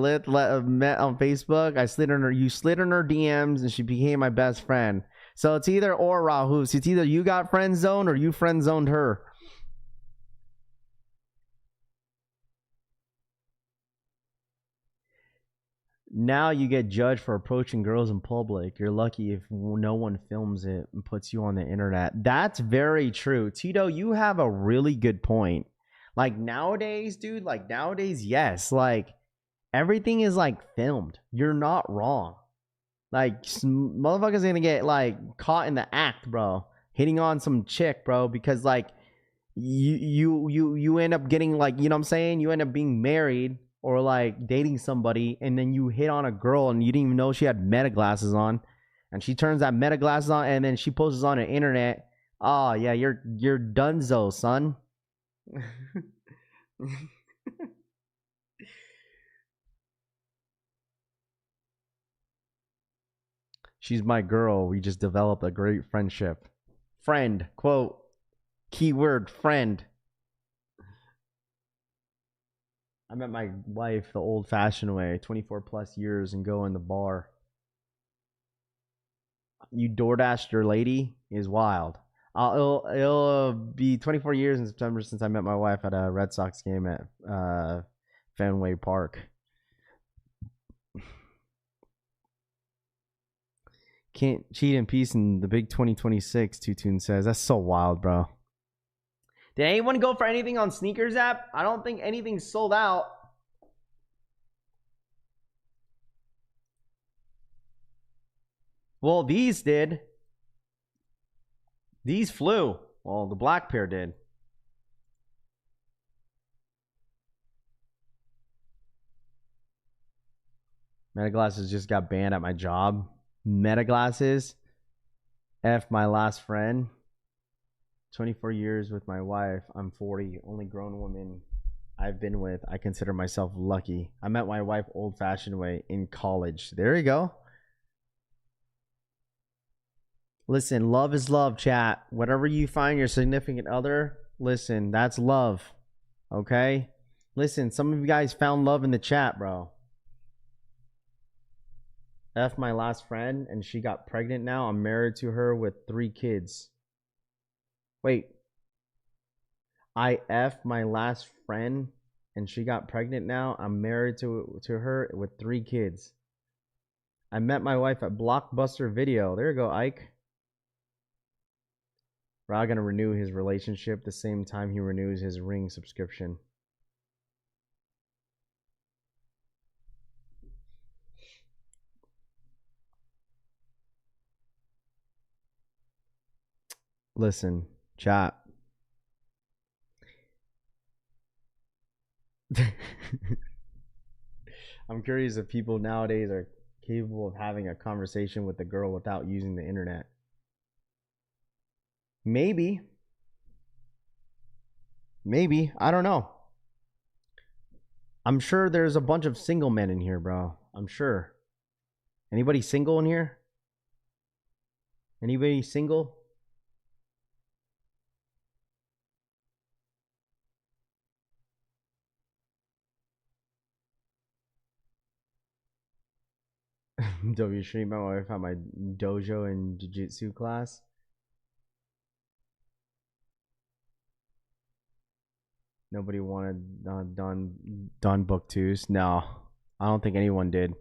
met on Facebook. You slid in her DMs and she became my best friend. So it's either or, Rahul. So it's either you got friend zoned or you friend zoned her. Now you get judged for approaching girls in public. You're lucky if no one films it and puts you on the internet. That's very true. Tito, you have a really good point. Like nowadays, dude, yes. Like everything is like filmed. You're not wrong. Like motherfuckers gonna get like caught in the act, bro. Hitting on some chick, bro, because like you end up getting like, you know what I'm saying? You end up being married or like dating somebody and then you hit on a girl and you didn't even know she had meta glasses on and she turns that meta glasses on and then she posts on the internet. Oh yeah, you're donezo, son. She's my girl. We just developed a great friendship. Friend, quote, keyword friend. I met my wife the old-fashioned way, 24 plus years, and go in the bar. You DoorDashed your lady is wild. It'll be 24 years in September since I met my wife at a Red Sox game at Fenway Park. Can't cheat in peace in the big 2026, Tutun says. That's so wild, bro. Did anyone go for anything on Sneakers app? I don't think anything's sold out. Well, these did. These flew. Well, the black pair did. Meta glasses just got banned at my job. Meta glasses. F my last friend. 24 years with my wife. I'm 40. Only grown woman I've been with. I consider myself lucky. I met my wife old-fashioned way in college. There you go. Listen, love is love, chat. Whatever you find your significant other, listen, that's love. Okay? Listen, some of you guys found love in the chat, bro. F my last friend, and she got pregnant now. I'm married to her with 3 kids. Wait. I F my last friend, and she got pregnant now. I'm married to her with 3 kids. I met my wife at Blockbuster Video. There you go, Ike. Ra gonna renew his relationship the same time he renews his Ring subscription. Listen, chat. I'm curious if people nowadays are capable of having a conversation with a girl without using the internet. Maybe. Maybe. I don't know. I'm sure there's a bunch of single men in here, bro. I'm sure. Anybody single in here? Anybody single? W stream my wife at my dojo and jiu-jitsu class. Nobody wanted Don book twos. No, I don't think anyone did.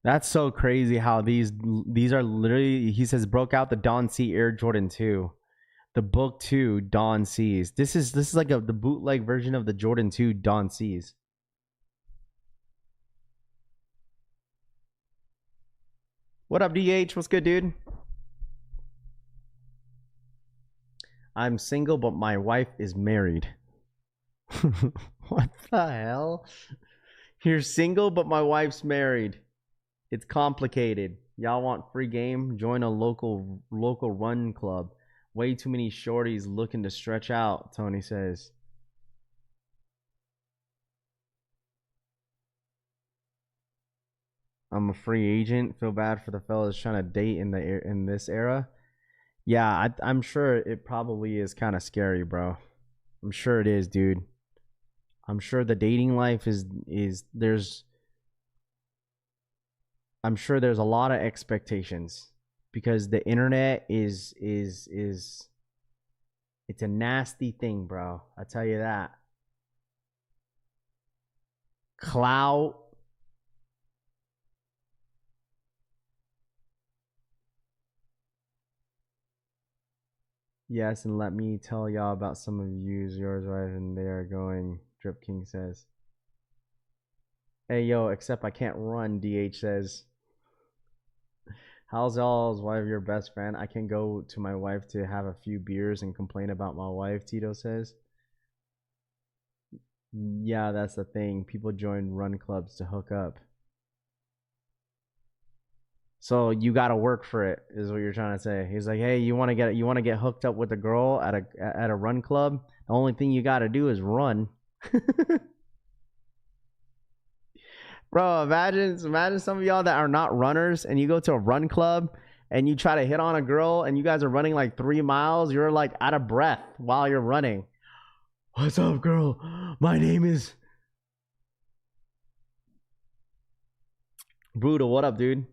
That's so crazy how these are literally, he says, broke out the Don C Air Jordan 2. The book 2 Don C's. This is like the bootleg version of the Jordan 2 Don C's. What up, DH? What's good, dude? I'm single, but my wife is married. What the hell? You're single, but my wife's married. It's complicated. Y'all want free game? Join a local run club. Way too many shorties looking to stretch out, Tony says. I'm a free agent. Feel bad for the fellas trying to date in this era. Yeah, I'm sure it probably is kind of scary, bro. I'm sure it is, dude. I'm sure the dating life is there's. I'm sure there's a lot of expectations because the internet is it's a nasty thing, bro. I tell you that. Clout. Yes, and let me tell y'all about some of yours wife, and they are going. Drip King says. Hey yo, except I can't run. DH says. How's y'all's wife your best friend? I can go to my wife to have a few beers and complain about my wife. Tito says. Yeah, that's the thing. People join run clubs to hook up. So you gotta work for it, is what you're trying to say. He's like, hey, you wanna get hooked up with a girl at a run club? The only thing you gotta do is run. Bro, imagine some of y'all that are not runners and you go to a run club and you try to hit on a girl and you guys are running like 3 miles. You're like out of breath while you're running. What's up, girl? My name is Brutal. What up, dude?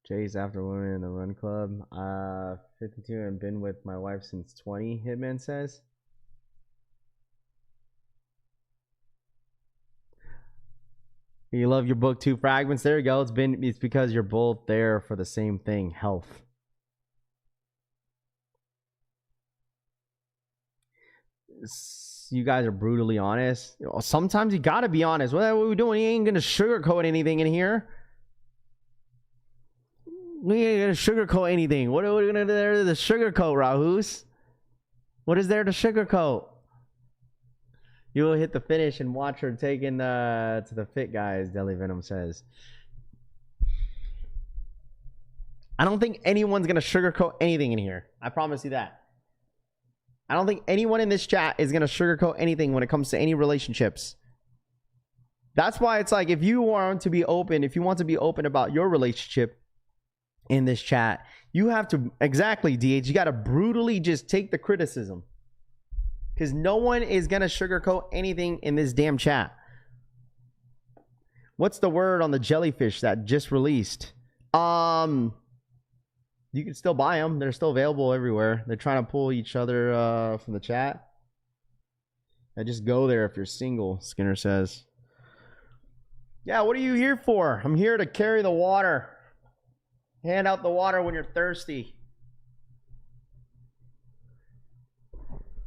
Chase after women in the run club. 52 and been with my wife since 20, Hitman says. You love your book, Two Fragments. There you go. It's because you're both there for the same thing, health. You guys are brutally honest. Sometimes you gotta be honest. What are we doing? You ain't gonna sugarcoat anything in here. We ain't gonna sugarcoat anything. What are we gonna do there to the sugarcoat, Rahus? What is there to sugarcoat? You will hit the finish and watch her taken to the fit guys, Deli Venom says. I don't think anyone's gonna sugarcoat anything in here. I promise you that. I don't think anyone in this chat is gonna sugarcoat anything when it comes to any relationships. That's why it's like, if you want to be open about your relationship in this chat, you have to, exactly, DH, you got to brutally just take the criticism, because no one is gonna sugarcoat anything in this damn chat. What's the word on the jellyfish that just released? You can still buy them. They're still available everywhere. They're trying to pull each other from the chat. I just go there if you're single, Skinner says. Yeah, what are you here for? I'm here to carry the water. Hand out the water when you're thirsty.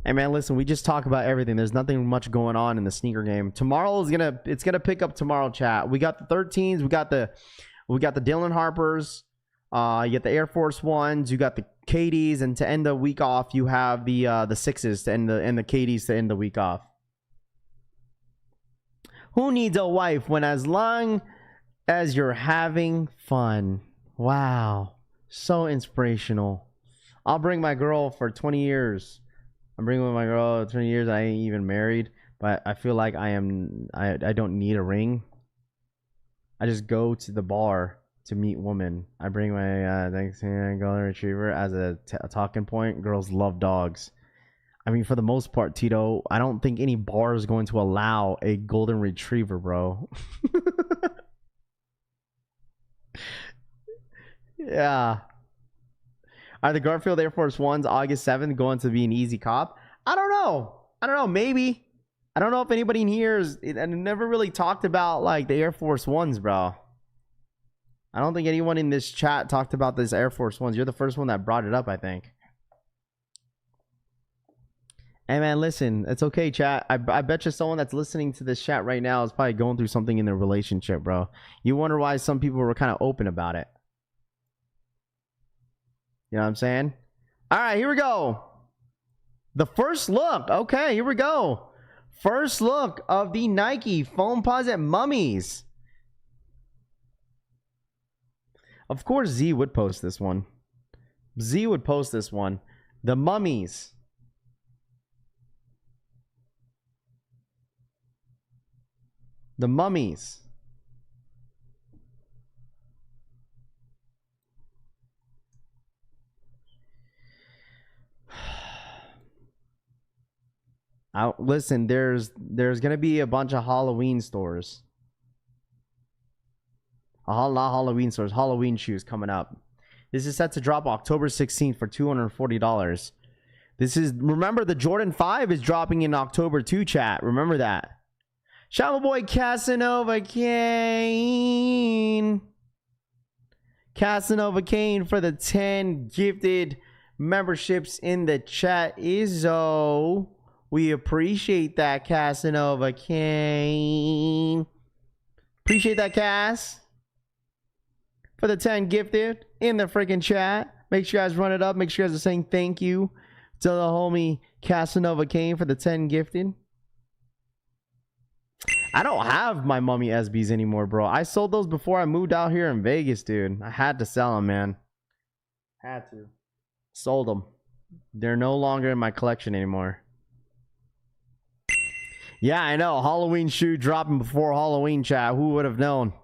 Hey man, listen, we just talk about everything. There's nothing much going on in the sneaker game. Tomorrow is it's gonna pick up tomorrow, chat. We got the 13s, we got the Dylan Harpers, you get the Air Force Ones, you got the KDs, and to end the week off, you have the 6s to end the KDs to end the week off. Who needs a wife when as long as you're having fun? Wow, so inspirational. I'll bring my girl for 20 years. I'm bringing with my girl 20 years. I ain't even married, but I feel like I don't need a ring. I just go to the bar to meet women. I bring my golden retriever as a talking point. Girls love dogs. I mean, for the most part, Tito, I don't think any bar is going to allow a golden retriever, bro. Yeah. Are the Garfield Air Force Ones August 7th going to be an easy cop? I don't know. Maybe. I don't know if anybody in here and never really talked about like the Air Force Ones, bro. I don't think anyone in this chat talked about this Air Force Ones. You're the first one that brought it up, I think. Hey man, listen, it's okay, chat. I bet you someone that's listening to this chat right now is probably going through something in their relationship, bro. You wonder why some people were kind of open about it. You know what I'm saying? All right, here we go. The first look. Okay, here we go. First look of the Nike Foamposite Mummies. Of course, Z would post this one. Z would post this one. The Mummies. The Mummies. Listen, there's gonna be a bunch of Halloween stores. Not Halloween stores, Halloween shoes coming up. This is set to drop October 16th for $240. This is, remember, the Jordan 5 is dropping in October too, chat. Remember that. Shout out my boy Casanova Kane. Casanova Kane for the 10 gifted memberships in the chat. Izzo. We appreciate that, Casanova Kane. Appreciate that, Cass. For the 10 gifted in the freaking chat. Make sure you guys run it up. Make sure you guys are saying thank you to the homie Casanova Kane for the 10 gifted. I don't have my Mummy SBs anymore, bro. I sold those before I moved out here in Vegas, dude. I had to sell them, man. Had to. Sold them. They're no longer in my collection anymore. Yeah, I know. Halloween shoe dropping before Halloween, chat. Who would have known?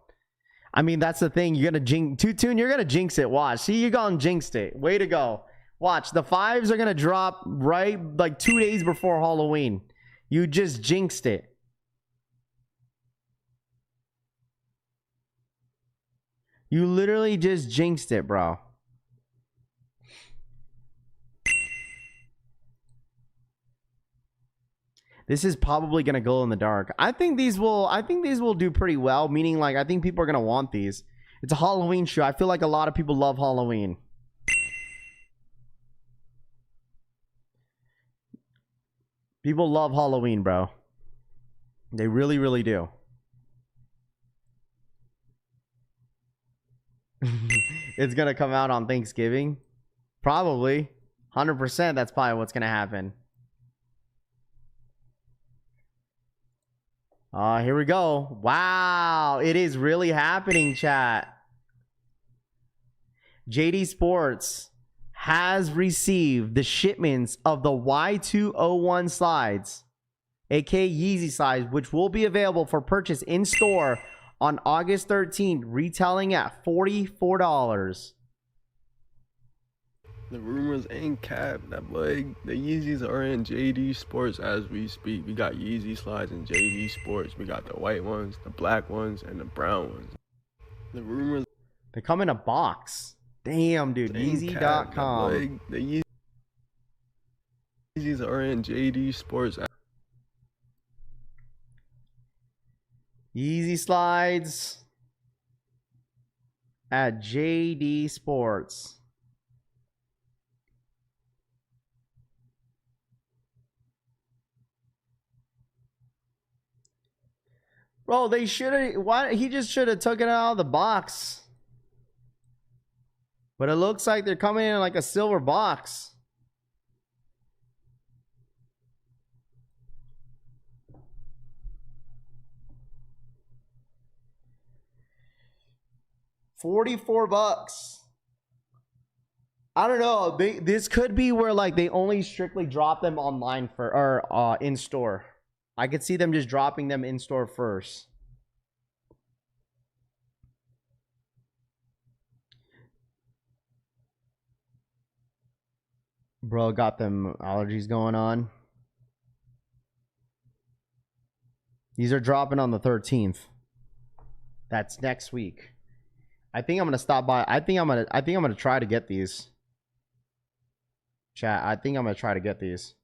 I mean, that's the thing. You're going to jinx. Two-Tune, you're going to jinx it. Watch. See, you gone jinxed it. Way to go. Watch. The 5s are going to drop right like 2 days before Halloween. You just jinxed it. You literally just jinxed it, bro. This is probably gonna go in the dark. I think these will do pretty well, meaning like I think people are gonna want these. It's a Halloween shoe. I feel like a lot of people love Halloween. People love Halloween, bro. They really, really do. It's gonna come out on Thanksgiving. Probably. 100%. That's probably what's gonna happen. Here we go. Wow, it is really happening, chat. Jdsports has received the shipments of the Y201 slides, aka Yeezy slides, which will be available for purchase in store on August 13th, retailing at $44. The rumors ain't cap. That boy, the Yeezys are in Jdsports as we speak. We got Yeezy slides in Jdsports. We got the white ones, the black ones, and the brown ones. The rumors, they come in a box. Damn, dude. Yeezy.com. The Yeezys are in Jdsports. Yeezy slides at Jdsports. Bro, they should have. Why he just should have took it out of the box. But it looks like they're coming in like a silver box. $44. I don't know. This could be where like they only strictly drop them online for or in store. I could see them just dropping them in store first. Bro got them allergies going on. These are dropping on the 13th. That's next week. I think I'm gonna stop by. I think I'm gonna try to get these. Chat, I think I'm gonna try to get these.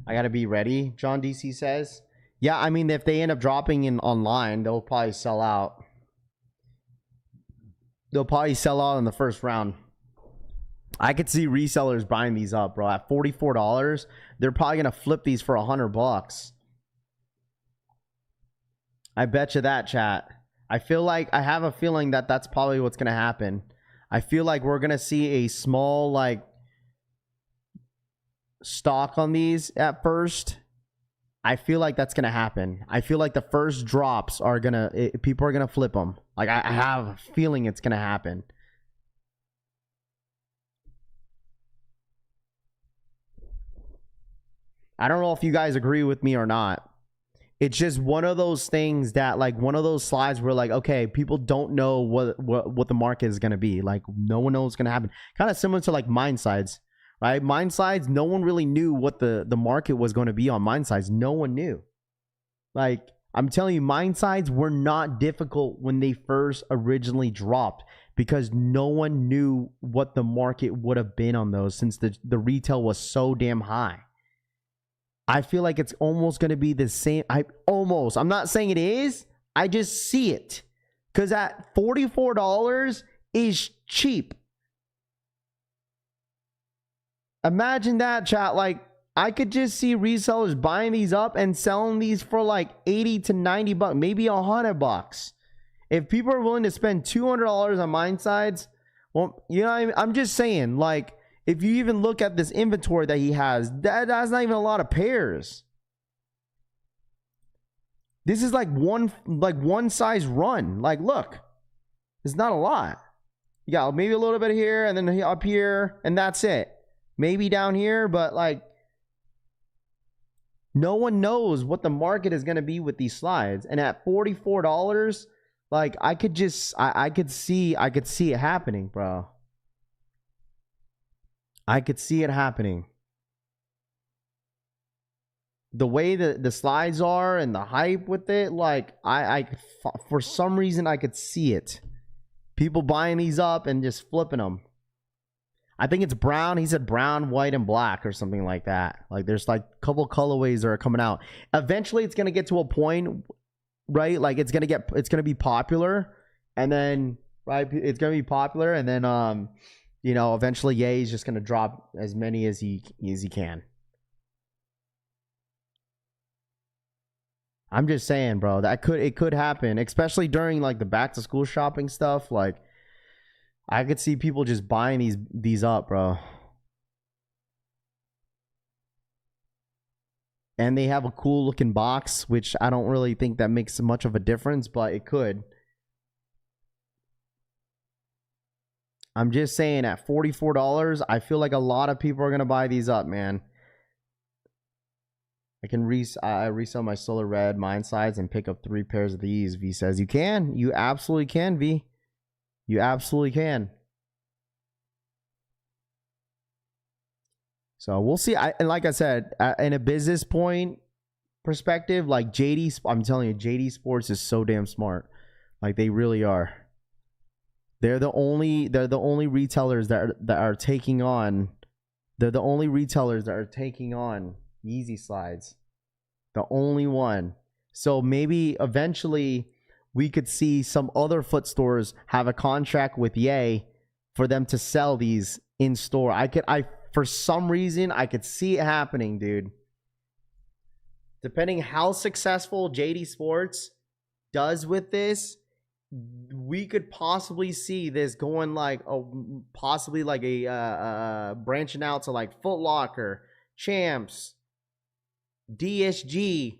I gotta be ready, John DC says. Yeah, I mean, if they end up dropping in online, they'll probably sell out. They'll probably sell out in the first round. I could see resellers buying these up, bro. At $44, they're probably gonna flip these for $100. I bet you that, chat. I have a feeling that that's probably what's going to happen. I feel like we're going to see a small, like, stock on these at first. I feel like that's going to happen. I feel like the first drops are going to, people are going to flip them. Like, I have a feeling it's going to happen. I don't know if you guys agree with me or not. It's just one of those things that, like, one of those slides where, like, okay, people don't know what the market is going to be. Like, no one knows what's going to happen. Kind of similar to, like, mine sides, right? Mine sides, no one really knew what the market was going to be on mine sides. No one knew. Like, I'm telling you, mine sides were not difficult when they first originally dropped because no one knew what the market would have been on those since the retail was so damn high. I feel like it's almost going to be the same. I'm not saying it is. I just see it. Because at $44 is cheap. Imagine that, chat. Like, I could just see resellers buying these up and selling these for like 80 to 90 bucks, maybe $100. If people are willing to spend $200 on mine sides, well, you know, I'm just saying, like, if you even look at this inventory that he has, that's not even a lot of pairs. This is like one size run. Like, look, it's not a lot. You got maybe a little bit here and then up here, and that's it. Maybe down here, but like, no one knows what the market is going to be with these slides. And at $44, like, I could see it happening, bro. I could see it happening. The way that the slides are and the hype with it, like, I for some reason I could see it. People buying these up and just flipping them. I think it's brown. He said brown, white, and black or something like that. Like, there's like a couple colorways that are coming out. Eventually, it's gonna get to a point, right? Like, it's gonna be popular, and then it's gonna be popular, and then you know, eventually Ye is just going to drop as many as he can. I'm just saying, bro, it could happen, especially during like the back to school shopping stuff. Like, I could see people just buying these up, bro. And they have a cool looking box, which I don't really think that makes much of a difference, but it could. I'm just saying, at $44, I feel like a lot of people are going to buy these up, man. I resell my solar red mine sides and pick up 3 pairs of these. V says you can. You absolutely can, V. You absolutely can. So we'll see. And like I said, in a business point perspective, like I'm telling you, Jdsports is so damn smart. Like, they really are. They're the only retailers that are taking on. They're the only retailers that are taking on Yeezy slides. The only one. So maybe eventually we could see some other foot stores have a contract with Ye for them to sell these in store. For some reason I could see it happening, dude. Depending how successful Jdsports does with this, we could possibly see this going like possibly like a branching out to like Foot Locker, Champs, DSG.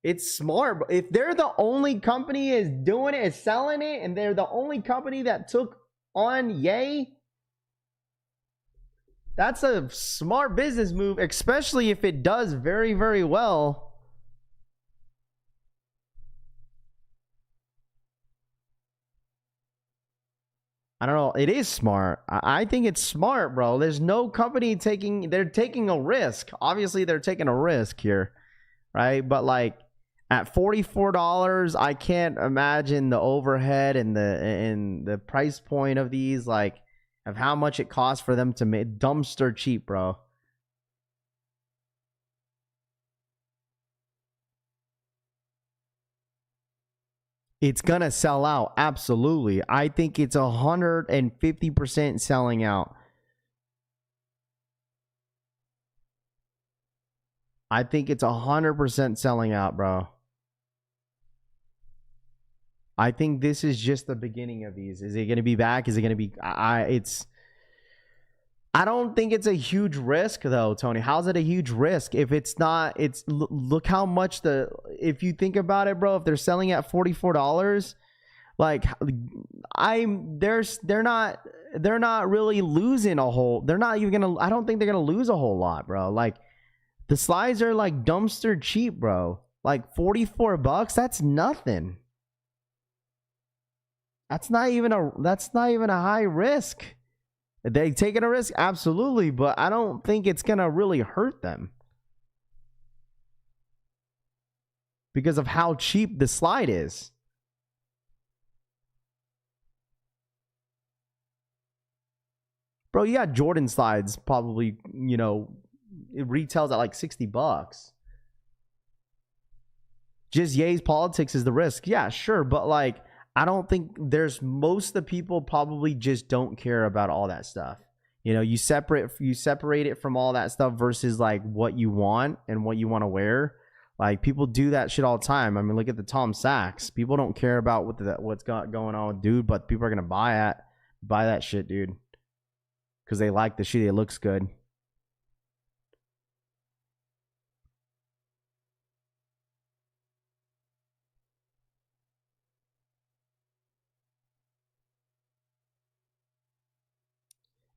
It's smart. If they're the only company is doing it, is selling it, and they're the only company that took on Ye, that's a smart business move, especially if it does very, very well. I don't know. It is smart. I think it's smart, bro. There's no company they're taking a risk. Obviously, they're taking a risk here, right? But like at $44, I can't imagine the overhead and the price point of these, like of how much it costs for them to make dumpster cheap, bro. It's gonna sell out, absolutely. I think it's 150% selling out. I think it's 100% selling out, bro. I think this is just the beginning of these. Is it going to be back? Is it going to be? I don't think it's a huge risk though, Tony. How's it a huge risk if it's not? Look how much if you think about it, bro. If they're selling at $44, like they're not really losing a whole. They're not even gonna. I don't think they're gonna lose a whole lot, bro. Like the slides are like dumpster cheap, bro. Like $44, that's nothing. That's not even a high risk. Are they taking a risk? Absolutely, but I don't think it's gonna really hurt them because of how cheap the slide is. Bro, you got Jordan slides probably, you know, it retails at like $60. Just Ye's politics is the risk. Yeah, sure, but like I don't think most of the people probably just don't care about all that stuff. You know, you separate it from all that stuff versus like what you want and what you want to wear. Like people do that shit all the time. I mean, look at the Tom Sachs. People don't care about what's going on with dude, but people are gonna buy that shit, dude, because they like the shit. It looks good.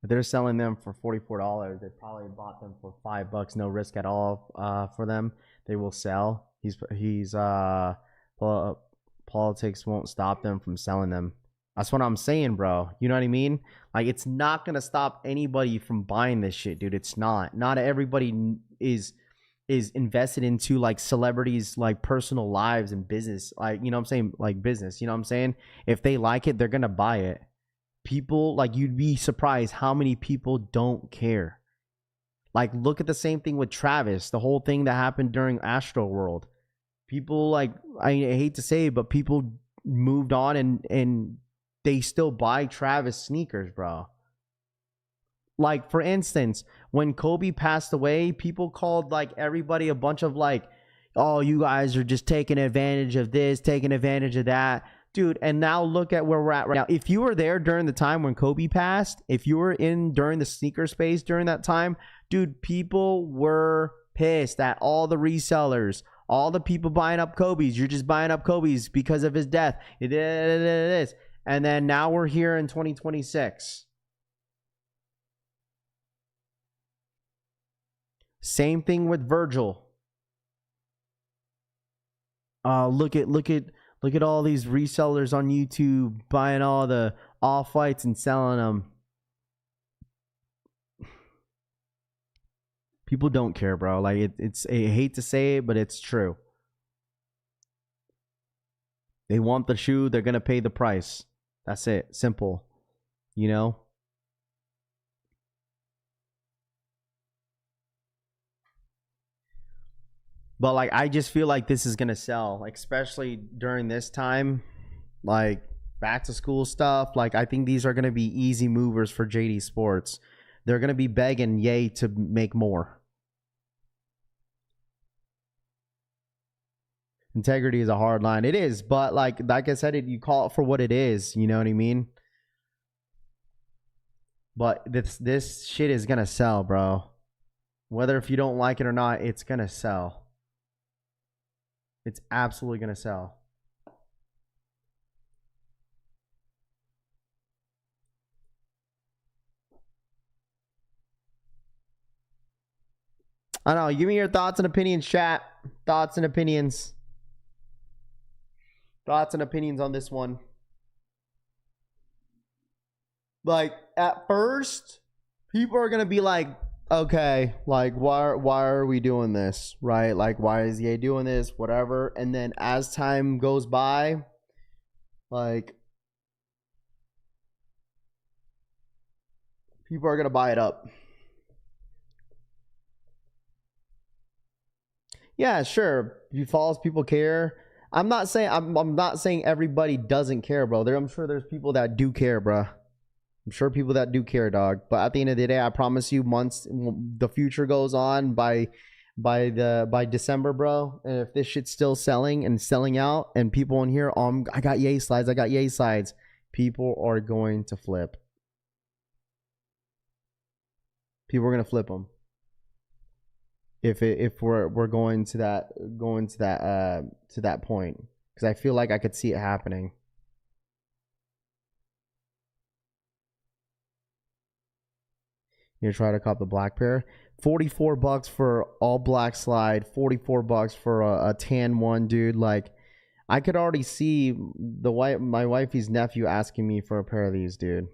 If they're selling them for $44, they probably bought them for $5, no risk at all for them. They will sell. Politics won't stop them from selling them. That's what I'm saying, bro. You know what I mean? Like it's not gonna stop anybody from buying this shit, dude. It's not. Not everybody is invested into like celebrities, like personal lives and business. Like, you know what I'm saying? Like business. You know what I'm saying? If they like it, they're gonna buy it. People, like, you'd be surprised how many people don't care. Like, look at the same thing with Travis, the whole thing that happened during Astro World. People, like, I hate to say it, but people moved on and they still buy Travis sneakers, bro. Like, for instance, when Kobe passed away, people called like everybody a bunch of like, oh, you guys are just taking advantage of this, taking advantage of that. Dude, and now look at where we're at right now. If you were there during the time when Kobe passed, if you were during the sneaker space during that time, dude, people were pissed at all the resellers, all the people buying up Kobe's. You're just buying up Kobe's because of his death. It is. And then now we're here in 2026. Same thing with Virgil. Look at all these resellers on YouTube buying all the off-whites and selling them. People don't care, bro. Like I hate to say it, but it's true. They want the shoe, they're gonna pay the price. That's it. Simple. You know? But like I just feel like this is gonna sell, like especially during this time, like back to school stuff. Like I think these are gonna be easy movers for Jdsports. They're gonna be begging Ye to make more. Integrity is a hard line. It is, but like I said, you call it for what it is. You know what I mean? But this shit is gonna sell, bro. Whether if you don't like it or not, it's gonna sell. It's absolutely going to sell. I don't know. Give me your thoughts and opinions, chat. Thoughts and opinions. Thoughts and opinions on this one. Like, at first, people are going to be like, okay, like why are we doing this, right? Like why is Ye doing this, whatever. And then as time goes by, like people are gonna buy it up. Yeah, sure, you follows, people care. I'm not saying everybody doesn't care, bro. I'm sure there's people that do care, bro. I'm sure people that do care, dog. But at the end of the day, I promise you, months, the future goes on, by by December, bro. And if this shit's still selling and selling out, and people in here, I got yay slides, people are going to flip. People are gonna flip them if we're going to that point, because I feel like I could see it happening. You try to cop the black pair. $44 for all black slide. $44 for a tan one, dude. Like, I could already see my wifey's nephew asking me for a pair of these, dude.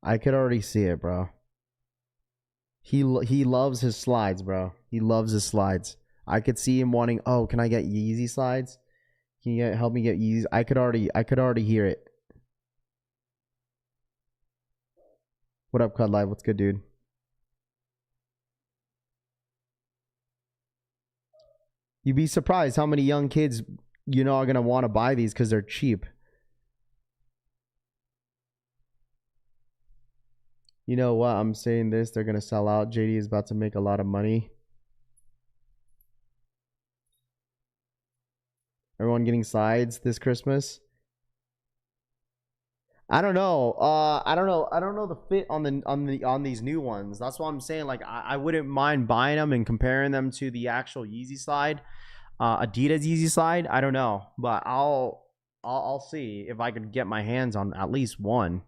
I could already see it, bro. He loves his slides, bro. He loves his slides. I could see him wanting, oh, can I get Yeezy slides? Can you help me get Yeezy? I could already hear it. What up, Cud Live? What's good, dude? You'd be surprised how many young kids, are going to want to buy these because they're cheap. You know what? I'm saying this. They're going to sell out. JD is about to make a lot of money. Everyone getting slides this Christmas? I don't know. I don't know the fit on these new ones. That's what I'm saying. Like, I wouldn't mind buying them and comparing them to the actual Yeezy slide, Adidas Yeezy slide. I don't know, but I'll see if I could get my hands on at least one.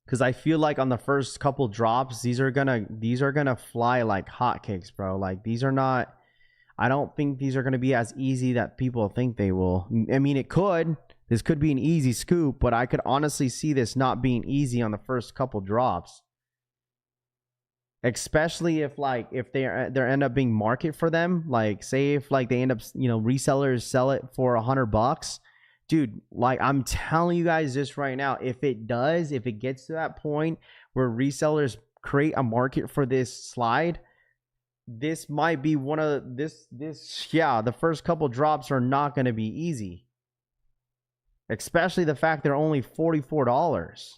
Because I feel like on the first couple drops, these are gonna fly like hotcakes, bro. Like, these are not. I don't think these are gonna be as easy that people think they will. I mean, it could. This could be an easy scoop, but I could honestly see this not being easy on the first couple drops. Especially if there end up being market for them. Like, say if like they end up, resellers sell it for $100. Dude, like, I'm telling you guys this right now, if it gets to that point where resellers create a market for this slide, this might be one of the first couple drops are not going to be easy. Especially the fact they're only $44.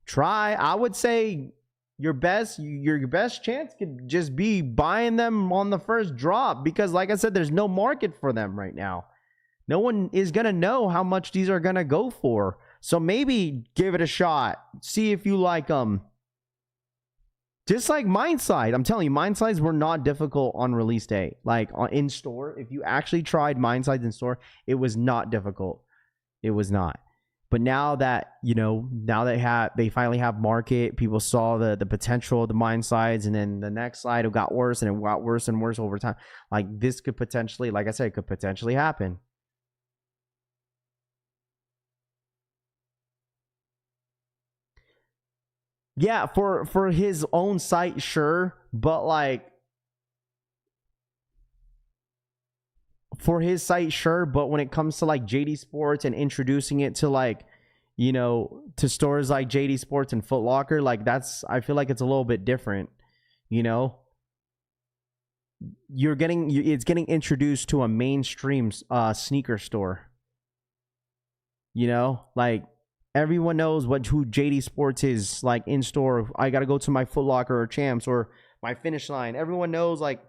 Try. I would say your best chance could just be buying them on the first drop, because like I said, there's no market for them right now. No one is going to know how much these are going to go for. So maybe give it a shot. See if you like them. Just like mine slide. I'm telling you, mine slides were not difficult on release day. Like in store, if you actually tried mine slides in store, it was not difficult. It was not. But now that, they finally have market, people saw the potential of the mine slides, and then the next slide, it got worse, and it got worse and worse over time. Like, this could potentially, like I said, could potentially happen. Yeah, for his own site, sure, but like for his site, sure, but when it comes to like Jdsports and introducing it to like, to stores like Jdsports and Foot Locker, like I feel like it's a little bit different, it's getting introduced to a mainstream sneaker store, like. Everyone knows who Jdsports is, like, in store. I got to go to my Foot Locker or Champs or my Finish Line. Everyone knows, like,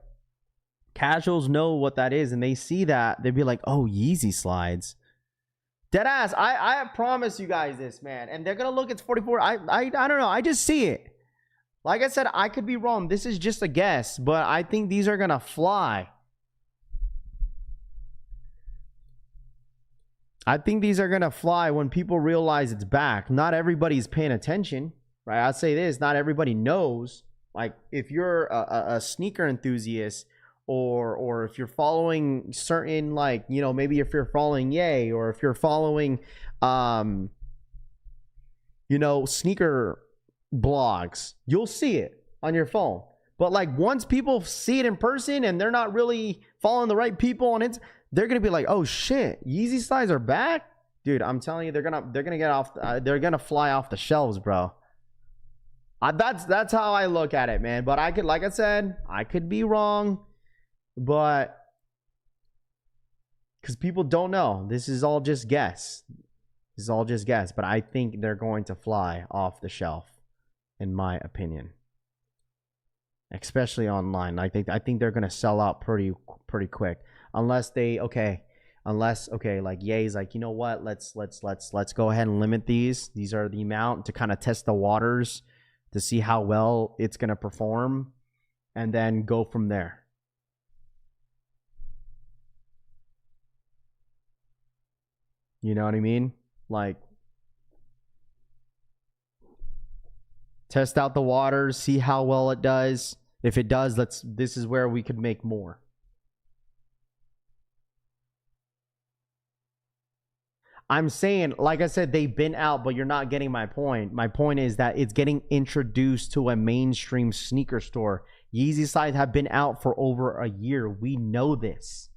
casuals know what that is, and they see that. They'd be like, oh, Yeezy slides. Deadass, I promise you guys this, man. And they're going to look, it's 44. I don't know. I just see it. Like I said, I could be wrong. This is just a guess, but I think these are going to fly. I think these are going to fly when people realize it's back. Not everybody's paying attention, right? I'll say this. Not everybody knows. Like, if you're a sneaker enthusiast, or if you're following certain, like, maybe if you're following Ye, or if you're following, sneaker blogs, you'll see it on your phone. But, like, once people see it in person and they're not really following the right people on it, they're gonna be like, "Oh shit, Yeezy slides are back, dude!" I'm telling you, they're gonna get off. They're gonna fly off the shelves, bro. That's how I look at it, man. But like I said, I could be wrong, but because people don't know, this is all just guess. This is all just guess, but I think they're going to fly off the shelf, in my opinion. Especially online. I think they're gonna sell out pretty quick. Unless like Ye's like, you know what, let's go ahead and limit these. These are the amount to kind of test the waters to see how well it's gonna perform, and then go from there. You know what I mean? Like, test out the waters, see how well it does. If it does, this is where we could make more. I'm saying, like I said, they've been out, but you're not getting my point. My point is that it's getting introduced to a mainstream sneaker store. Yeezy slides have been out for over a year. We know this.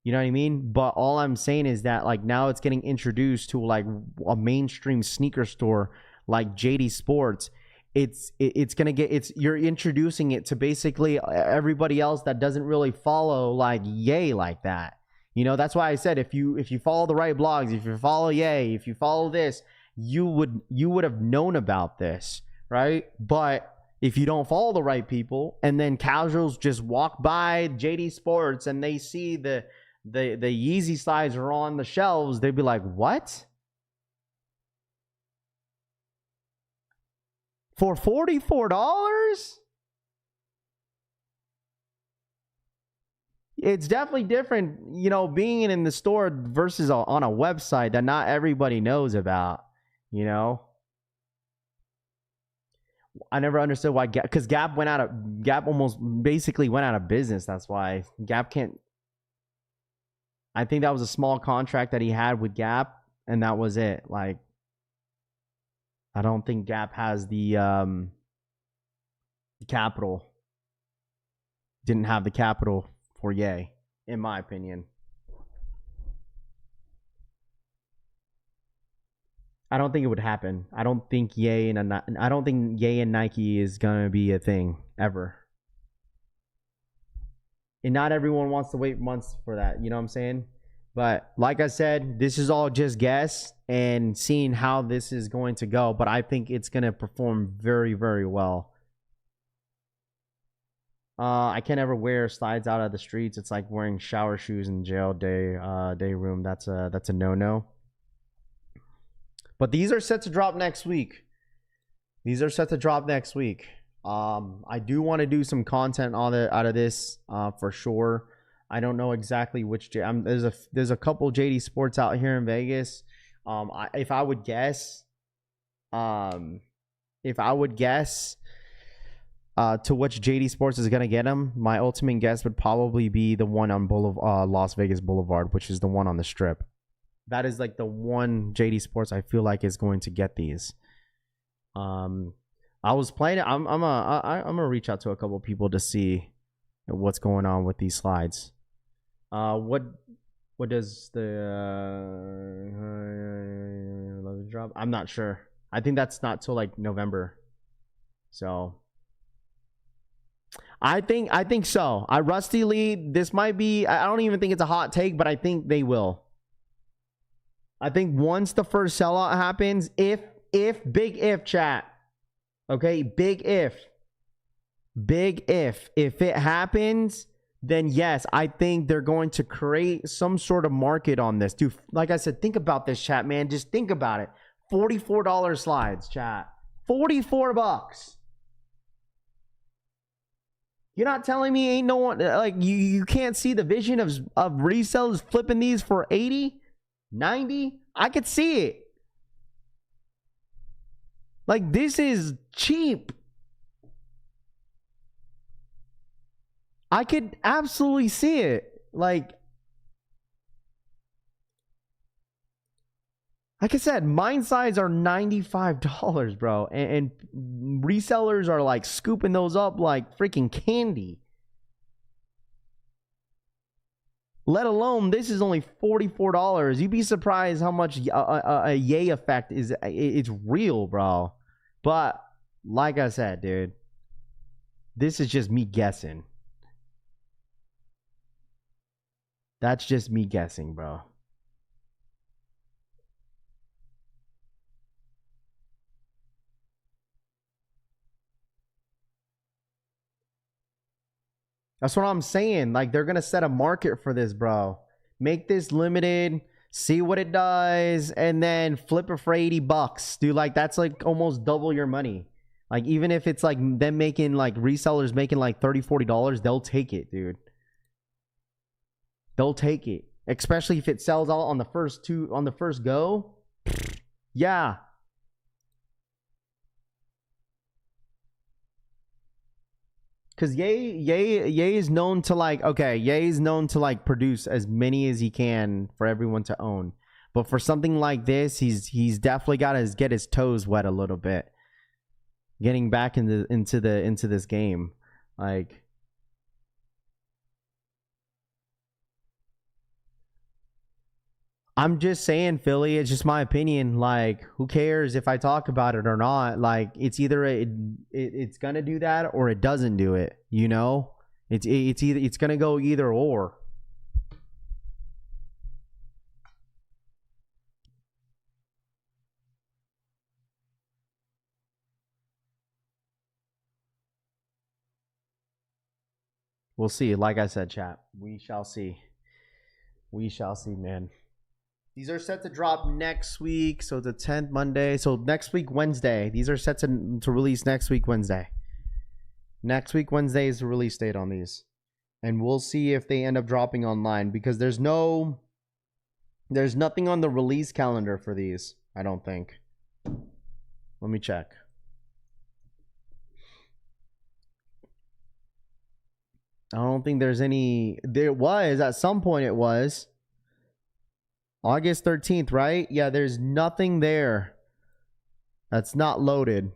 You know what I mean? But all I'm saying is that, like, now it's getting introduced to like a mainstream sneaker store like Jdsports. You're introducing it to basically everybody else that doesn't really follow like Ye like that. You know, that's why I said if you follow the right blogs, if you follow Ye, if you follow this, you would have known about this, right? But if you don't follow the right people, and then casuals just walk by Jdsports and they see the Yeezy slides are on the shelves, they'd be like, what? For $44? It's definitely different, you know, being in the store versus on a website that not everybody knows about, you know. I never understood why because Gap almost basically went out of business. That's why Gap can't. I think that was a small contract that he had with Gap, and that was it. Like, I don't think Gap has the capital. Didn't have the capital for Ye, in my opinion. I don't think it would happen. I don't think Ye and Nike is gonna be a thing ever. And not everyone wants to wait months for that. You know what I'm saying? But like I said, this is all just guess and seeing how this is going to go. But I think it's gonna perform very, very well. I can't ever wear slides out of the streets. It's like wearing shower shoes in jail day room. That's a no-no. But these are set to drop next week. I do want to do some content out of this for sure. I don't know exactly which. There's a couple Jdsports out here in Vegas. If I would guess, to which Jdsports is gonna get them, my ultimate guess would probably be the one on Las Vegas Boulevard, which is the one on the Strip. That is like the one Jdsports I feel like is going to get these. I was playing it. I'm gonna reach out to a couple people to see what's going on with these slides. What does the drop? I'm not sure. I think that's not till like November. So I think so. Rusty Lee, this might be, I don't even think it's a hot take, but I think they will. I think once the first sellout happens, if big if chat, okay, big if it happens, then yes, I think they're going to create some sort of market on this. Dude, like I said, think about this, chat, man. Just think about it. $44 slides, chat. $44. You're not telling me ain't no one, like, you can't see the vision of resellers flipping these for 80, 90? I could see it. Like, this is cheap. I could absolutely see it. Like I said, mine size are $95, bro. And resellers are like scooping those up like freaking candy. Let alone, this is only $44. You'd be surprised how much a Ye effect is. It's real, bro. But like I said, dude, this is just me guessing. That's just me guessing, bro. That's what I'm saying. Like, they're gonna set a market for this, bro. Make this limited, see what it does, and then flip it for $80, dude. Like, that's like almost double your money. Like, even if it's like them making, like, resellers making like $30-$40, they'll take it, dude. They'll take it, especially if it sells out on the first go. Yeah. Because Ye is known to like, okay, Ye is known to like produce as many as he can for everyone to own. But for something like this, he's definitely got to get his toes wet a little bit. Getting back into this game. Like, I'm just saying, Philly, it's just my opinion. Like, who cares if I talk about it or not? Like, it's either it's gonna do that or it doesn't do it. You know, it's gonna go either or. We'll see. Like I said, chat, we shall see. We shall see, man. These are set to drop next week. So the 10th Monday. So next week, Wednesday. These are set to release next week, Wednesday. Next week, Wednesday is the release date on these. And we'll see if they end up dropping online. Because there's nothing on the release calendar for these, I don't think. Let me check. I don't think there's any. There was. At some point it was. August 13th, right? Yeah, there's nothing there that's not loaded.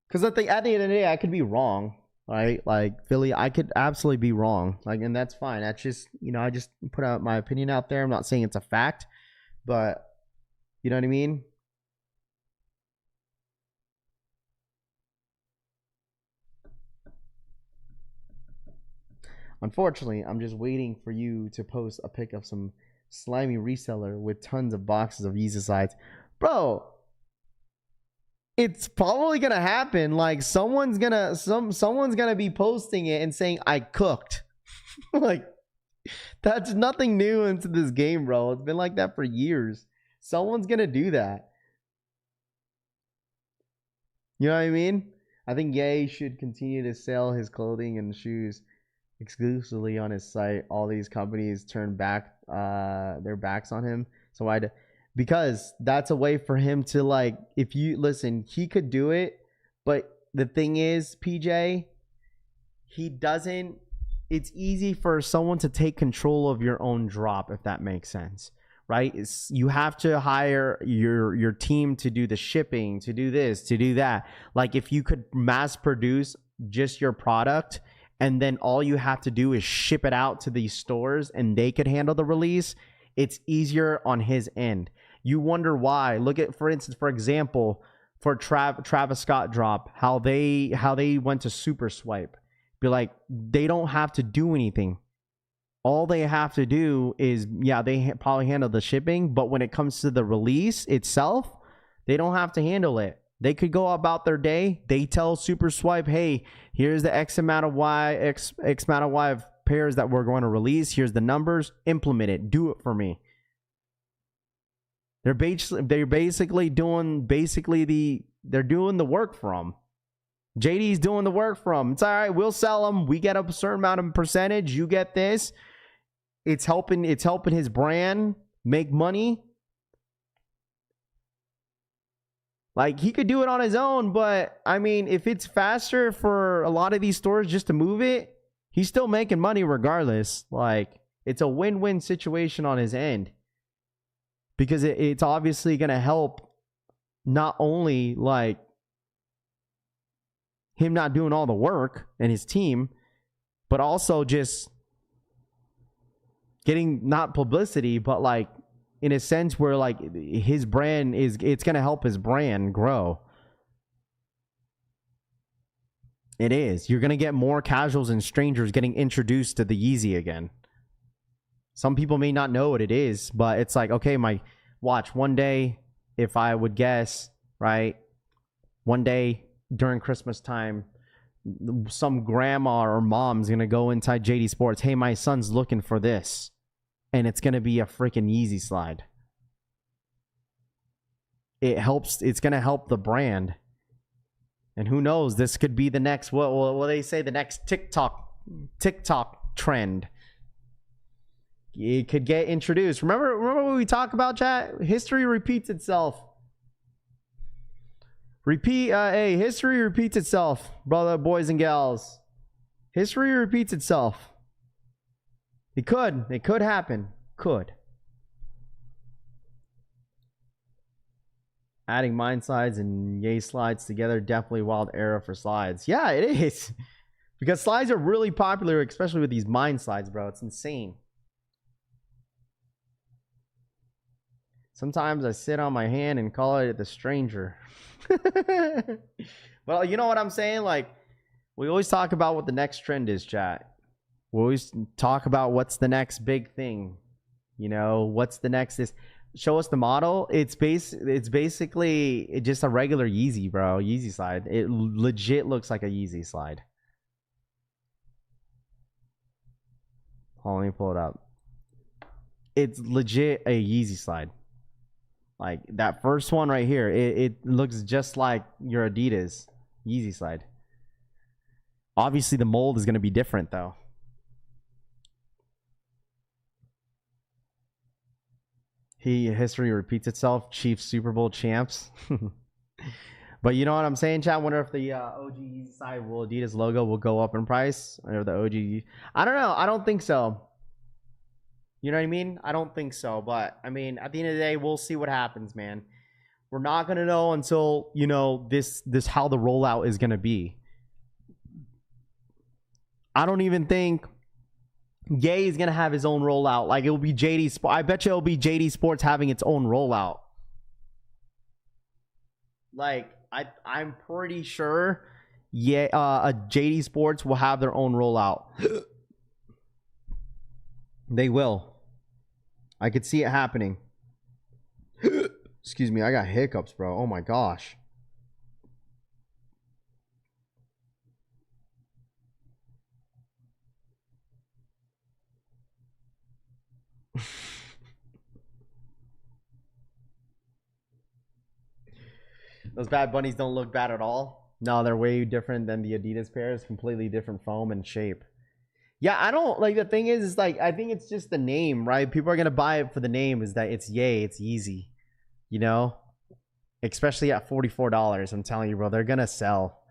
Because at the end of the day, I could be wrong, right? Like, Philly, I could absolutely be wrong. Like, and that's fine. That's just, you know, I just put out my opinion out there. I'm not saying it's a fact, but you know what I mean? Unfortunately, I'm just waiting for you to post a pic of some slimy reseller with tons of boxes of Yeezy slides. Bro, it's probably gonna happen. Like, someone's gonna be posting it and saying, I cooked. Like, that's nothing new into this game, bro. It's been like that for years. Someone's gonna do that. You know what I mean? I think Ye should continue to sell his clothing and shoes exclusively on his site. All these companies turn back their backs on him. So because that's a way for him to, like, if you listen, he could do it, but the thing is, PJ, he doesn't. It's easy for someone to take control of your own drop, if that makes sense, right? You have to hire your team to do the shipping, to do this, to do that. Like, if you could mass produce just your product, and then all you have to do is ship it out to these stores and they could handle the release, it's easier on his end. You wonder why. Look at, for instance, for example, for Travis Scott drop, how they went to Super Swipe. Be like, they don't have to do anything. All they have to do is, yeah, they probably handle the shipping, but when it comes to the release itself, they don't have to handle it. They could go about their day. They tell Super Swipe, hey, here's the X amount of Y of pairs that we're going to release. Here's the numbers. Implement it. Do it for me. They're basically doing they're doing the work for them. JD's doing the work for them. It's all right. We'll sell them. We get a certain amount of percentage. You get this. It's helping his brand make money. Like, he could do it on his own, but I mean, if it's faster for a lot of these stores just to move it, he's still making money regardless. Like, it's a win-win situation on his end, because it's obviously going to help not only like him not doing all the work and his team, but also just getting not publicity, but like, in a sense where like his brand it's going to help his brand grow. It is. You're going to get more casuals and strangers getting introduced to the Yeezy again. Some people may not know what it is, but it's like, okay, my Watch one day, if I would guess, right? One day during Christmas time, some grandma or mom's going to go inside JD Sports. Hey, my son's looking for this. And it's going to be a freaking Yeezy slide. It's going to help the brand. And who knows, this could be the next, what they say, the next TikTok trend. It could get introduced. Remember what we talk about, chat? History repeats itself. History repeats itself, brother, boys and gals. History repeats itself. It could happen. Could. Adding mine slides and yay slides together, definitely wild era for slides. Yeah, it is. Because slides are really popular, especially with these mine slides, bro. It's insane. Sometimes I sit on my hand and call it the stranger. Well, you know what I'm saying? Like, we always talk about what the next trend is, chat. We always talk about what's the next big thing. You know, what's the next is. Show us the model. It's basically just a regular Yeezy, bro. Yeezy slide. It legit looks like a Yeezy slide. Hold on, let me pull it up. It's legit a Yeezy slide. Like that first one right here, it looks just like your Adidas Yeezy slide. Obviously, the mold is going to be different, though. History repeats itself. Chiefs Super Bowl champs. But you know what I'm saying, chat? I wonder if the OG Yeezy side Adidas logo will go up in price, or the OG. I don't know. I don't think so. You know what I mean? I don't think so. But I mean, at the end of the day, we'll see what happens, man. We're not gonna know until, you know, this how the rollout is gonna be. I don't even think Ye is gonna have his own rollout. Like, it will be JD Sports. I bet you it'll be JD Sports having its own rollout. Like, I'm pretty sure JD Sports will have their own rollout. They will. I could see it happening. Excuse me, I got hiccups, bro. Oh my gosh. Those Bad Bunnies don't look bad at all. No, they're way different than the Adidas pairs. Completely different foam and shape. Yeah, I don't like, the thing is like, I think it's just the name, right? People are gonna buy it for the name, is that it's Ye, it's Yeezy, you know, especially at $44. I'm telling you, bro, they're gonna sell.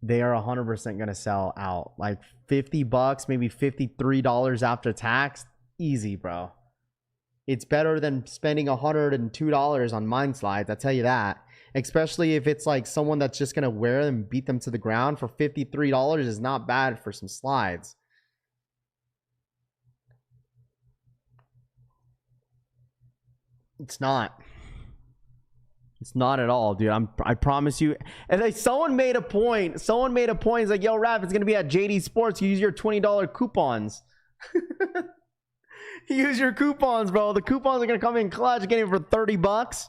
They are 100% gonna sell out. Like $50, maybe $53 after tax, easy, bro. It's better than spending $102 on mine slides. I tell you that. Especially if it's like someone that's just gonna wear them and beat them to the ground. For $53 is not bad for some slides. It's not. It's not at all, dude. I promise you. And like, someone made a point. It's like, yo, Raph, it's gonna be at JD Sports. You use your $20 coupons. Use your coupons, bro. The coupons are gonna come in clutch. Getting it for $30.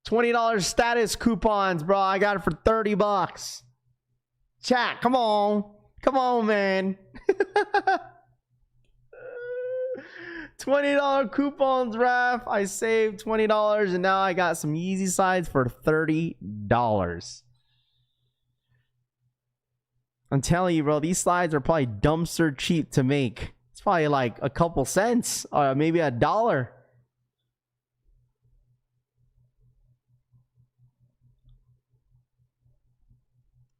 $20 status coupons, bro. I got it for $30. Chat, come on, man. $20 coupons, Raph. I saved $20 and now I got some Yeezy slides for $30. I'm telling you, bro, these slides are probably dumpster cheap to make. It's probably like a couple cents or maybe $1.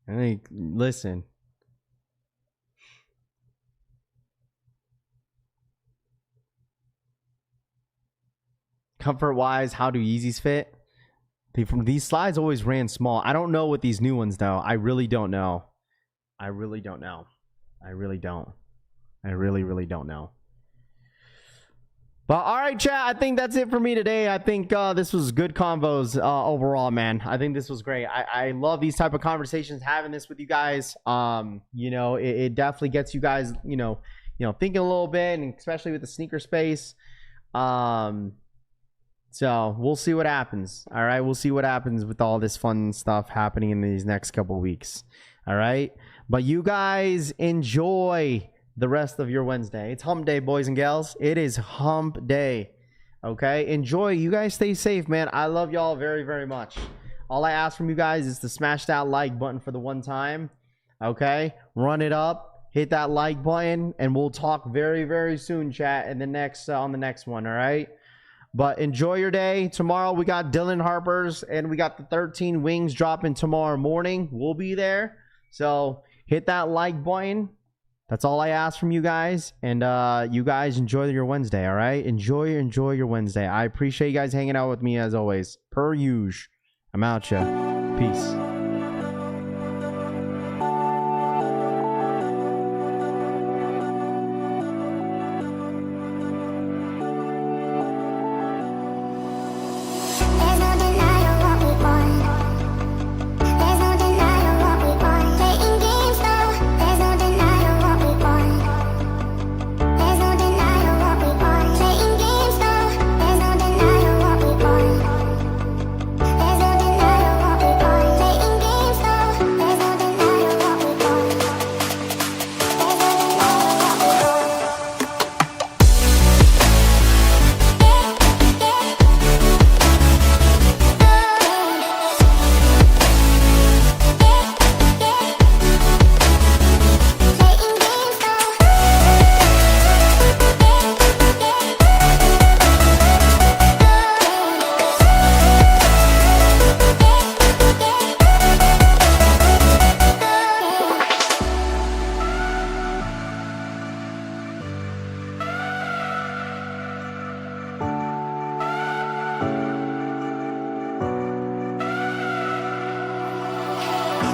I think, listen. Comfort wise, how do Yeezys fit? These slides always ran small. I don't know with these new ones though. I really don't know. I really don't know. I really don't. I really don't know. But all right, chat. I think that's it for me today. I think this was good combos overall, man. I think this was great. I love these type of conversations, having this with you guys. You know, it definitely gets you guys, you know, thinking a little bit, and especially with the sneaker space. So we'll see what happens. All right. We'll see what happens with all this fun stuff happening in these next couple weeks. All right. But you guys enjoy the rest of your Wednesday. It's hump day, boys and gals. It is hump day. Okay. Enjoy. You guys stay safe, man. I love y'all very, very much. All I ask from you guys is to smash that like button for the one time. Okay. Run it up. Hit that like button. And we'll talk very, very soon, chat, in the next on the next one. All right. But enjoy your day. Tomorrow we got Dylan Harper's and we got the 13 wings dropping tomorrow morning. We'll be there. So hit that like button. That's all I ask from you guys. And you guys enjoy your Wednesday, all right? Enjoy your Wednesday. I appreciate you guys hanging out with me as always. Per usual. I'm out, ya. Peace.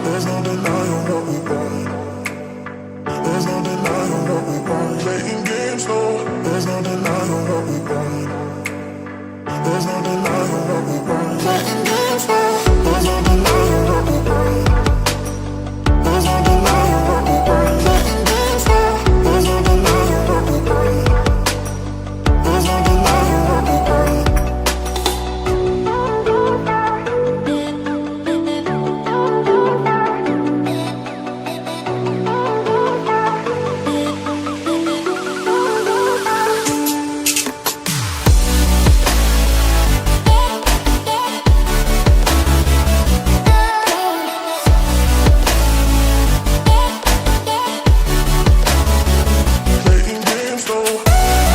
There's no denying what we want. There's no denying what we want. Playing games, no. There's no denying what we want. There's no denying.